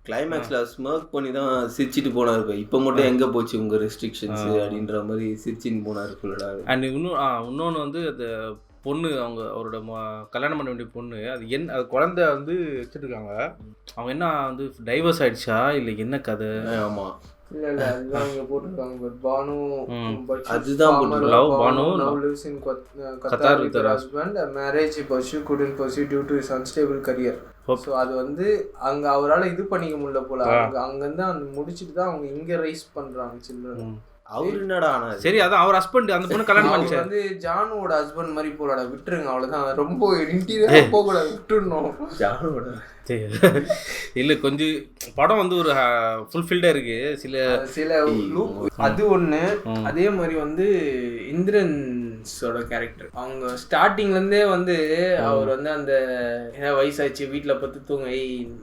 கிளைமேக்ஸில் ஸ்மோக் பண்ணி தான் சிரிச்சிட்டு போனார். இப்போ மட்டும் எங்கே போச்சு உங்கள் ரெஸ்ட்ரிக்ஷன்ஸ் அப்படின்ற மாதிரி சிரிச்சின்னு போனார் ஃபுல்லடா. அண்ட் இன்னொன்று வந்து அந்த பொண்ணு அவரோட கல்யாணம் பண்ண வேண்டிய பொண்ணு அது குழந்தை வந்து வச்சுருக்காங்க. அவங்க என்ன வந்து டைவர்ஸ் ஆயிடுச்சா இல்லை என்ன கதை? ஆமாம் இல்ல அதுதான் இங்க போட்டுருக்காங்க. பானு அதுதான் Banu now lives in Qatar with her husband. A marriage pursue couldn't pursue due to his unstable career. So அது வந்து அங்க அவரால் இது பண்ணிக்க முடியல போல. அங்கேருந்து முடிச்சுட்டு தான் அவங்க இங்க ரைஸ் பண்றாங்க சில்ட்ரன். அவரு என்னடா சரி அதான் அவர் ஹஸ்பண்ட் அந்த பொண்ணு கல்யாணம் அவர் பண்ணிச்சு. வந்து ஜானுவோட ஹஸ்பண்ட் மாதிரி போலாட விட்டுருங்க அவ்வளவுதான். ரொம்ப இன்டீரியரா போக கூடாது, விட்டுடணும். ஜானுவோட இல்லை கொஞ்சம் படம் வந்து ஒரு ஃபுல்ஃபில்டாக இருக்கு சில லூப். அது ஒண்ணு. அதே மாதிரி வந்து இந்திரன்ஸோட கேரக்டர் அவங்க ஸ்டார்டிங்ல இருந்தே வந்து அவர் வந்து அந்த ஏன்னா வயசாச்சு வீட்டுல பத்து தூங்க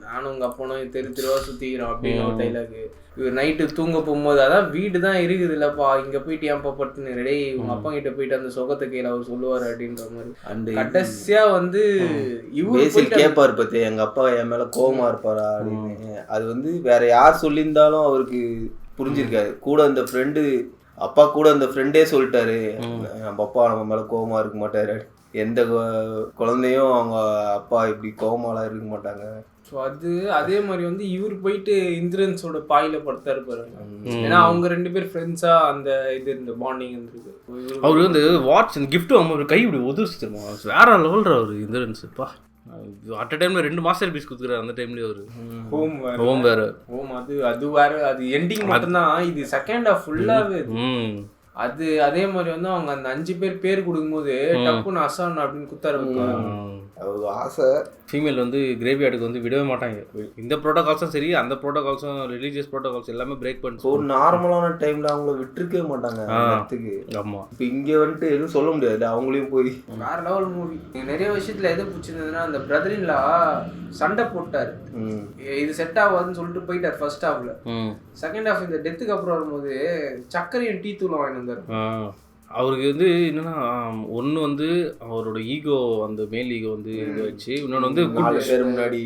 நானும் உங்க அப்பனும் தெருவா சுத்திக்கிறோம் அப்படின்னு ஒரு டைலாக். இவர் நைட்டு தூங்க போகும்போது அதான் வீடு தான் இருக்குது இல்லப்பா இங்க போயிட்டு ஏன்ப்பா பட்டுன்னு ரெடி உங்க அப்பா கிட்ட போயிட்டு அந்த சொகத்தை கையில அவர் சொல்லுவாரு அப்படின்ற மாதிரி. அந்த கடைசியா வந்து இவர் கேட்பாரு பத்தி எங்க அப்பா என் மேல கோவமா இருப்பாரா அப்படின்னு. அது வந்து வேற யார் சொல்லியிருந்தாலும் அவருக்கு புரிஞ்சிருக்காரு. கூட அந்த ஃப்ரெண்டு அப்பா கூட அந்த ஃப்ரெண்டே சொல்லிட்டாரு நம்ம அப்பா நம்ம மேல கோவமா இருக்க மாட்டாரு, எந்த குழந்தையும் அவங்க அப்பா இப்படி கோவமாலாம் இருக்க மாட்டாங்க. ஸோ அது அதே மாதிரி வந்து இவர் போயிட்டு இந்திரன்ஸோட பாயில படுத்தாரு பாருங்க. ஏன்னா அவங்க 2 பேர் ஃப்ரெண்ட்ஸா அந்த இது இந்த பாண்டிங் இருந்திருக்கு. அவரு வந்து வாட்ச் அந்த கிஃப்ட் அவங்க கை இப்படி உதிர்ச்சி தெரியுமா, வேற லெவல்ற அவர் இந்திரன்ஸ்ப்பா. அட் அ டைம்ல 2 மாஸ்டர் பீஸ் கொடுக்குறாரு அந்த டைம்லயே அவரு. ஹோம் வேற அது வேற. அது எண்டிங் மட்டும்தான், இது செகண்ட் ஹாஃப் ஃபுல்லாவே. அது அதே மாதிரி வந்து அவங்க அந்த 5 பேர் கொடுக்கும்போது டப்புன்னு அசான் அப்படின்னு குத்தாரு. ஆசை ஃபீமேல் வந்து கிரேவியார்டுக்கு வந்து விடவே மாட்டாங்க. இந்த ப்ரோட்டோகால்ஸும் சரி அந்த ப்ரோட்டோகால்ஸும் ரிலீஜியஸ் ப்ரோட்டோகால்ஸ் எல்லாமே பிரேக் பண்ணிட்டு ஒரு நார்மலான டைம்ல அவங்கள விட்டுருக்கவே மாட்டாங்க. ஆமா இப்போ இங்க வந்துட்டு எதுவும் சொல்ல முடியாது, அவங்களையும் போய் வேற லெவல் மூவி. நிறைய விஷயத்துல எது பிடிச்சிருந்ததுன்னா அந்த பிரதரின்லா சண்டை போட்டாரு, இது செட் ஆகாதுன்னு சொல்லிட்டு போயிட்டார் ஃபர்ஸ்ட் ஹாஃப்ல. செகண்ட் ஹாஃப் இந்த டெத்துக்கு அப்புறம் வரும்போது சர்க்கரையும் டீ தூளும் வாங்கிட்டு வந்தாரு. அவருக்கு வந்து என்னன்னா ஒன்று வந்து அவரோட ஈகோ அந்த மேல் ஈகோ வந்து இதுவாச்சு, இன்னொன்று வந்து 4 பேர் முன்னாடி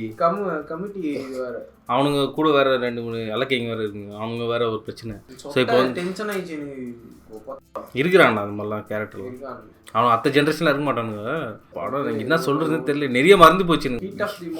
கமிட்டி வேற அவனுங்க கூட வேற 2-3 இலக்கைங்க வேற இருக்குங்க, அவங்க வேற ஒரு பிரச்சனை. ஸோ இப்போ வந்து டென்ஷன் ஆயிடுச்சு இருக்கிறான்டா அந்த மாதிரிலாம் கேரக்டர். அவன் அத்த ஜென்ரேஷன்ல இருக்க மாட்டானுங்க. படம் எனக்கு என்ன சொல்றதுன்னு தெரியல, நிறைய மறந்து போச்சுன்னு.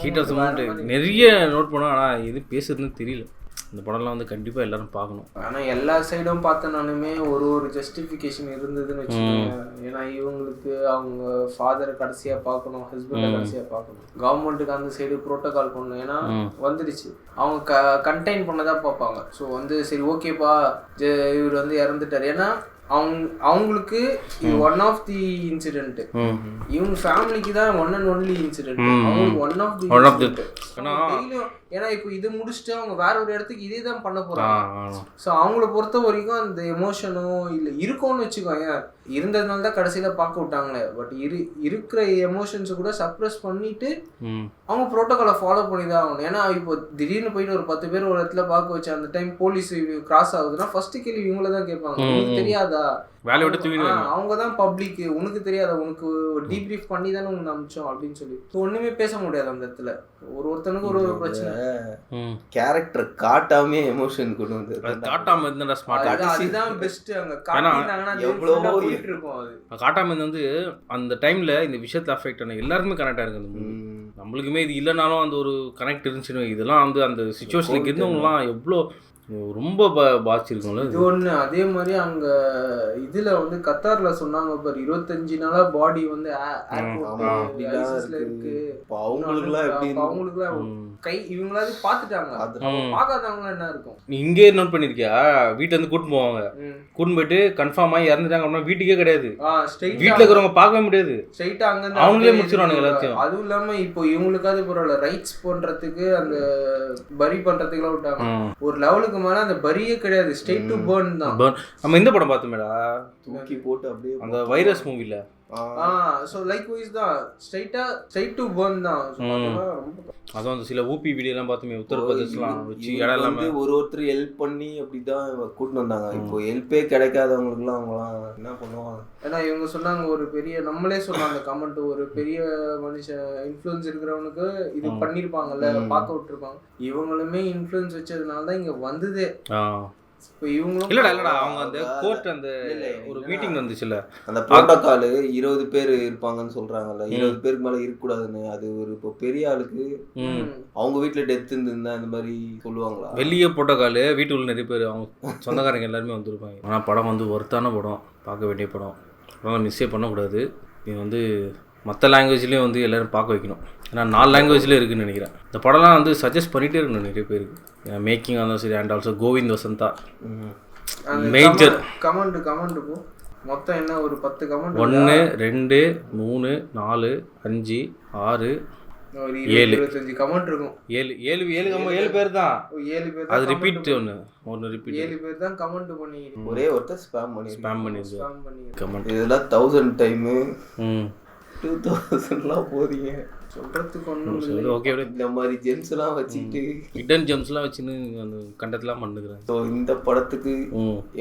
ஹீட் ஆஃப் தி மொமெண்ட் நிறைய நோட் பண்ணோம், ஆனால் எது பேசுறதுன்னு தெரியல. இந்த படம்லாம் வந்து கண்டிப்பாக எல்லாரும் பார்க்கணும். ஆனால் எல்லா சைடும் பார்த்தனாலுமே ஒரு ஜஸ்டிஃபிகேஷன் இருந்ததுன்னு வச்சுக்கோங்க. ஏன்னா இவங்களுக்கு அவங்க ஃபாதரை கடைசியாக பார்க்கணும், ஹஸ்பண்டை கடைசியாக பார்க்கணும், கவர்மெண்ட்டுக்கு அந்த சைடு ப்ரோட்டோகால் பண்ணணும். ஏன்னா வந்துடுச்சு அவங்க கண்டெயின் பண்ணதான் பார்ப்பாங்க. ஸோ வந்து சரி ஓகேப்பா இவர் வந்து இறந்துட்டார், ஏன்னா அவங்களுக்கு இது ஒன் ஆஃப் தி இன்சிடென்ட், இவங்க ஃபேமிலிக்கு தான் ஒன் அண்ட் ஒன்லி இன்சிடென்ட், அவங்களுக்கு ஒன் ஆஃப் தி ஏன்னா இப்போ இது முடிச்சுட்டு அவங்க வேற ஒரு இடத்துக்கு இதே தான் பண்ண போறாங்க. ஸோ அவங்கள பொறுத்த வரைக்கும் அந்த எமோஷனோ இல்லை இருக்கும்னு வச்சுக்கோங்க, இருந்ததுனால தான் கடைசியில பார்க்க விட்டாங்களே. பட் இருக்கிற எமோஷன்ஸை கூட சப்ரஸ் பண்ணிட்டு அவங்க ப்ரோட்டோகாலை ஃபாலோ பண்ணி தான் ஆகணும். ஏன்னா இப்போ திடீர்னு போயிட்டு ஒரு 10 பேர் ஒரு இடத்துல பார்க்க வச்சு அந்த டைம் போலீஸ் கிராஸ் ஆகுதுன்னா ஃபர்ஸ்ட் கேள்வி இவங்கள தான் கேட்பாங்க, உங்களுக்கு தெரியாதா வேலையை விட்டு தூக்கிடுவாங்க, அவங்க தான் பப்ளிக், உனக்கு தெரியாதா, உனக்கு டீப்ரீஃப் பண்ணி தானே உனக்கு அனுப்பிச்சோம் அப்படின்னு சொல்லி. ஒண்ணுமே பேச முடியாது அந்த இடத்துல. ஒருத்தனுக்கு ஒரு பிரச்சனை. கேரக்டர் காட்டாமே எமோஷன் கொண்டு வந்து காட்டாம இருந்தா ஸ்மார்ட். அதுதான் பெஸ்ட். அங்க காட்டினாங்கன்னா எவ்வளவோ போயிட்டு இருக்கும். அது காட்டாம வந்து அந்த டைம்ல இந்த விஷயத்துல அஃபெக்ட் ஆன எல்லாருக்குமே கனெக்ட் ஆயிருக்கு அந்த மூவி. நம்மளுக்குமே இது இல்லைனாலும் அந்த ஒரு கனெக்ட் இருந்துச்சுன்னு, இதெல்லாம் வந்து அந்த சிச்சுவேஷனுக்கு இருந்தவங்கலாம் எவ்வளோ ரொம்ப பாதிச்சிருக்கோம்ல இது ஒன்று. அதே மாதிரி அங்க இதுல வந்து கத்தார்ல சொன்னாங்க பாரு 25 நாளா பாடி வந்து இருக்கு. அவங்களுக்குலாம் கை இவங்களாவது பாத்துட்டாங்க, பார்க்காதவங்களாம் என்ன இருக்கும். நீ இங்கே நோட் பண்ணிருக்கியா, வீட்டுல இருந்து கூட்டு போவாங்க, கூட்டு போயிட்டு கன்ஃபார்ம் ஆகி இறந்துட்டாங்க அப்படின்னா வீட்டுக்கே கிடையாது, வீட்டுல இருக்கிறவங்க பார்க்கவே முடியாது, ஸ்ட்ரைட்டா அங்க அவங்களே முடிச்சிருவானுங்க எல்லாத்தையும். அதுவும் இல்லாம இப்போ இவங்களுக்காவது பரவாயில்ல, ரைட்ஸ் பண்றதுக்கு அந்த பரி பண்றதுக்குலாம் விட்டாங்க. ஒரு லெவலுக்கு மேல அந்த பரியே கிடையாது, ஸ்ட்ரைட் டு பர்ன் தான். நம்ம இந்த படம் பார்த்தோமேடா, தூக்கி போட்டு அப்படியே அந்த வைரஸ் மூவில. சோ லைக் வைஸ் தான், ஸ்ட்ரைட் டு பர்ன் தான். அதுவும் அந்த சில ஊபி வீடியோ எல்லாம் பார்த்துமே, உத்தரப்பிரதேஷ்லாம் வச்சு இடம் எல்லாமே ஒருத்தர் ஹெல்ப் பண்ணி அப்படிதான் கூட்டிட்டு வந்தாங்க. இப்போ ஹெல்ப்பே கிடைக்காதவங்களுக்குலாம் அவங்களாம் என்ன பண்ணுவாங்க. ஏன்னா இவங்க சொன்னாங்க ஒரு பெரிய, நம்மளே சொன்னாங்க கமெண்ட், ஒரு பெரிய மனுஷன் இன்ஃப்ளூயன்ஸ் இருக்கிறவனுக்கு இது பண்ணிருப்பாங்கல்ல, பார்க்க விட்டுருப்பாங்க. இவங்களுமே இன்ஃப்ளூயன்ஸ் வச்சதுனால தான் இங்க வந்ததே. இல்லடா அவங்க அந்த கோர்ட் அந்த ஒரு மீட்டிங் வந்துச்சுல, அந்த புரோட்டோகால் 20 பேர் இருப்பாங்கன்னு சொல்றாங்கல்ல, 20 பேருக்கு மேல இருக்கக்கூடாதுன்னு. அது ஒரு இப்போ பெரிய ஆளுக்கு அவங்க வீட்டுல டெத் இருந்திருந்தா இந்த மாதிரி சொல்லுவாங்களா? வெளியே புரோட்டோகால், வீட்டுக்குள்ள நிறைய பேர் அவங்க சொந்தக்காரங்க எல்லாருமே வந்துருப்பாங்க. ஆனால் படம் வந்து ஒர்த்தான படம், பார்க்க வேண்டிய படம், அதெல்லாம் மிஸ்ஸே பண்ணக்கூடாது. இது வந்து மற்ற லாங்குவேஜ்லேயும் வந்து எல்லோரும் பார்க்க வைக்கணும். ஏன்னா 4 லாங்குவேஜ்லேயும் இருக்குதுன்னு நினைக்கிறேன். இந்த படம்லாம் வந்து சஜஸ்ட் பண்ணிகிட்டே இருக்கணும் நிறைய பேருக்கு, மேக்கிங் இருந்தாலும் சரி. And also Kovind Vasantha major comment போ மொத்தம் என்ன ஒரு 10 கமெண்ட் 1 2 3 4 5 6 ஒரு 7 25 கமெண்ட் இருக்கும். 7 பேர் தான். 7 பேர் தான். அது ரிப்பீட் ஒன்னு ரிப்பீட் 7 பேர் தான் கமெண்ட் பண்ணிருக்கீங்க. ஒரே ஒருத்தர் ஸ்பாம் பண்ணி கமெண்ட் இதெல்லாம் 1000 டைம் 2000லாம் போறீங்க சொல்றதுக்கு ஒண்ணும் ஓகே. இந்த மாதிரி ஜெம்ஸ்லாம் வச்சுக்கிட்டு ஹிடன் ஜெம்ஸ்லாம் வச்சுன்னு அந்த கண்டத்தெல்லாம் பண்ணுகிறேன். ஸோ இந்த படத்துக்கு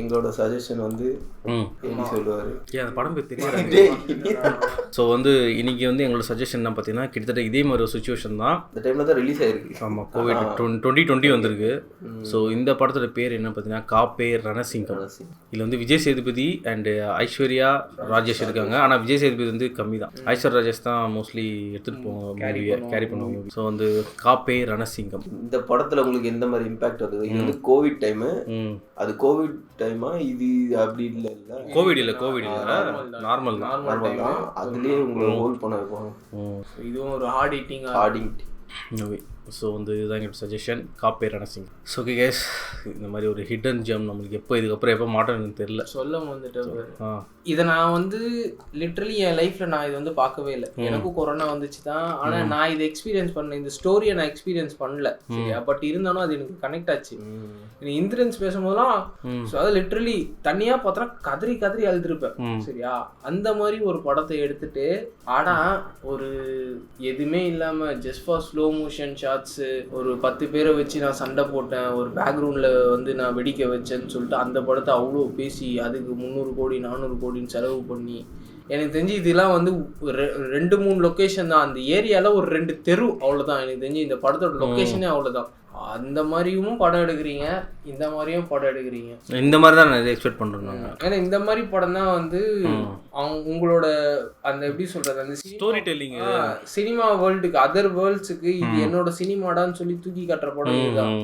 எங்களோட சஜஷன் வந்து என்ன சொல்லுவாரு? அந்த படம் பேர் தெரியாது. ஸோ வந்து இன்னைக்கு வந்து எங்களோட சஜஷன் என்ன பார்த்தீங்கன்னா கிட்டத்தட்ட இதே மாதிரி ஒரு சுச்சுவேஷன் தான். இந்த டைமில் தான் ரிலீஸ் ஆயிருக்கு. ஆமாம், கோவிட் 2020 வந்திருக்கு. ஸோ இந்த படத்தோட பேர் என்ன பார்த்தீங்கன்னா காப்பே ரணசிங்கம். இதில் வந்து விஜய் சேதுபதி அண்டு ஐஸ்வர்யா ராஜேஷ் இருக்காங்க. ஆனால் விஜய் சேதுபதி வந்து கம்மி தான். ஐஸ்வர்யா ராஜேஷ் தான் மோஸ்ட்லி எடுத்துகிட்டு போவாங்க, கேரி பண்ணுவாங்க. ஸோ வந்து காப்பே ரணசிங்கம். இந்த படத்தில் உங்களுக்கு எந்த மாதிரி இம்பாக்ட் வருது? இது வந்து கோவிட் டைமு. அது கோவிட் டைமா? இது அப்படி இல்லை கோவிட் இல்லை நார்மல் தான். அதுலேயே உங்களை ஹோல்ட் பண்ண வைப்பாங்க. இதுவும் ஒரு ஹார்ட் ஈட்டிங். ஸோ வந்து இதுதான் எங்களோட சஜஷன் காப்பே ரணசிங். ஸோ ஓகே கேஸ், இந்த மாதிரி ஒரு ஹிடன் ஜெம் நம்மளுக்கு இதுக்கப்புறம் எப்போ மாட்டோம்னு தெரியல. சொல்ல வந்துட்டு இதை நான் வந்து லிட்ரலி என் லைஃப்பில் நான் இது வந்து பார்க்கவே இல்லை. எனக்கும் கொரோனா வந்துச்சு தான். ஆனால் நான் இதை எக்ஸ்பீரியன்ஸ் பண்ணேன். இந்த ஸ்டோரியை நான் எக்ஸ்பீரியன்ஸ் பண்ணல சரியா. பட் இருந்தாலும் அது எனக்கு கனெக்ட் ஆச்சு. எனக்கு இன்சூரன்ஸ் பேசும்போதெல்லாம் அதாவது லிட்ரலி தனியாக பார்த்தா கதறி அழுதுருப்பேன் சரியா. அந்த மாதிரி ஒரு படத்தை எடுத்துட்டு ஆனால் ஒரு எதுவுமே இல்லாமல் just for slow motion shots, ஒரு 10 பேரை வச்சு நான் சண்டை போட்டேன், ஒரு பேக்ரவுண்டில் வந்து நான் வெடிக்க வச்சேன்னு சொல்லிட்டு அந்த படத்தை அவ்வளோ பேசி அதுக்கு 300 கோடி 400 கோடின்னு செலவு பண்ணி எனக்கு தெரிஞ்சு இதெல்லாம் வந்து 2-3 லொக்கேஷன் தான். அந்த ஏரியாவில் ஒரு 2 தெரு அவ்வளோதான். எனக்கு தெரிஞ்சு இந்த படத்தோட லொக்கேஷனே அவ்வளோதான். அந்த மாதிரியும் படம் எடுக்கிறீங்க, இந்த மாதிரியும் படம் எடுக்கிறீங்க. இந்த மாதிரி தான் நான் எக்ஸ்பெக்ட் பண்ணுறேன். ஏன்னா இந்த மாதிரி படம் தான் வந்து உங்களோட அந்த எப்படி சொல்றது அந்த ஸ்டோரி டெல்லிங் சினிமா வேர்ல்டுக்கு அதர் வேர்ல்ட்ஸுக்கு இது என்னோட சினிமாடான்னு சொல்லி தூக்கி காட்டுற படம் இதுதான்.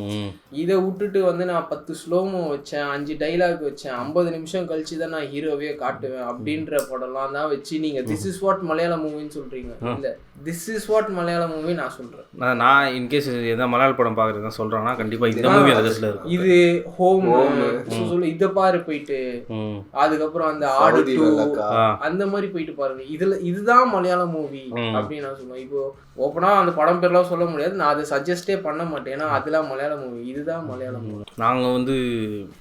இதை விட்டுட்டு வந்து நான் 10 ஸ்லோமோ வச்சேன், 5 டைலாக் வச்சேன், 50 நிமிஷம் கழிச்சு தான் நான் ஹீரோவே காட்டுவேன் அப்படின்ற படம்லாம் தான் வச்சு நீங்க திஸ் இஸ் வாட் மலையாள மூவின்னு சொல்றீங்க. இல்ல, திஸ் இஸ் வாட் மலையாள மூவி நான் சொல்றேன். நான் இன்கேஸ் எதாவது மலையாள படம் பார்க்குறது தான் சொல்றானா கண்டிப்பா இந்த மூவி அதுல இருக்கும். இது ஹோம் சொல்லு இத பாரு போயிட்டு அதுக்கப்புறம் அந்த ஆடு 2 அந்த மாதிரி போயிட்டு பாருங்க. இதுதான் மலையாள மூவி அப்படின்னு நான் சொல்லுவேன். இப்போ ஓப்பனா அந்த படம் பேர்லாம் சொல்ல முடியாது, நான் அதை சஜஸ்டே பண்ண மாட்டேன். ஏன்னா அதெல்லாம் மலையாள மூவி, இதுதான் மலையாள மூவி. நாங்கள் வந்து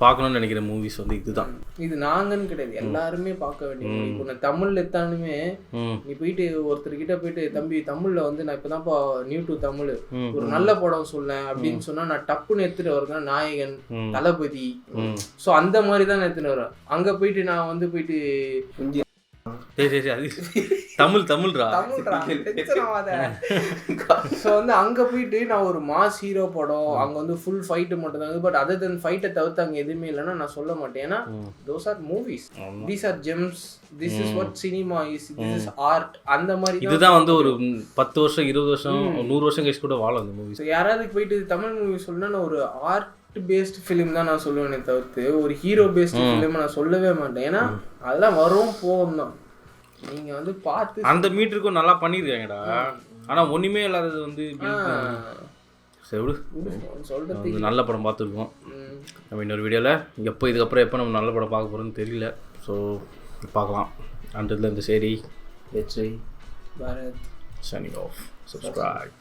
பார்க்கணும்னு நினைக்கிற மூவிஸ் வந்து இதுதான். இது நாங்கன்னு கிடையாது, எல்லாருமே பார்க்க வேண்டிய மூவி. இப்போ நான் தமிழ்ல எத்தானுமே நீ போயிட்டு ஒருத்தர்கிட்ட போயிட்டு தம்பி தமிழ்ல வந்து நான் இப்பதான்ப்பா நியூ டு தமிழ் ஒரு நல்ல படம் சொல்லேன் அப்படின்னு சொன்னா நான் டப்புன்னு எடுத்துட்டு வரேன் நாயகன் தளபதி. ஸோ அந்த மாதிரி தான் நான் எடுத்துட்டு வரேன். அங்க போயிட்டு நான் வந்து போயிட்டு தமிழ்ரா ஸோ வந்து அங்கே போயிட்டு நான் ஒரு மாஸ் ஹீரோ படம் அங்கே வந்து ஃபுல் ஃபைட்டு மட்டும் தான். பட் அதர் தென் ஃபைட்டை தவிர்த்து அங்கே எதுவுமே இல்லைன்னா நான் சொல்ல மாட்டேன். ஏன்னா those are movies, these are gems, this is what cinema is, this is art. அந்த மாதிரி இதுதான் வந்து ஒரு 10 வருஷம் 20 வருஷம் 100 வருஷம் கழிச்சு கூட வாழும் அந்த மூவிஸ். யாராவது போயிட்டு தமிழ் மூவி சொல்லணும்னா நான் ஒரு ஆர்ட் பேஸ்ட் ஃபிலிம் தான் நான் சொல்லுவேனே தவிர்த்து ஒரு ஹீரோ பேஸ்ட் ஃபிலிம் நான் சொல்லவே மாட்டேன். ஏன்னா அதெல்லாம் வரும் போகும் தான். நீங்க வந்து பார்த்து அந்த மீட்டருக்கும் நல்லா பண்ணியிருக்காங்கடா. ஆனா ஒண்ணுமே இல்லாதது வந்து சொல்றது நல்ல படம் பார்த்துருக்கோம் நம்ம இன்னொரு வீடியோவில். இதுக்கப்புறம் எப்போ நம்ம நல்ல படம் பார்க்க போகிறோம்னு தெரியல. ஸோ பார்க்கலாம். அண்டர்ல இந்த சரி வெற்றி பாரத் சனிங் ஆஃப். சப்ஸ்கிரைப்.